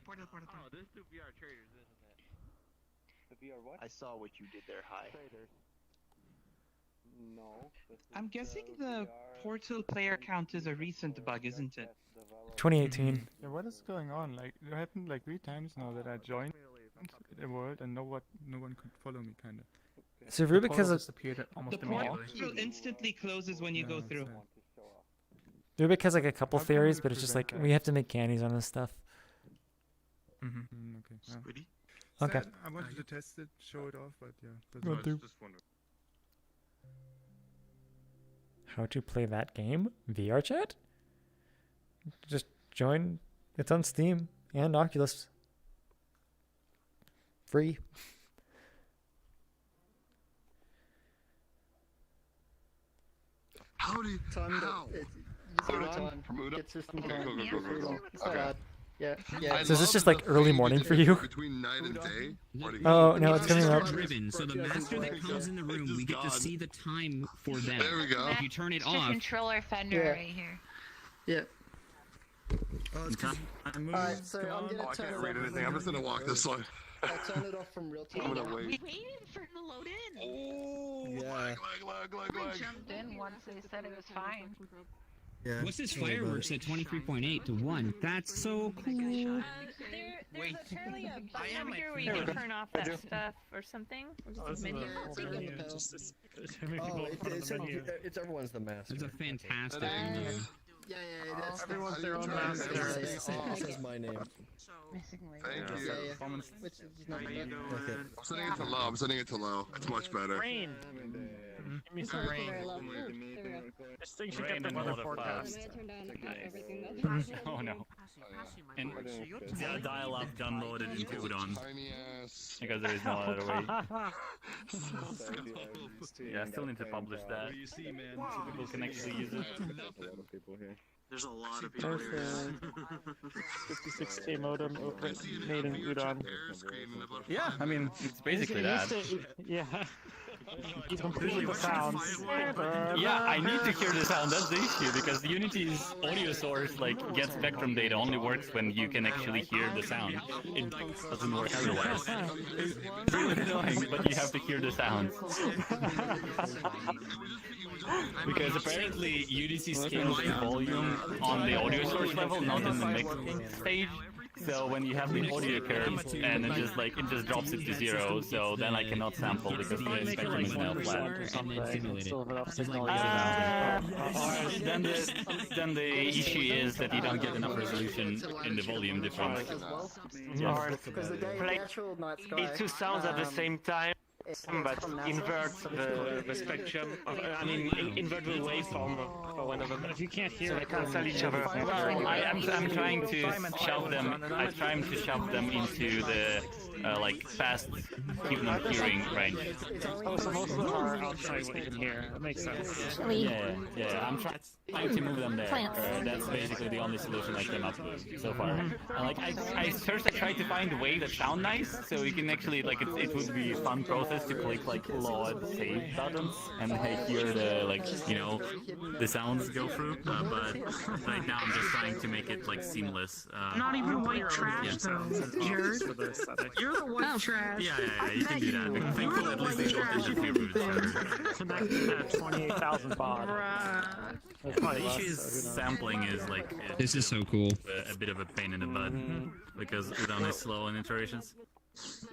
Portal. Oh, this is the VR traders, isn't it? The VR what? I saw what you did there, Hi. No. I'm guessing the portal player count is a recent bug, isn't it? 2018. Yeah, what is going on? Like, it happened like 3 times now that I joined the world and no one could follow me, kinda. So really because of disappeared almost The immediately. portal instantly closes when you go through. Rubick has like a couple theories, but it's just like we have to make candies on this stuff. Okay. Yeah. Okay. I wanted to test it, show it off, but yeah. Will do. How to play that game? VRChat? Just join. It's on Steam and Oculus. Free. Howdy. How? Zero time. Get system time. It's not hard. Yeah. So is this just like early morning for you? Between night and day. Oh no, it's coming up. Driven, so the master that comes in the room, we get to see the time for them. There we go. If you turn it Master off, controller fender right here. Yeah. Alright, so I'm gonna I turn can't it read off. anything. I'm just gonna walk this way. I'll turn it off from real time. I'm gonna wait. We waited for it to load in. Oh, lag. I jumped in once they said it was fine. yeah. What's this fireworks at 23.8 to 1? That's so cool. There's apparently a button here where you can turn off that stuff or something. Or just a menu. It's everyone's the master. It's a fantastic menu. Yeah, that's everyone's their own master. It says my name. Thank you. Yeah. I'm setting it to low. I'm setting it to low. It's much better. Rain. Give me some rain. This thing should get the weather forecast. Oh no. And yeah, dial-up downloaded into Udon. Because there is no other way. Yeah, I still need to publish that. So people can actually use it. There's a lot of people here. 56K modem made in Udon. Yeah, I mean, it's basically that. Yeah. He's completely the sounds. Yeah, I need to hear the sound, that's the issue, because Unity's audio source, like, gets spectrum data only works when you can actually hear the sound. It doesn't work otherwise. It's really annoying, but you have to hear the sounds. Because apparently UDC scales the volume on the audio source level, not in the mixing stage. So when you have the audio curve and it just drops it to 0, so then I cannot sample because the spectrum is now flat. Then the issue is that you don't get enough resolution in the volume difference. Play two sounds at the same time, but invert the spectrum. I mean, invert the waveform for one of them. If you can't hear, so they cancel each other. I'm trying to shove them. I try to shove them into the like fast human hearing range. Oh, so most of them are outside what you can hear. That makes sense. Yeah. I'm trying to move them there. That's basically the only solution I came up with so far. And like I first tried to find a way that sound nice, so you can actually like it would be a fun process to click like load save buttons and hear the the sounds go through. But right now I'm just trying to make it like seamless. Not even white trash though, Jared. You're the white trash. Yeah, you can do that. Thankfully, at least they don't interfere with each other. Connected at 28,000 baud. The issue is sampling is like this is so cool. A bit of a pain in the butt because Udon is slow in iterations.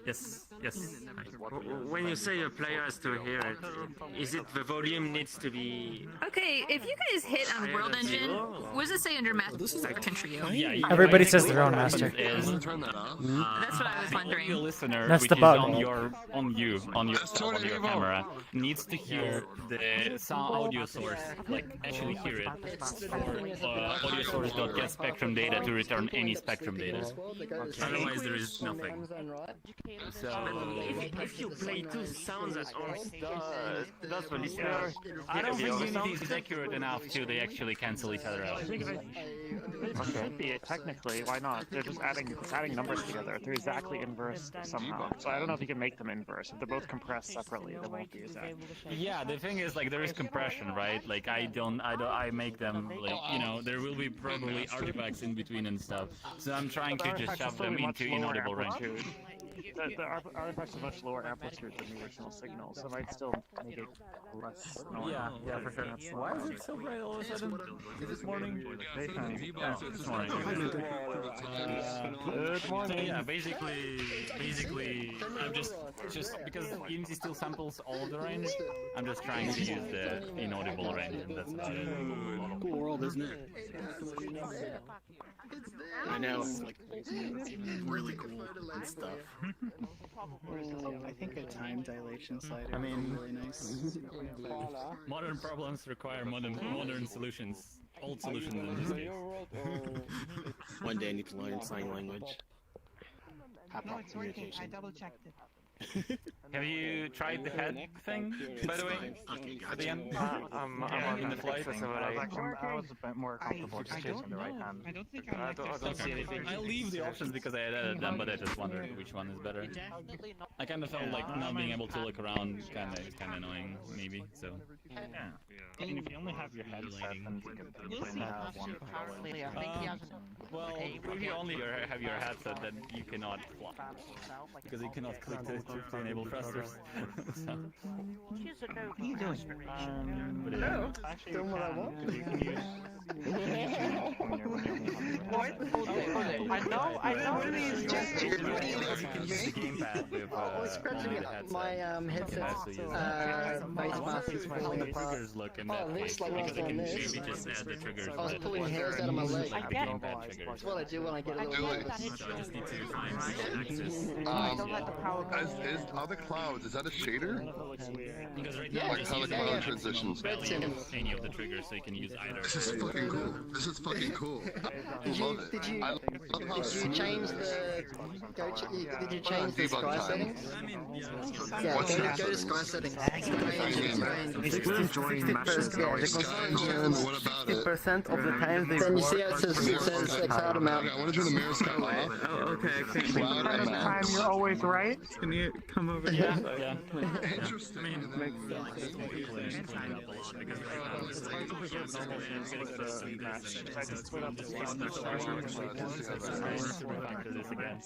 Yes. When you say a player has to hear it, is it the volume needs to be... Okay, if you guys hit on World Engine, what does it say under Master Trio? Yeah, everybody says their own master. That's what I was wondering. The listener, That's which the is bug. on your camera, needs to hear the sound audio source, like actually hear it. For audio source.get spectrum data to return any spectrum data. Otherwise, there is nothing. So if you play two sounds at once, does the listener... I don't think Unity is accurate enough to they actually cancel each other out. Okay, technically, why not? They're just adding numbers together. They're exactly inverse somehow. So I don't know if you can make them inverse. If they're both compressed separately, they won't be exact. Yeah, the thing is, like, there is compression, right? Like, I make them, like, there will be probably artifacts in between and stuff. So I'm trying to just shove them into inaudible range. The artifacts are much lower amplitude than the original signal, so it might still make it less annoying. Yeah, for sure. Why is it so bright all of a sudden? This morning? Daytime. This morning. Good morning. So yeah, basically, I'm just because Unity still samples all of the range, I'm just trying to use the inaudible range, and that's about it. Cool world, isn't it? I know, it's like really cool and stuff. I think a time dilation slider would be really nice. Modern problems require modern solutions. Old solutions in this case. One day I need to learn sign language. No, it's working. I double checked it. Have you tried the head thing, by the way? At the end? I'm in the flight? I was a bit more comfortable just choosing the right hand. I don't think I don't see anything. I leave the options because I edited them, but I just wondered which one is better. I kind of felt like not being able to look around kind of annoying, maybe, so. Yeah. I mean, if you only have your headset, then you can plainly have one. Well, if you only have your headset, then you cannot fly. Because you cannot click to enable thrusters. So. What are you doing? No, doing what I want. What? I know these just You can use the gamepad with my headset's face mask is falling apart. triggers look in that case, like because I can this. maybe just add the triggers. I was pulling hairs out of my leg. Like the gamepad triggers. That's what I do when I get a little nervous. So I just need to find some access. Are the clouds, is that a shader? Because right now, Like how the cloud transitions. Any of the triggers, so you can use either. This is fucking cool. This is fucking cool. I love it. Did you change the did you change the Debug sky time. settings? Yeah, What's go that? to sky settings. What about it? 60% of the time they Then you work. see how it says like cloud amount. Okay, I want to turn the mirror sky off. Oh, okay. Cloud Time amount. you're always right. Can you come over here? Yeah. Interesting. this again.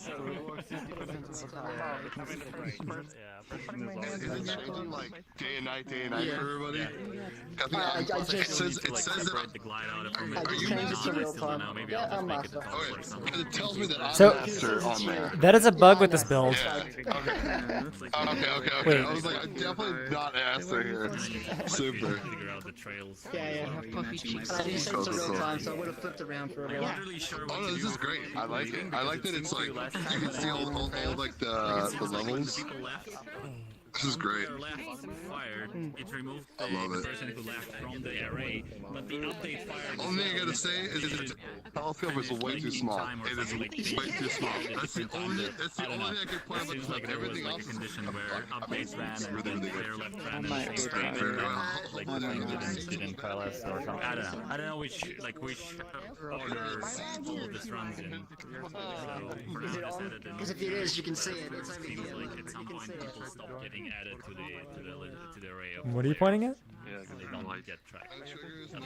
Is it changing like day and night for everybody? I just- it says to, like, that separate the glide out from I just changed it to real time. Maybe Yeah, I'll I'm just make it master. default or something. It tells me that I'm So- master on there. That is a bug with this build. Yeah. Okay. Wait. I was like, I'm definitely not master here. Super. Figure out the trails. Yeah. Puffy cheeks. I just changed it to real time, so I would have flipped around for everyone. Oh no, this is great. I like it. I like that it's like you can see all like the levels. This is great. Fired. It removed I love it. person who left from the array, but the update fired. Only thing I gotta say is the telescope is way too small. It is way too small. That's the only thing I can point out about this. Everything else is condition where updates ran and really, then really player good. left ran and straight Very well. like the thing didn't coalesce or something. I don't know which order all of this runs in. Because if it is, you can see it. It's over here. Like at some point people stop getting added to the array of What are you pointing at? Yeah, because they don't get tracked.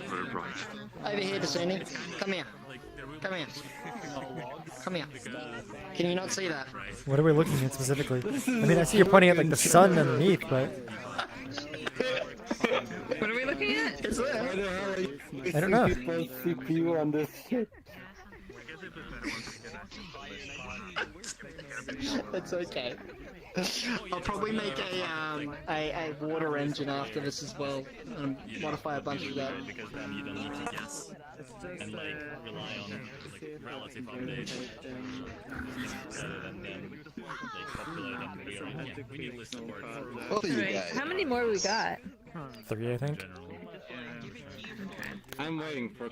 Very bright. Over here, descending. Come here. Come here. Come here. Can you not see that? What are we looking at specifically? I mean, I see you're pointing at like the sun underneath, but What are we looking at? It's there. Why the hell are you I don't know. people's CPU on this shit? It's okay. I'll probably make a water engine after this as well, and modify a bunch of that. Because then you don't need to guess and like rely on like relative updates rather than then like populate them together. Yeah, we need list support. Right. How many more we got? 3, I think. I'm waiting for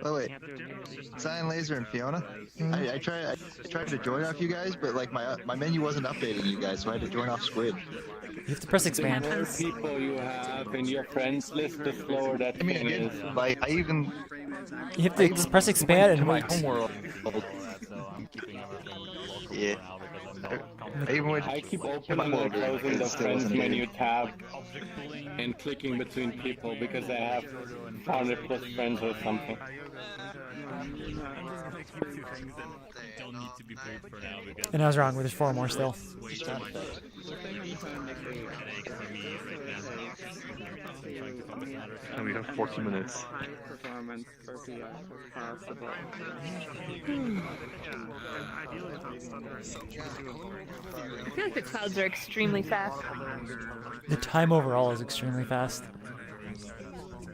Oh wait, CyanLaser and Fiona. I tried to join off you guys, but like my menu wasn't updating you guys, so I had to join off Squid. You have to press expand. The more people you have in your friends list, the slower that thing is. Like I even You have to press expand and my wait. homeworld. Yeah. I keep opening and closing the friends menu tab and clicking between people because I have 100 plus friends or something. And I was wrong. There's 4 more still. And we have 14 minutes. I feel like the clouds are extremely fast. The time overall is extremely fast.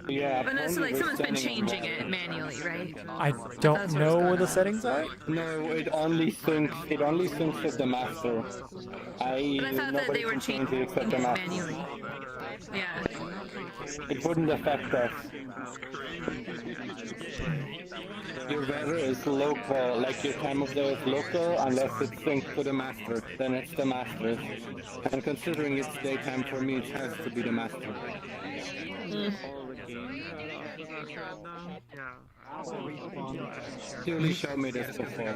Yeah. But no, so like someone's been changing it manually, right? I don't know where the settings are. No, it only syncs with the master. But I thought that they were changing it it except the master. manually. Yeah. It wouldn't affect us. Your weather is local, like your time of day is local unless it's synced to the master. Then it's the master. And considering it's daytime for me, it has to be the master. Julie showed me this before.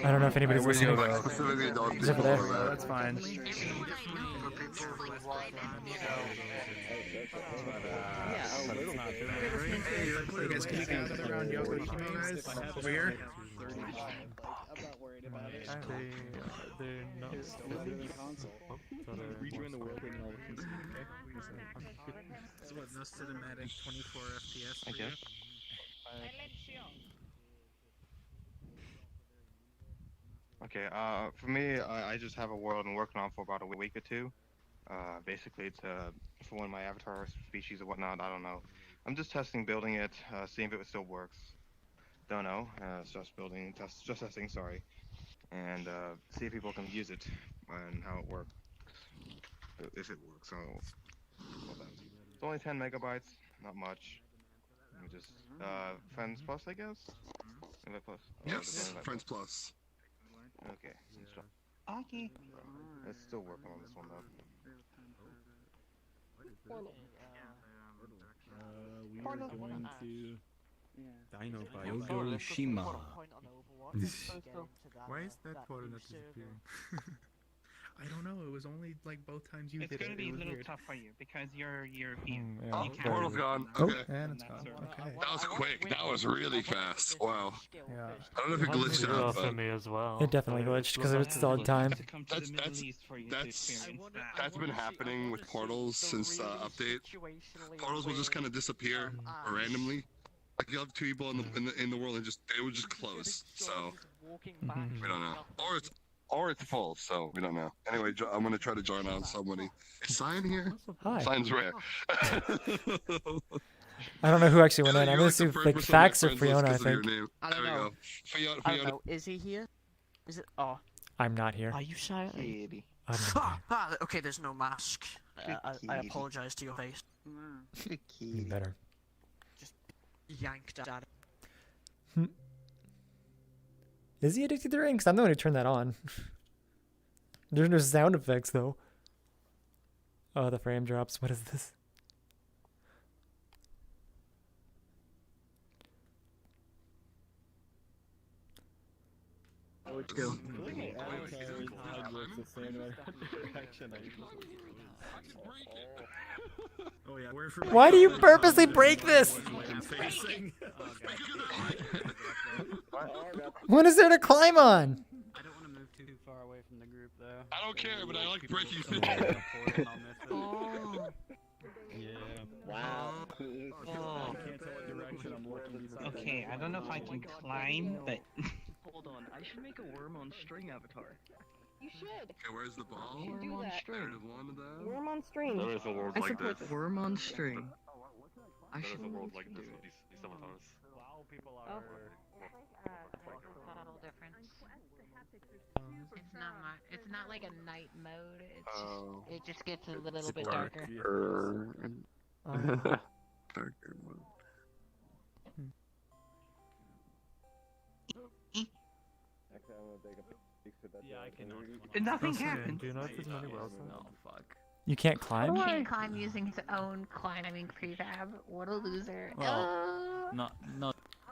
I don't know if anybody's listening. He's over there. That's fine. You guys can gather around Yoko Kimo, guys. Over here. Rejoin the world and all the so what, no cinematic 24 FPS? Okay. Okay, for me, I just have a world I'm working on for about a week or two. Basically, it's for one of my avatar species or whatnot, I don't know. I'm just building it, seeing if it still works. Don't know, it's just just testing, sorry. And see if people can use it and how it works. If it works, so... Well then. It's only 10 megabytes, not much. Let me just, Friends Plus, I guess? Invite Plus. Oh, Yes, Invite Friends Plus. Okay. Okay. Let's still working on this one though. We are going to Dino Yogoshima. Why is that portal not disappearing? I don't know. It was only like both times you It's did gonna it. be It a was little weird. tough for you because you're European. Yeah, You can't Portal's move. gone. Oh, Okay. and it's gone. Okay. That was quick. That was really fast. Wow. Yeah. I don't know if it glitched out, but as well. It definitely glitched because it's all the time. That's been happening with portals since update. Portals will just kind of disappear randomly. Like you'll have two people in the world and they would just close. So we don't know. Or it's full, so we don't know. Anyway, I'm gonna try to join on somebody. Is Cyan here? Hi. Cyan's rare. I don't know who actually went in. I'm You're gonna the assume first like person on my Fax or friends list Fiona. I 'cause of your think. name. I don't There we know. go. Fiona. I don't know. Is he here? Is it? Oh, I'm not here. are you shy? I'm not here. Okay, there's no mask. I apologize to your face. You better. Yanked at it. Is he addicted to ring? 'Cause I'm the one who turned that on. There's no sound effects though. Oh, the frame drops. What is this? Let's go. Oh yeah, Why do you purposely break this? What is there to climb on? I don't want to move too far away from the group, though. I don't care, but I like breaking things. Yeah. Wow. Okay, I don't know if I can climb, but. Hold on, I should make a worm on string avatar. You should. Okay, where's the ball? You should do that. There's one of them. Worm on string. There is a world I like support this. Worm on string. I There is should a world like this with these avatars. Oh. Subtle difference. It's not like a night mode. It's just, it just gets a little bit darker. Darker mode. Yeah, I can. Nothing happened. Do you know if there's many wells? No, fuck. You can't climb? He can't climb using his own climbing prefab. What a loser. Well, not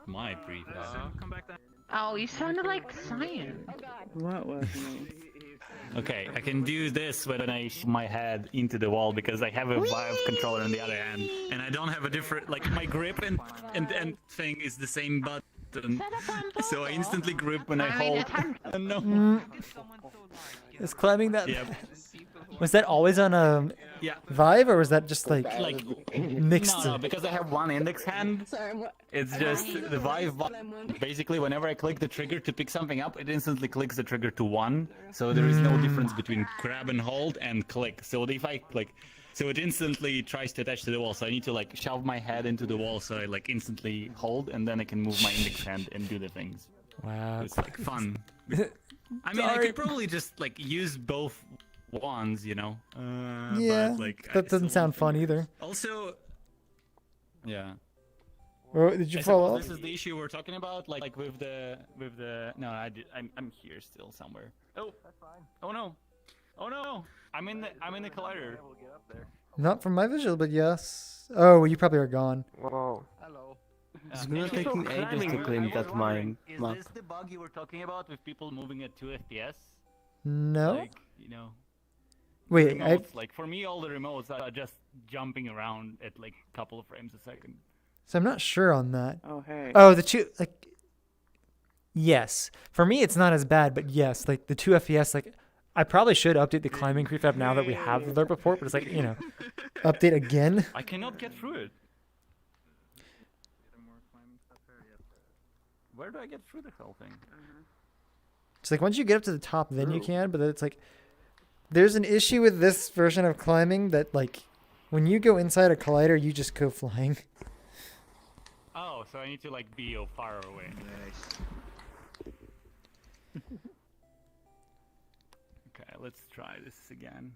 my prefab. Come back then. Oh, you sounded like Cyan. What was me? Okay, I can do this when I shove my head into the wall because I have a Vive controller on the other hand, and I don't have a different like my grip and thing is the same button, so I instantly grip when I hold. No. Is climbing that? Yep. Was that always on a Yeah. Vive, or was that just like mixed? No, because I have one index hand. It's just the Vive button. Basically, whenever I click the trigger to pick something up, it instantly clicks the trigger to 1. So there is no difference between grab and hold and click. So if I click, so it instantly tries to attach to the wall. So I need to like shove my head into the wall so I like instantly hold, and then I can move my index hand and do the things. Wow. So it's like fun. I mean, I could probably just like use both wands, you know. Yeah, but, like, that doesn't sound fun either. Also, yeah. Or did you I fall suppose off? This is the issue we're talking about, like with the no, I'm here still somewhere. Oh, that's fine. Oh no, oh no, I'm in the collider. Not from my visual, but yes. Oh, you probably are gone. Whoa. Hello. It's gonna take an ages to clean that mine Is map. this the bug you were talking about with people moving at 2 FPS? No. Like, you know. Wait, remotes, like for me, all the remotes are just jumping around at like a couple of frames a second. So I'm not sure on that. Oh, hey. Oh, the two, like, yes. For me, it's not as bad, but yes, like the 2 FPS, like, I probably should update the climbing prefab now that we have the alert report, but it's like, you know, update again. I cannot get through it. Where do I get through the whole thing? It's like once you get up to the top, then you can, but it's like, there's an issue with this version of climbing that, like, when you go inside a collider, you just go flying. Oh, so I need to like be far away. Okay, let's try this again.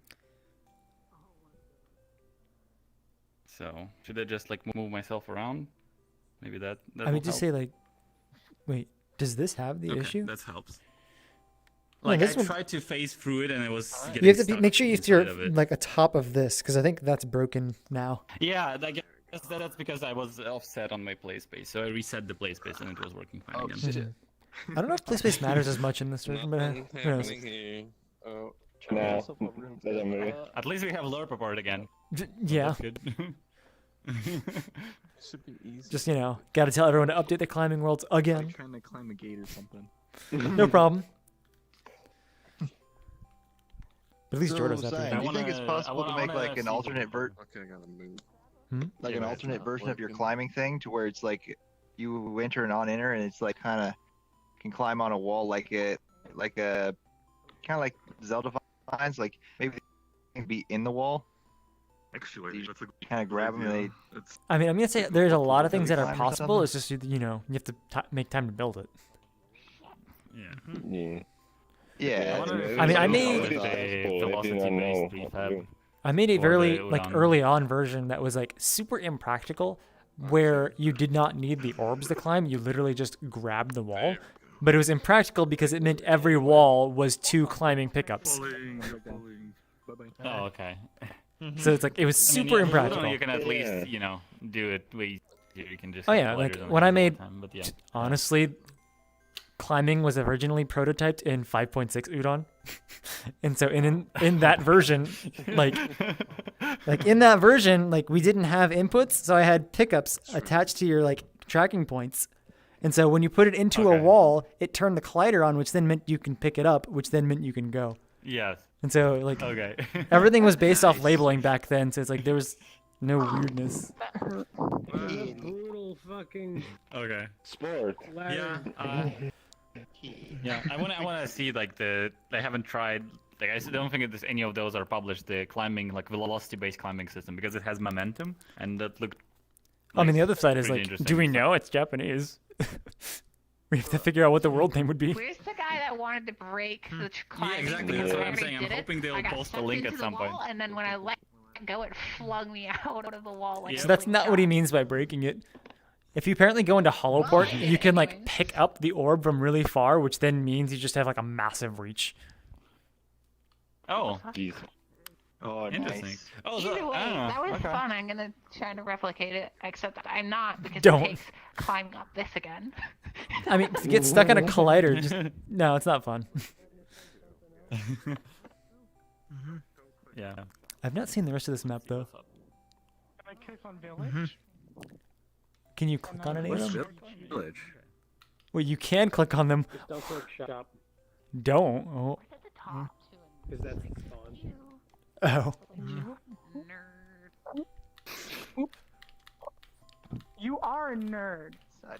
So, should I just like move myself around? Maybe that I mean, just say like, wait, does this have the issue? That helps. No, Like this I one- tried to phase through it and I was getting You have to stuck make sure you inside steer of it. like atop of this, because I think that's broken now. Yeah, I guess that's because I was offset on my play space, so I reset the play space and it was working fine again. I don't know if play space matters as much in this version, but who knows? Here. Oh, No, doesn't really. At least we have lore report again. Yeah. That's good. Should be easy. Just, gotta tell everyone to update the climbing worlds again. Like trying to climb a gate or something. No problem. At least Jordan's so, happy. Cyan, do you think it's possible to make like an alternate Okay, I gotta move. like Yeah, an but alternate it's not version of your working. climbing thing to where it's like you enter and on-enter and it's like kind of can climb on a wall like a kind of like Zelda vines, like maybe they can be in the wall. Actually, that's a kind of grab them and they. I mean, I'm gonna say there's a lot of things that are Climb or possible. something? It's just you have to make time to build it. Yeah. Yeah. I mean, I made I made a very early on version that was like super impractical, where you did not need the orbs to climb. You literally just grabbed the wall, but it was impractical because it meant every wall was 2 climbing pickups. Oh, okay. So it's like it was super impractical. You can at least do it way easier. You can just. Oh yeah, have like gliders on when the I all the made, time, but yeah. honestly, climbing was originally prototyped in 5.6 Udon, and so in that version, like in that version, like we didn't have inputs, so I had pickups attached to your like tracking points, and so when you put it into a wall, it turned the collider on, which then meant you can pick it up, which then meant you can go. Yes. And so like Okay. everything was based off labeling back then, so it's like there was no weirdness. Brutal fucking Okay. Sport. Yeah. Yeah. I want to see like I haven't tried. Like I don't think there's any of those are published. The climbing like velocity-based climbing system because it has momentum and that looked. I mean, the other side is pretty like, interesting. do we know it's Japanese? We have to figure out what the world name would be. Where's the guy that wanted to break the climbing? exactly, because that's what I'm whenever he saying. I'm did it, hoping they'll I got post a sucked link into at the some point. wall, and then when I let go, it flung me out of the wall. Like So that's not what he means by breaking it. If you apparently go into Hollowport, you can like pick up the orb from really far, which then means you just have like a massive reach. Oh. Jeez. Oh, interesting. nice. Oh, so, Either way, ah, that was okay. fun. I'm gonna try to replicate it, except that I'm not because Don't. it takes climbing up this again. I mean, to get stuck on a collider, just no, it's not fun. Yeah. I've not seen the rest of this map though. Can I click on village? Can you click on any of them? Village. Well, you can click on them. Just don't click shop. Don't. Oh. Because that's the spawn. Oh. You are a nerd.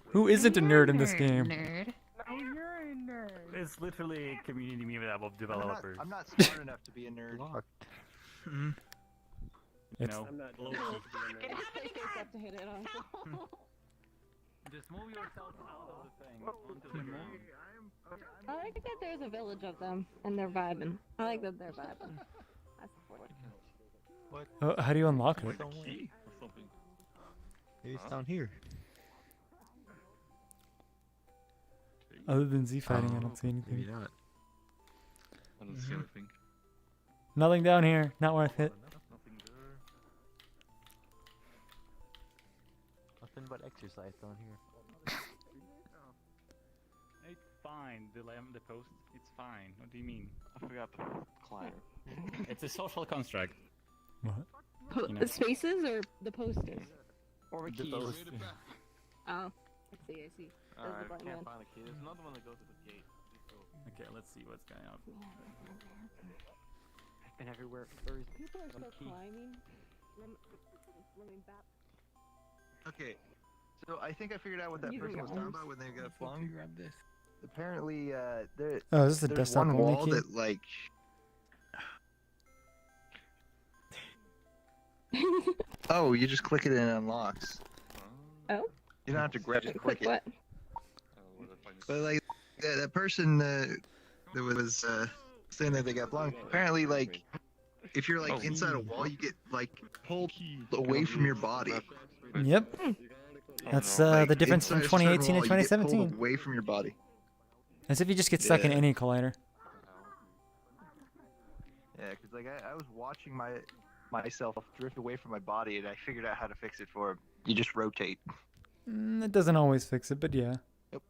Who isn't a nerd in this game? Nerd. No, you're a nerd. It's literally a community meetup of developers. I'm not smart enough to be a nerd. It's No. I'm not Low low key. to hit it on. Just move yourself out of the thing onto the ground. I like that there's a village of them and they're vibing. I like that they're vibing. I support it. Oh, how do you unlock it? Key or something. Maybe it's down here. Other than Z fighting, I don't see anything. Maybe not. I don't see anything. Nothing down here. Not worth it. Nothing there. Nothing but exercise down here. It's fine. The post. It's fine. What do you mean? I forgot the climb. It's a social construct. What? You know. The spaces or the posters? Or the The keys. post. Oh, I see, I see. There's the I blind can't man. find the key. There's another one that goes to the gate. Okay, let's see what's going on. I've been everywhere first. People are on still key. climbing. Let me back. Okay, so I think I figured out what that You person was talking know. about when they got flung. Grab this. Apparently, there. Oh, is this the there's desktop one only wall key? that like. Oh, you just click it and it unlocks. Oh? You don't have to grab it. Just click it. What? But like that person that was saying that they got flung. Apparently, like if you're like inside a wall, you get like pulled away from your body. Yep. That's Like, the difference from inside a certain 2018 and wall, you get pulled 2017. away from your body. As if you just get stuck in Yeah. any collider. Yeah, because like I was watching myself drift away from my body, and I figured out how to fix it for him. You just rotate. It doesn't always fix it, but yeah. Yep.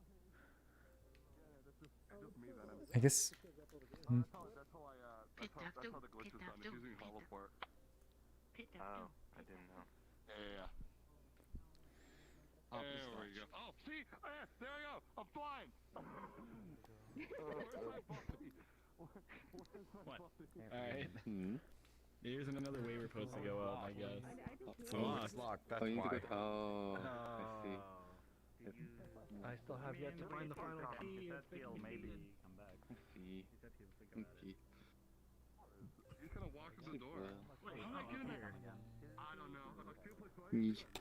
I guess. Alright. Here's another way we're supposed to go up, I guess. It's locked. That's why. Oh, I see. I still have yet to find the final key. Maybe come back. I see. Okay. He's gonna walk to the door. Wait, how am I getting here? I don't know.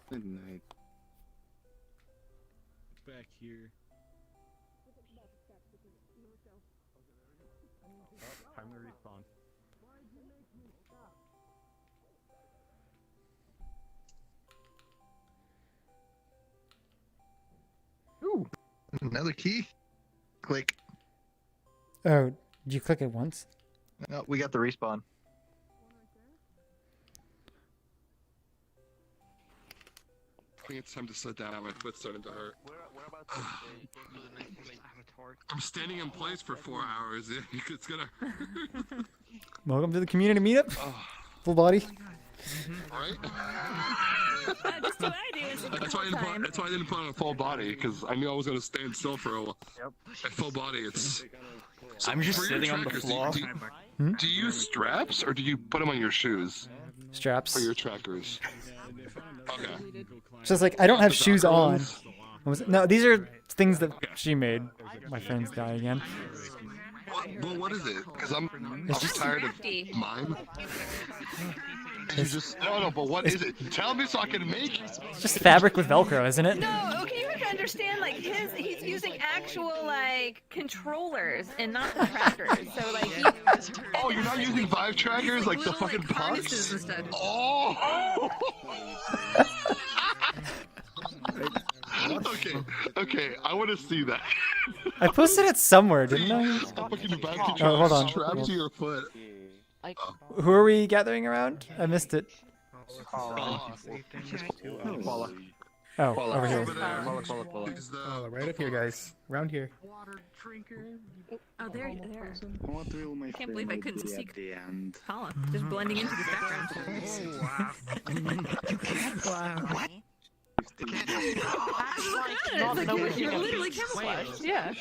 Good night. Back here. Time to respawn. Ooh, another key. Click. Oh, did you click it once? No, we got the respawn. I think it's time to sit down. My foot's starting to hurt. I'm standing in place for 4 hours. It's gonna hurt. Welcome to the community meetup. Full body. Right? Just what I do is That's why I didn't put on a full body, because I knew I was going to stand still for a while. At full body, it's... So I'm just for your sitting on the trackers, floor. Do you use straps, or do you put them on your shoes? Straps. For your trackers. Okay. It's just like I don't have shoes on. No, these are things that she made. My friend's dying again. Well, what is it? Because I'm just tired of mine. And you just no, but what is it? Tell me so I can make it. It's just fabric with Velcro, isn't it? No, okay, you have to understand, like, he's using actual, like, controllers and not trackers. So, like, Oh, you're not using Vive trackers like the fucking harnesses pucks? and stuff. Oh! Okay, I want to see that. I posted it somewhere, didn't I? Oh, hold on. Strapped to your foot. Who are we gathering around? I missed it. Paula. Oh, over here. Right up here, guys. Around here. Oh, there. I want to reel my I can't believe I couldn't see at the end. Colin just blending into the background. Wow. You're literally camouflaged. Yeah.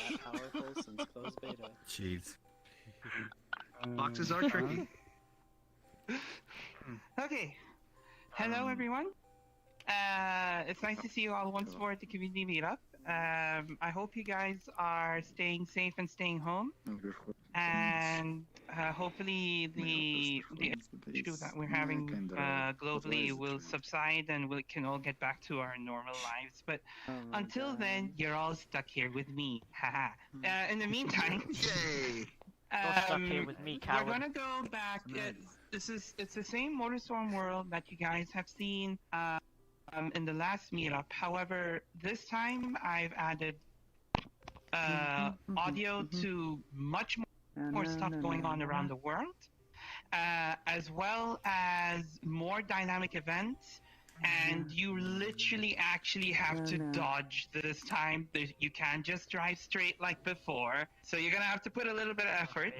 Jeez. Boxes are tricky. Okay. Hello, everyone. It's nice to see you all once more at the community meetup. I hope you guys are staying safe and staying home. And hopefully the issue that we're having globally will subside and we can all get back to our normal lives. But until then, you're all stuck here with me. Haha. In the meantime, Stuck here with me, we're coward. gonna go back. It's the same Motorstorm world that you guys have seen in the last meetup. However, this time I've added audio to much more stuff going on around the world, as well as more dynamic events. And you literally actually have to dodge this time. You can't just drive straight like before. So you're gonna have to put a little bit of effort.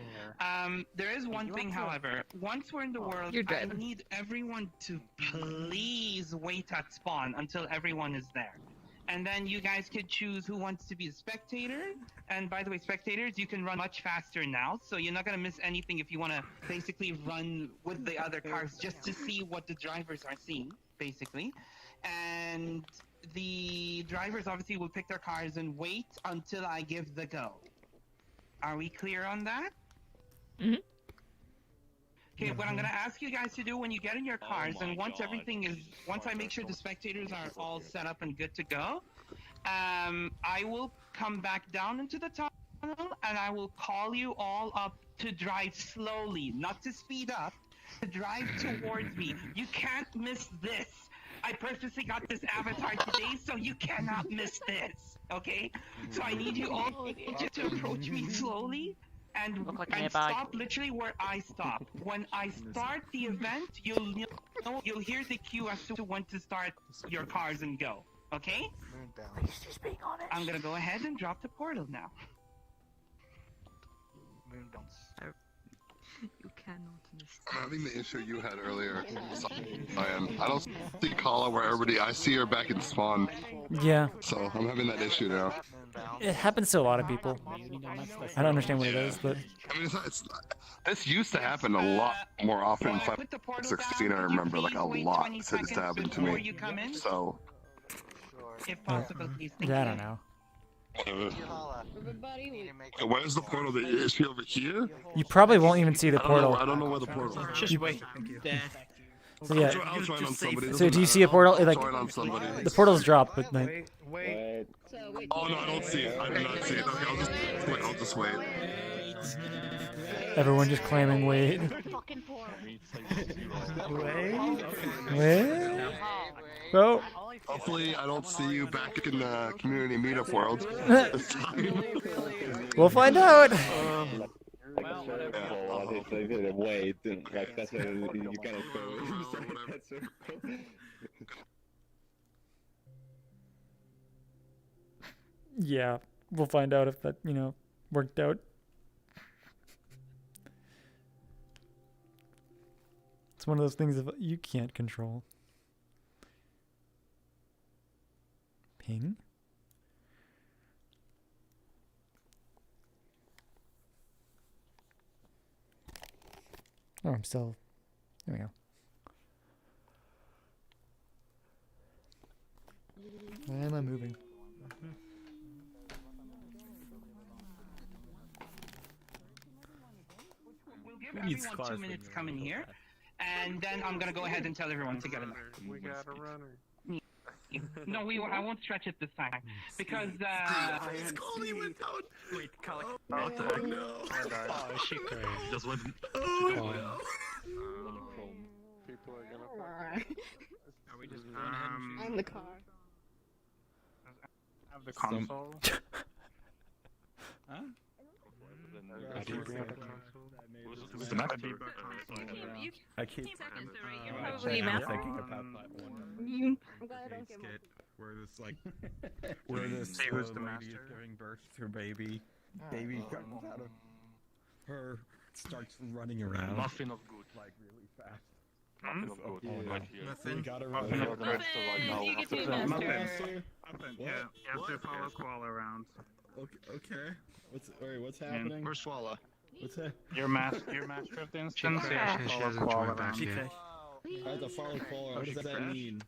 There is one thing, however. Once we're in the world, I need everyone to please wait at spawn until everyone is there. And then you guys could choose who wants to be a spectator. And by the way, spectators, you can run much faster now. So you're not gonna miss anything if you wanna basically run with the other cars just to see what the drivers are seeing, basically. And the drivers obviously will pick their cars and wait until I give the go. Are we clear on that? Mm-hmm. Okay, what I'm gonna ask you guys to do when you get in your cars, and once everything is, once I make sure the spectators are all set up and good to go, I will come back down into the tunnel and I will call you all up to drive slowly, not to speed up, to drive towards me. You can't miss this. I purposely got this avatar today, so you cannot miss this. Okay? So I need you all to approach me slowly. And stop literally where I stop. When I start the event, you'll hear the cue as to when to start your cars and go. Okay? I'm gonna go ahead and drop the portal now. You cannot miss. I'm having the issue you had earlier. I don't see Kala where I see her back in spawn. Yeah. So I'm having that issue now. It happens to a lot of people. I don't understand what it is, but I mean, this used to happen a lot more often in 5.16. I remember like a lot. It used to happen to me. So. If possible, please. yeah, I don't know. Where's the portal? Is she over here? You probably won't even see the portal. I don't know where the portal is. Just wait. So yeah. I'll try it on somebody. So do you see a portal? Like I'll try it on somebody. the portal's dropped, but like. Wait. Oh no, I don't see it. I do not see it. Okay, I'll just wait. Everyone just claiming wait. Wait. Go. Hopefully, I don't see you back in the community meetup world this time. We'll find out. Wait, like that's a, you cannot go. Yeah, we'll find out if that, worked out. It's one of those things that you can't control. Ping? Oh, I'm still... There we go. Why am I moving? We'll give everyone 2 minutes coming here, and then I'm gonna go ahead and tell everyone to get in. We got a runner. No, I won't stretch it this time because Scully went down. Wait, Colin. Oh no! Oh, she just went. Oh no! People are gonna. Are we just going ahead? I'm the car. Have the console. Huh? Who's the Mac? I keep Probably math. thinking about that one. I'm glad I don't get Skit where this like where this who's the lady master? is giving birth to her baby. Baby comes out of her, starts running around. Muffin of good. Like really fast. Muffin of good. Yeah. Right here. Muffin. Got her Muffin right of now. Muffin, you get to be master. Muffin, yeah. You have to What? follow Koala around. Okay. What's happening? Where's Swalla? What's that? You're master of the instance. She You have to follow hasn't Koala joined back around. yet. I have to follow Caller. What does that mean?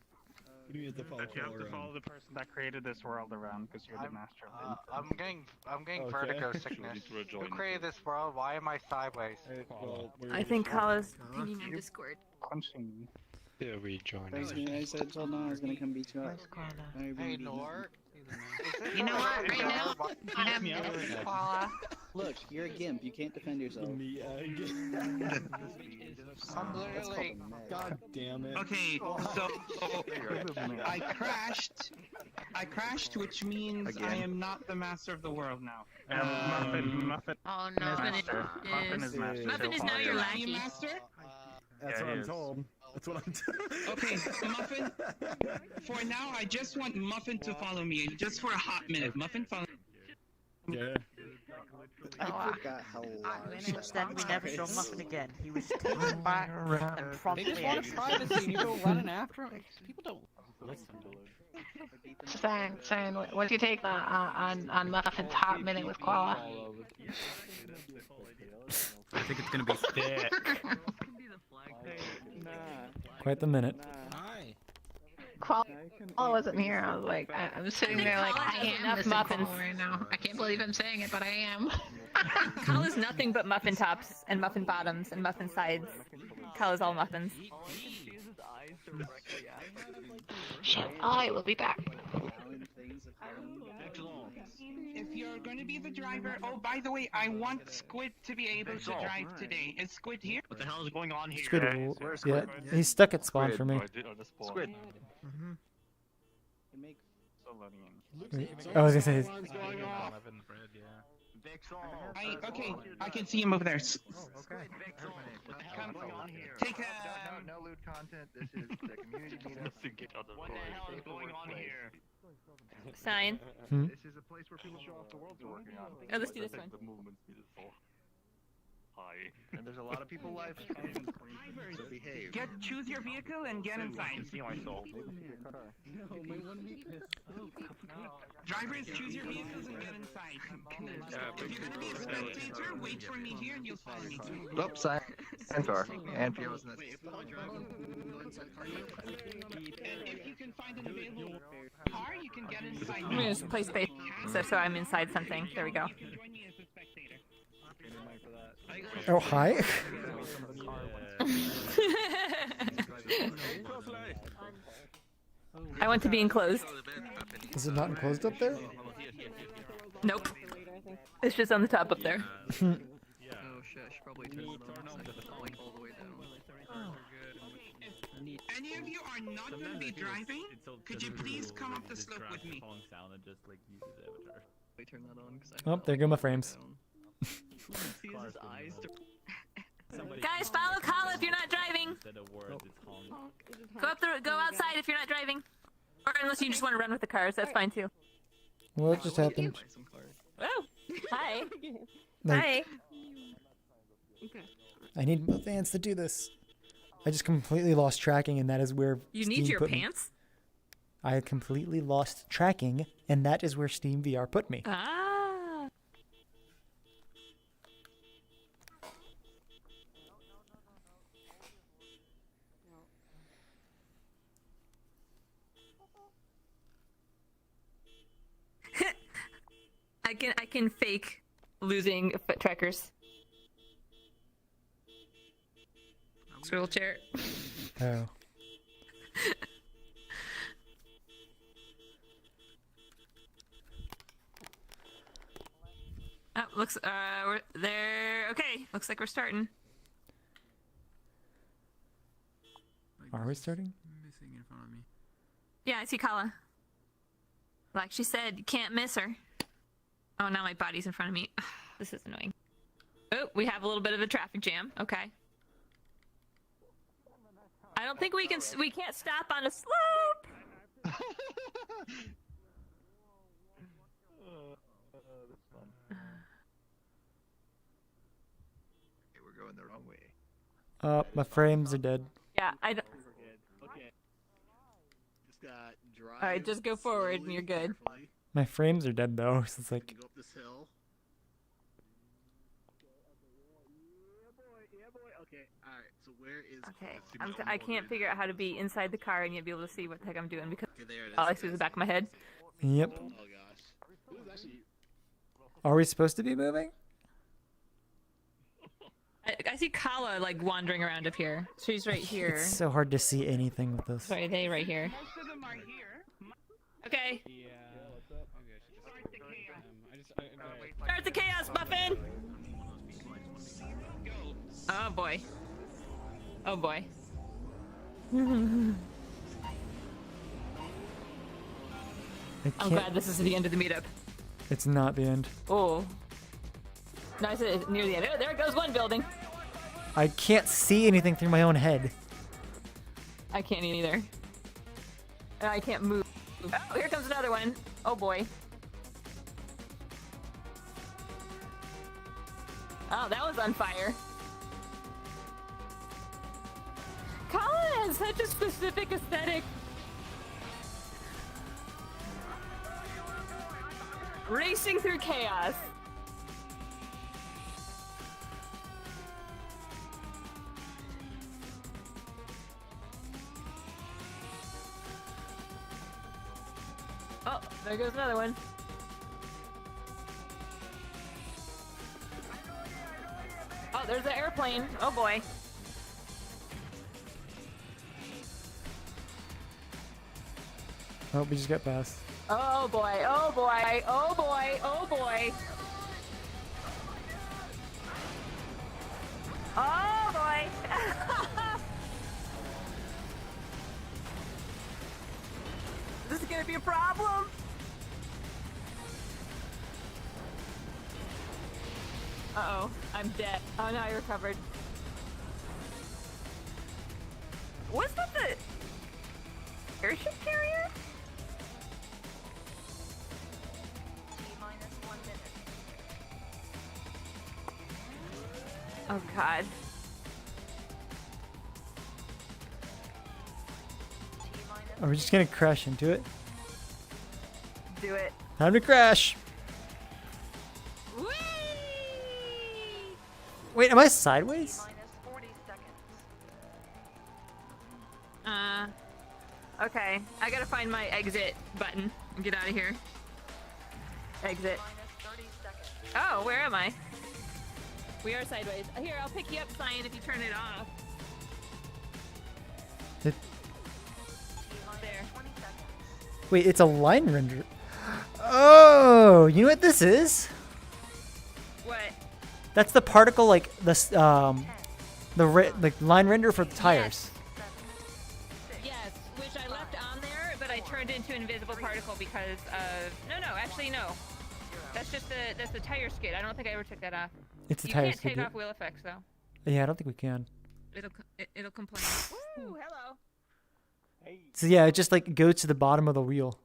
What do you mean you have to follow That you have Caller to follow the person that created this world around because you're the master of it. I'm getting Okay. vertigo sickness. Who created this world? Why am I sideways? I think Kala's pinging your Discord. Punching me. Yeah, we joined. I said told Noah I was gonna come beat you up. Hey, Nor. You know what? Right now, I'm Koala. Look, you're a gimp. You can't defend yourself. I'm literally. God damn it. Okay, so I crashed, which means I am not the master of the world now. Muffin. Oh no, Muffin is master. Muffin is now your lackey. Master? That's Yeah, what he I'm is. told. That's what I'm told. Okay, Muffin. For now, I just want Muffin to follow me, just for a hot minute. Muffin, follow. Yeah. I forgot how large. Since then, we never saw Muffin again. He was taken back and They promptly just want executed. privacy and you go running after them. People don't listen to Saying, what's your take on Muffin's hot minute with Koala? I think it's gonna be thick. Quite the minute. Koala wasn't here. I was like, I'm sitting there like, I am enough muffins right now. I can't believe I'm saying it, but I am. Kala's nothing but muffin tops and muffin bottoms and muffin sides. Kala's all muffins. Shit, I will be back. If you're going to be the driver, oh, by the way, I want Squid to be able to drive today. Is Squid here? What the hell is going on here? Squid, yeah, he's stuck at spawn for me. Squid. So loading in. I was gonna say. Okay, I can see him over there. Okay. Take No lewd content. This is the community meetup. What the hell is going on here? Sign. This is a place where people show off the world they're working on. Oh, let's do this one. Hi. And there's a lot of people live streaming. So behave. Choose your vehicle and get inside. See my soul. Drivers, choose your vehicles and get inside. If you're gonna be a spectator, wait for me here and you'll follow me. Oops, and car. And Pio's in this. If you can find an available car, you can get inside. I'm gonna just play space so I'm inside something. There we go. Oh, hi. I want to be enclosed. Is it not enclosed up there? Nope. It's just on the top up there. Oh shit, I should probably turn it on like all the way down. Any of you are not going to be driving? Could you please come up the slope with me? Turn that on, 'cause Oh, there go my frames. see his eyes. Guys, follow Kala if you're not driving. Go outside if you're not driving. Or unless you just want to run with the cars, that's fine too. What just happened? Oh, hi. Like, Hi. I need both hands to do this. I just completely lost tracking, and that is where You Steam need your put me. pants? I completely lost tracking, and that is where Steam VR put me. Ah. I can fake losing foot trackers. Swivel chair. Oh. Oh, looks we're there. Okay, looks like we're starting. Are we starting? Missing in front of me. Yeah, I see Kala. Like she said, you can't miss her. Oh, now my body's in front of me. This is annoying. Oh, we have a little bit of a traffic jam. Okay. I don't think we can't stop on a slope. Okay, we're going the wrong way. My frames are dead. Yeah, I don't. Okay. Just got drive. All right, just go forward and you're good. My frames are dead though, so it's like. Go up this hill. Yeah, boy. Okay. All right. So where is? Okay, I can't figure out how to be inside the car and yet be able to see what the heck I'm doing because Okay, there it is. all I see is the back of my head. Yep. Oh gosh. It was actually. Are we supposed to be moving? I see Kala like wandering around up here. She's right here. It's so hard to see anything with this. Sorry, they right here. Most of them are here. Okay. Yeah. Start the chaos, Muffin! Oh boy. Oh boy. I'm glad this is the end of the meetup. It's not the end. Oh. No, I said it's near the end. Oh, there goes one building. I can't see anything through my own head. I can't either. And I can't move. Oh, here comes another one. Oh boy. Oh, that was on fire. Kala has such a specific aesthetic. Racing through chaos. Oh, there goes another one. Oh, there's an airplane. Oh boy. Oh, we just got past. Oh boy, oh boy, oh boy, oh boy. Oh boy. This is gonna be a problem. Uh-oh, I'm dead. Oh no, I recovered. Was that the airship carrier? Oh God. Are we just gonna crash into it? Do it. Time to crash. Whee! Wait, am I sideways? Okay. I gotta find my exit button and get out of here. Exit. Oh, where am I? We are sideways. Here, I'll pick you up, Cyan, if you turn it off. It... There. Wait, it's a line render. Oh, you know what this is? What? That's the particle, like this, the line render for the tires. Yes, which I left on there, but I turned into an invisible particle because of... No, actually no. That's just that's the tire skid. I don't think I ever took that off. It's a you tire can't skid. take off wheel effects though. Yeah, I don't think we can. It'll complain. Woo! Hello. So yeah, it just like goes to the bottom of the wheel,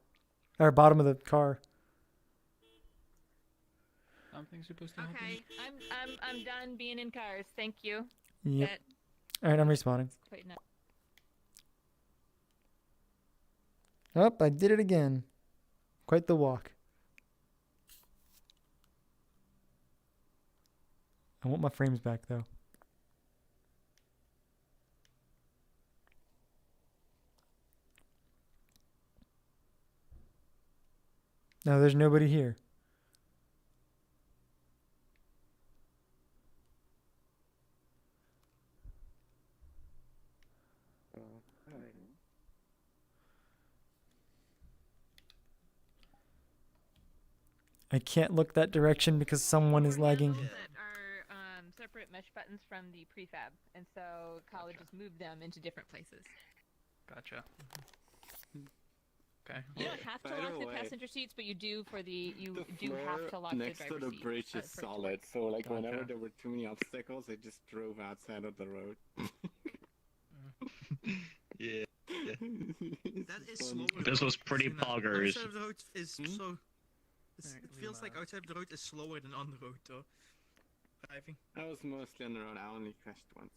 or bottom of the car. Something's supposed to happen. Okay, I'm done being in cars. Thank you. Yep. All right, I'm respawning. Oh, I did it again. Quite the walk. I want my frames back though. No, there's nobody here. I can't look that direction because someone is lagging. Are separate mesh buttons from the prefab, and so college just moved them into different places. Gotcha. Okay. You don't have to lock the passenger seats, but you do for the have to lock the next to the bridge is solid, so like whenever there were too many obstacles, I just drove outside of the road. Yeah. That is slower. This was pretty poggers. Outside of the road is so. It feels like outside of the road is slower than on the road, though. Driving. I was mostly on the road. I only crashed once.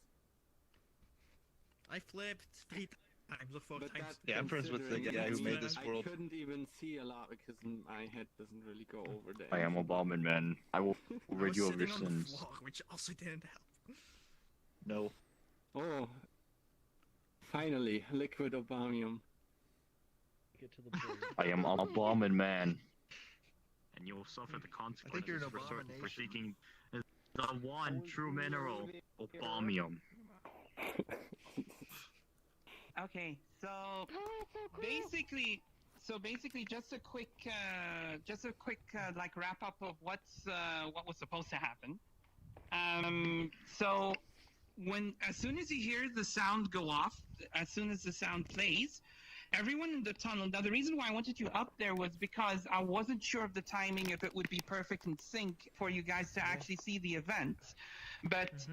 I flipped 3 times or 4 times. Yeah, I'm friends with the guy who made this world. I couldn't even see a lot because my head doesn't really go over there. I am a bombing man. I will rid you of your sitting on the sins. floor, which also didn't help. No. Oh. Finally, liquid Obamium. I am a bombing man. And you'll suffer the consequences for seeking the one true mineral, Obamium. Okay, so basically, just a quick like wrap up of what was supposed to happen. So as soon as you hear the sound go off, as soon as the sound plays, everyone in the tunnel. Now, the reason why I wanted you up there was because I wasn't sure of the timing, if it would be perfect in sync for you guys to actually see the event. But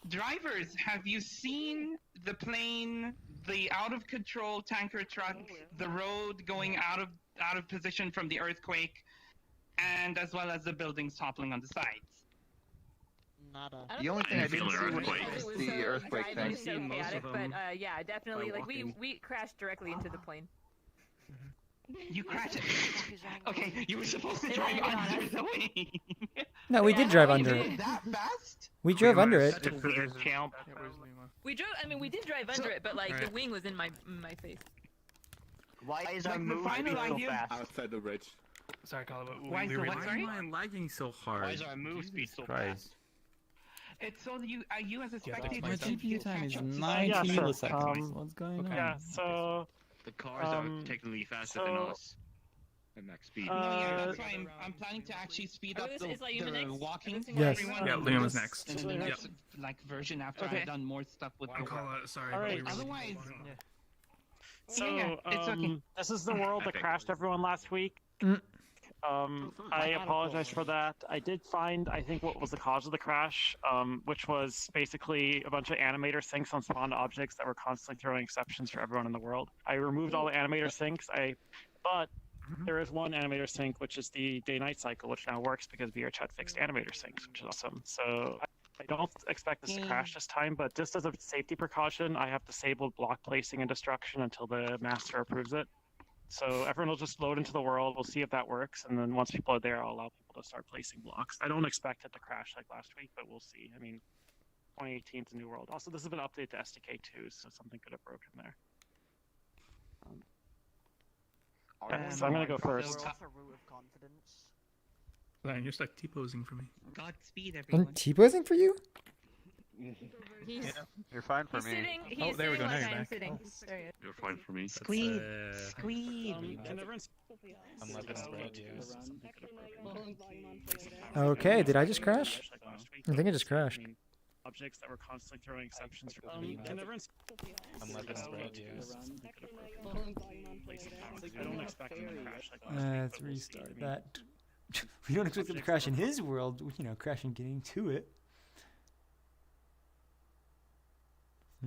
drivers, have you seen the plane, the out of control tanker truck, the road going out of position from the earthquake, and as well as the buildings toppling on the sides? The only thing I didn't see was the earthquake thing. So chaotic, but yeah, definitely. Like we crashed directly into the plane. You crashed it. Okay, you were supposed to drive under the wing. No, we did drive under it. That fast? We drove under it. We drove. I mean, we did drive under it, but like the wing was in my face. Why is our move so fast? Outside the bridge. Sorry, Colin, but Why am I lagging so hard? Why is our move speed so fast? It's so you as a spectator. My GPU time is 90 sure. milliseconds. What's going on? Yeah, so... The cars are technically faster than us at max speed. That's why I'm planning to actually speed up the walking for Yes. everyone. Yeah, Liam was next. And the next like version after I've done more stuff with the Sorry. All right. Otherwise, So, it's okay. this is the world that crashed everyone last week. I apologize for that. I did find, I think, what was the cause of the crash, which was basically a bunch of animator sinks on spawned objects that were constantly throwing exceptions for everyone in the world. I removed all the animator sinks, but there is one animator sink, which is the day-night cycle, which now works because VRChat fixed animator sinks, which is awesome. So I don't expect this to crash this time, but just as a safety precaution, I have disabled block placing and destruction until the master approves it. So everyone will just load into the world. We'll see if that works, and then once people are there, I'll allow people to start placing blocks. I don't expect it to crash like last week, but we'll see. I mean, 2018 is a new world. Also, this has been updated to SDK 2, so something could have broken there. So I'm gonna go first. Ryan, you're just like T-posing for me. Godspeed, I'm T-posing for you? He's, You're fine for he's me. sitting, he's there we go, sitting now like you're I'm back. sitting. There he is. You're fine for me. Squeed. Squeed. I'm living spread, Okay, did I just crash? I think I just crashed. Objects that were constantly throwing exceptions for I'm living spread, I don't expect them to crash like last week. Let's restart that. We don't expect it to crash in his world, you know, crashing getting to it.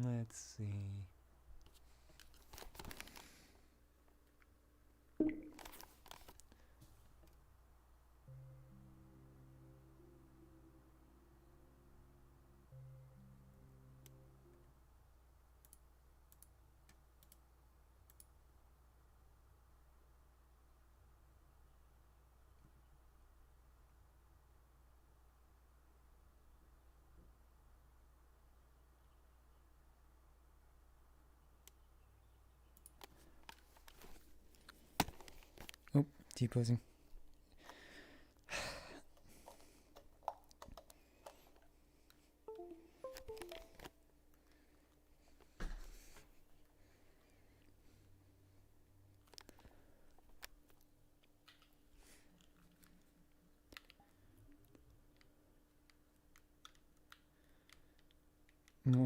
Let's see. Oh, T-posing.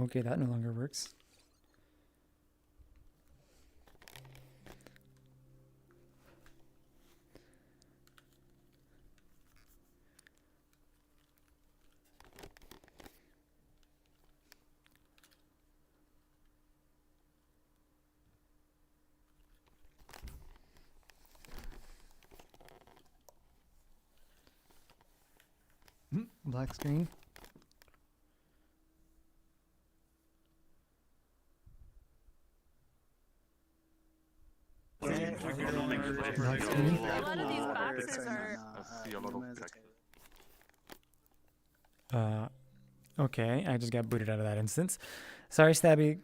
Okay, that no longer works. Black screen. Black screen. A lot of these boxes are. I see a lot of text. Okay, I just got booted out of that instance. Sorry, Stabby.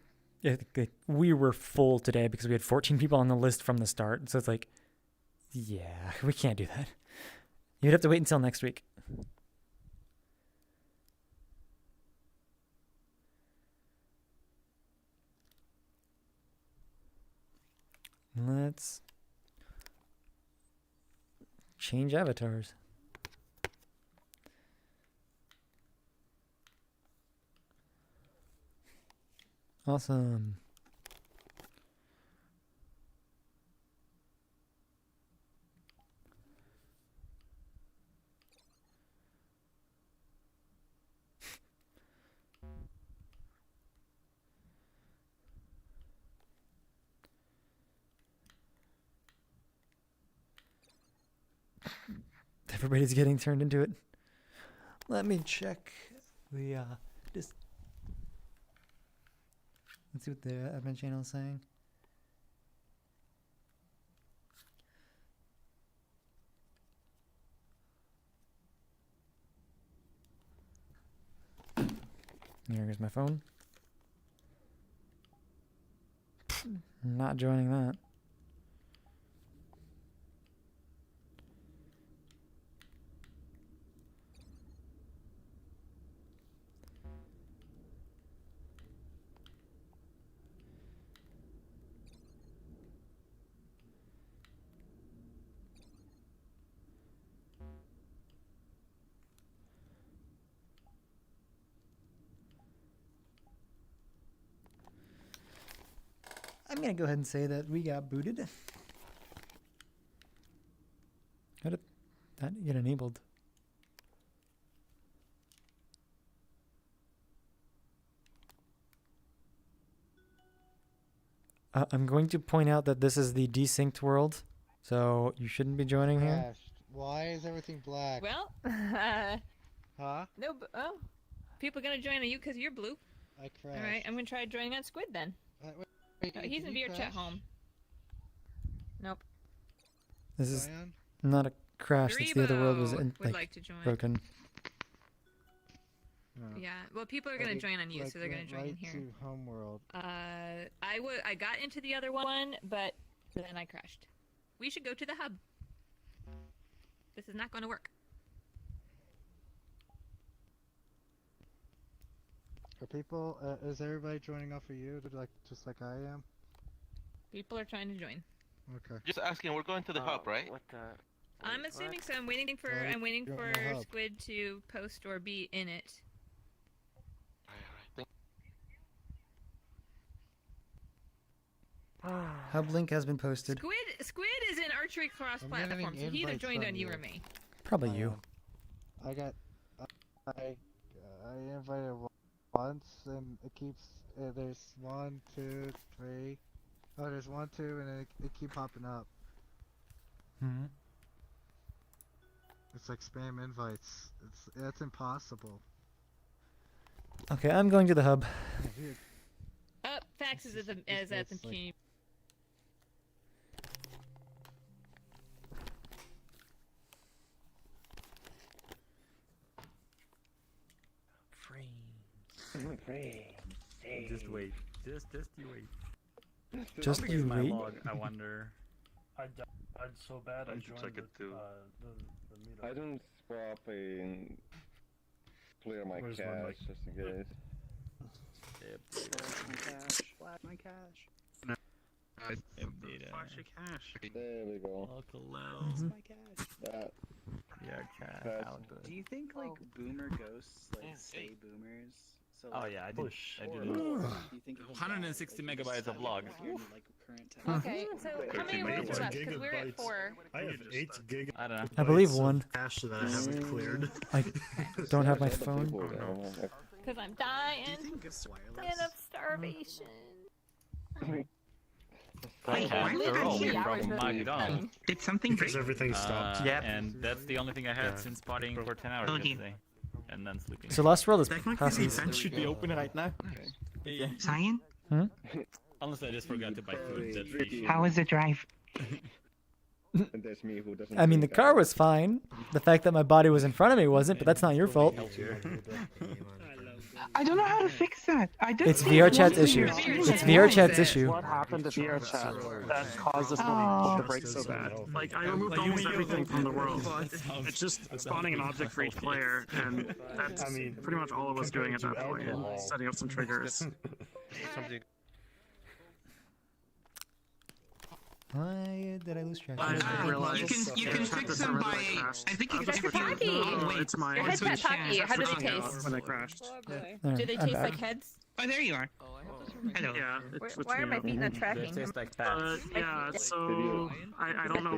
We were full today because we had 14 people on the list from the start. So it's like, yeah, we can't do that. You'd have to wait until next week. Let's change avatars. Awesome. Everybody's getting turned into it. Let me check the just let's see what the admin channel is saying. Here goes my phone. Not joining that. I'm gonna go ahead and say that we got booted. How did that get enabled? I'm going to point out that this is the desynced world, so you shouldn't be joining here. Why is everything black? Well, Huh? no, oh. people gonna join on you because you're blue. I crashed. All right, I'm gonna try joining on Squid then. Wait, He's in did you VRChat crash? home. Nope. This is not a crash. It's the other world was Would like to join. broken. Yeah, well, people are gonna join on you, so they're gonna join right in here. To Homeworld. I got into the other one, but then I crashed. We should go to the hub. This is not going to work. Are people? Is everybody joining off of you, just like I am? People are trying to join. Okay. Just asking, we're going to the hub, right? I'm assuming so. I'm waiting for you're in the hub. Squid to post or be in it. Hub link has been posted. Squid is in archery cross platform, so he either joined on you or me. Probably you. I invited once, and it keeps. There's 1, 2, 3. Oh, there's 1, 2, and it keep popping up. Hmm. It's like spam invites. That's impossible. Okay, I'm going to the hub. Fax is at the community. Just wait. Just you wait. Just you my wait? log, I wonder. I died so bad I should joined check it too. the meetup. I don't swap and clear my Where's cache my mic? just in case. Flash my cache. Flash your cache. There we go. Where's my cache? That. Yeah, Do you think like boomer ghosts like stay boomers? So, Oh like, yeah, I or did. do you think it will 160 die? Like, you just megabytes of have logs. your like current time? Okay, so how many rooms are left? Because we're at 4. I have 8 gigabytes. I don't know. I believe one. Cache that I haven't cleared. I don't have my phone. Because I'm dying of starvation. I had a roll from McDonald's. Did something break? Because everything stopped. And that's the only thing I had since partying for 10 hours yesterday. And then sleeping. So last world is Technically, the passes. event should be open right now. Cyan? Hmm? Unless I just forgot to buy food. That's free. How was the drive? And there's me who doesn't. I mean, the car was fine. The fact that my body was in front of me wasn't, but that's not your fault. I don't know how to fix that. I did. It's VRChat's issue. It's VRChat's issue. What happened to VRChat that caused this to break so bad? Like, I removed almost everything from the world. It's just spawning an object for each player, and that's pretty much all of us doing at that point. Setting up some triggers. Why did I lose track? You can fix them by. I think you can fix them. It's my. Your head's not talky. How do they taste? When I crashed. Do they taste like heads? Oh, there you are. Hello. Yeah. Why are my feet not tracking? Yeah, so I don't know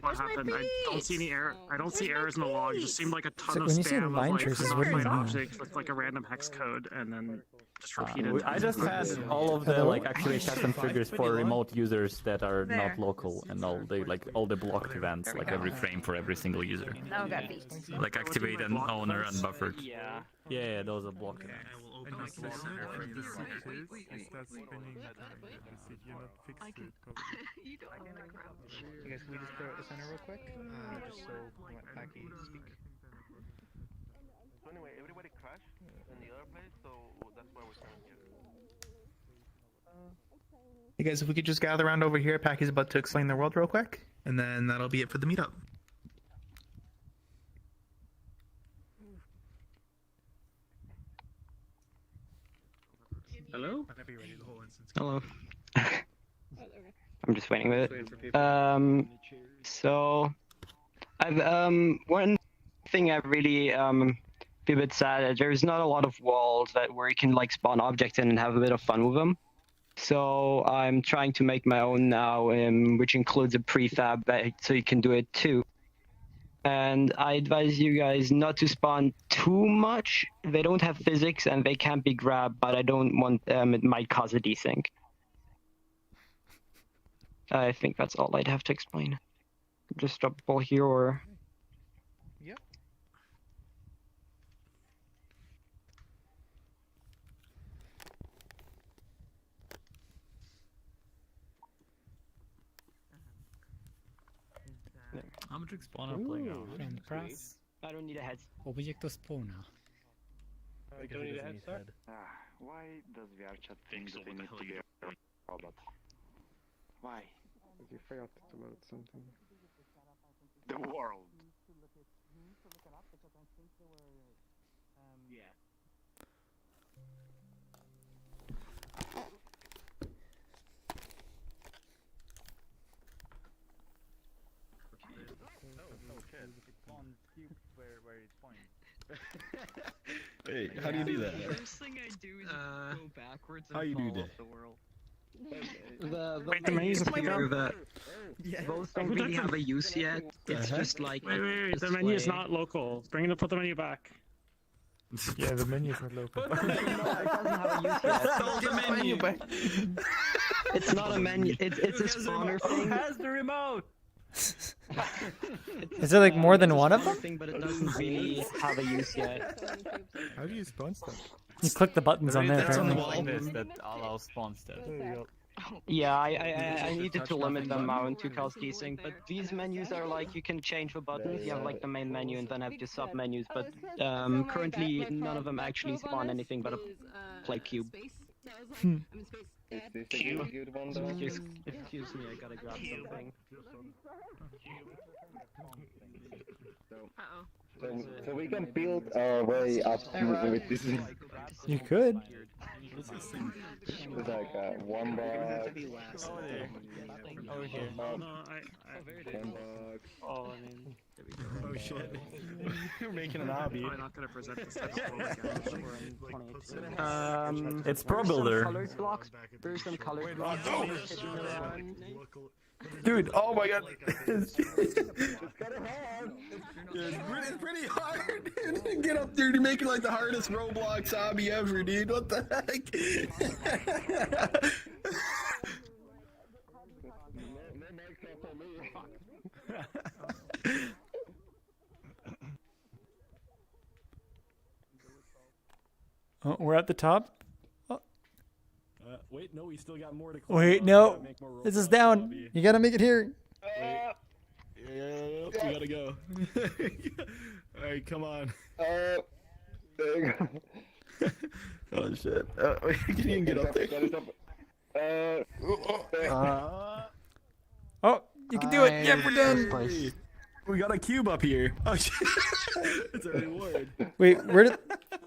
what happened. I don't see any error. I don't see errors in the log. It just seemed like a ton So of when you say spam line of like traces, what do you an mean? object with like a random hex code and then just repeated. I just had all of the like activate custom triggers for remote users that are There. not local, and all the blocked events, like every frame for every single user. Now I got beat. Like activate an owner unbuffered. Yeah, those are blocked events. And the center of the seat is start spinning the seat. You're not fixed it. You guys, can we just clear out the center real quick? Just so we want Packy to speak. So anyway, everybody crashed in the other place, so that's why we're coming here. You guys, if we could just gather around over here, Packy's about to explain the world real quick, and then that'll be it for the meetup. Hello? Hello. I'm just waiting with it. So, I've one thing I really be a bit sad. There's not a lot of walls where you can like spawn objects in and have a bit of fun with them. So I'm trying to make my own now, which includes a prefab, so you can do it too. And I advise you guys not to spawn too much. They don't have physics and they can't be grabbed, but I don't want it might cause a desync. I think that's all I'd have to explain. Just drop a ball here or... Yep. Object spawner playground. Friend press. I don't need a head. Object spawner. You don't need a head start? Why does VRChat think that they need to be a robot? Why? You failed to load something. The world. Yeah. Hey, how do you do that? The first thing I do is go backwards and How you do fall that? off the world. The menus figure that those don't really have a use yet. It's just like Wait, the menu is not local. Put the menu back. Yeah, the menu's not local. No, it doesn't have a use yet. The menu back. It's not a menu. It's a spawner thing. Who has the remote? Is there like more than one of them? Thing, but it doesn't really have a use yet. How do you spawn stuff? You click the buttons on there. That's on the Apparently. wall that allows spawn stuff. Yeah, I needed to limit the amount to cause desync, but these menus are like you can change the buttons. You have like the main menu and then have the sub menus, but currently none of them actually spawn anything but a play cube. Is this a good one though? Excuse me, I gotta grab something. So we can build our way up with this. You could. It's like one box. Over here. Oh, I mean, Oh shit. You're making an obby. I'm not gonna present this type of world again. It's Pro Builder. Colored blocks. There's some colored blocks. Dude, oh my god. It's pretty hard, dude. Get up there to make it like the hardest Roblox obby ever, dude. What the heck? Oh, we're at the top. Wait, no, we still got more to climb. Wait, up. no. Gotta make more This is Roblox down. obby. You gotta make it here. Wait. Yeah, we gotta go. Alright, come on. There you go. Oh shit. Wait, can you even get up there? Oh, you can do it. Yep, we're done. We got a cube up here. Oh shit. It's a reward. Wait, where did?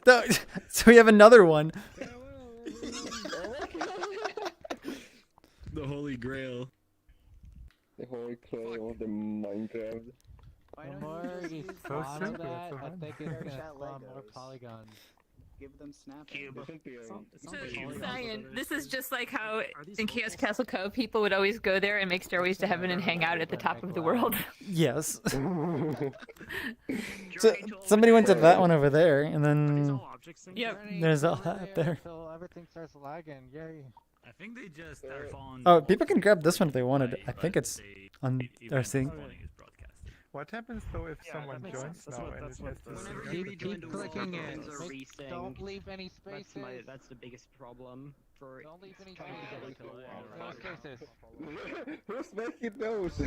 No, so we have another one. The Holy Grail. The Holy Grail of the Minecraft. The more you So spawn simple, that, so I hard. think it's gonna spawn more polygons. Give them snap. So, Cyan, this is just like how in Chaos Castle Cove people would always go there and make stairways to heaven and hang out at the top of the world. Yes. So somebody went to that one over there, and then Yep. there's all that up there. So everything starts lagging. Yay. I think they just found. Oh, people can grab this one if they wanted. I think it's on our thing. What happens though if someone joins now and it has to Keep clicking it. Resync. Don't leave any spaces. That's the biggest problem for Don't leave any trying to get into the No wall. spaces. Who's making those?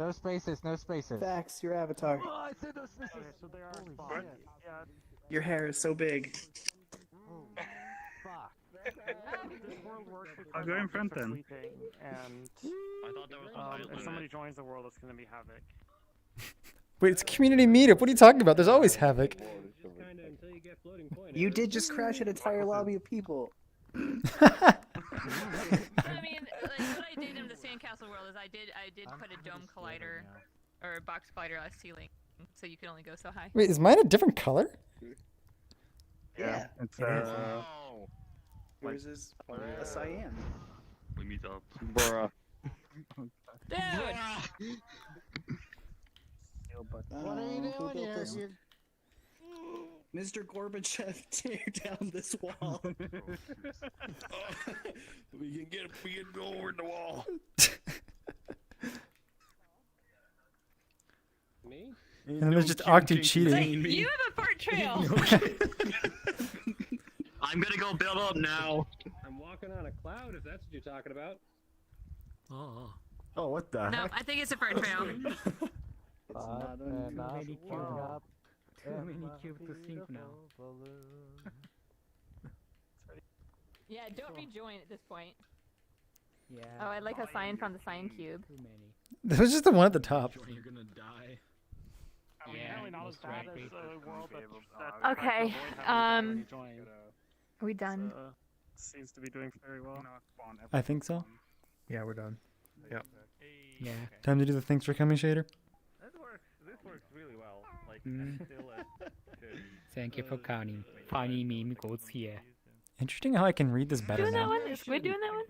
No spaces. No spaces. Facts, your avatar. Oh, I said no spaces. So there are Holy spots. shit. Yeah. Your hair is so big. Fuck. This world works because I'll go in front objects are then. sleeping, and I thought there was if somebody joins the world, it's gonna be havoc. Wait, it's community meetup. What are you talking about? There's always havoc. You did just crash an entire lobby of people. I mean, like what I did in the Sandcastle world is I did put a dome collider or a box collider on a ceiling, so you can only go so high. Wait, is mine a different color? Yeah. It's Yours is a cyan. We meet up. Bruh. Dude! What are you doing here? You're... Mr. Gorbachev, tear down this wall. we can go over the wall. Me? And then there's just Octi cheating. You have a fart trail! I'm gonna go build up now. I'm walking on a cloud if that's what you're talking about. Oh. Oh, what the No, heck? I think it's a fur trail. But Too many cubes to sync now. Yeah, don't rejoin at this point. Yeah. Oh, I like how Cyan found the Cyan cube. Too many. This was just the one at the top. You're gonna die. I mean, apparently not as bad as the world that Okay, are we done? Seems to be doing very well. I think so. Yeah, we're done. Yeah. Yeah. Time to do the thanks for coming shader. This works really well. Like, Mm. still Thank you for coming. Funny meme goes here. Interesting how I can read this better Doing that now. one? Is Squid doing that one?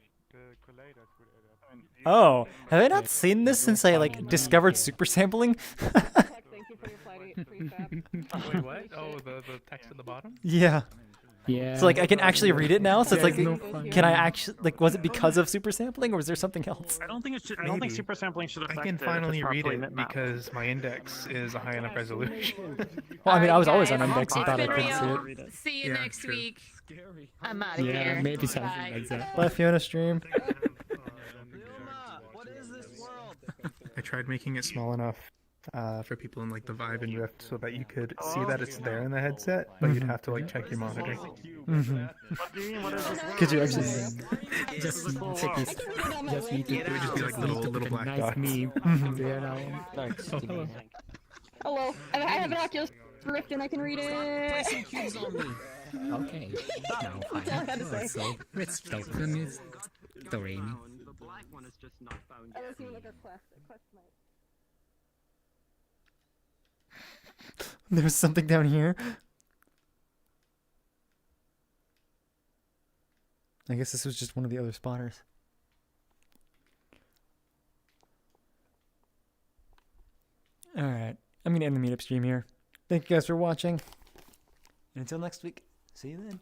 Oh, have I not seen this since I like discovered super sampling? Wait, what? Oh, the text at the bottom? Yeah. Yeah. So like I can actually read it now. So it's like, no fun. can I actually like? Was it because of super sampling or was there something else? I don't think it should. I don't think super sampling should affect I can it if finally it's read properly it bitmapped. because my index is a high enough resolution. Well, I mean, I was always guys, on index and it's thought I been couldn't real. see it. See you Yeah, next true. week. I'm out of Yeah, here. maybe something Bye. like that. Bye, Fiona stream. I tried making it small enough for people in like the Vive and Rift so that you could see that it's there in the headset, but you'd have to like check your monitor. Could you actually? Just check this. Just need to. It would just be like little black nice dots. meme. Mhm. There now. Hello. Hello. I have an Oculus Rift and I can read it. Okay. Now fine. all I had to say. So let's start the news story. That was even like a quest mark. There's something down here. I guess this was just one of the other spotters. Alright, I'm going to end the meetup stream here. Thank you guys for watching. And until next week, see you then.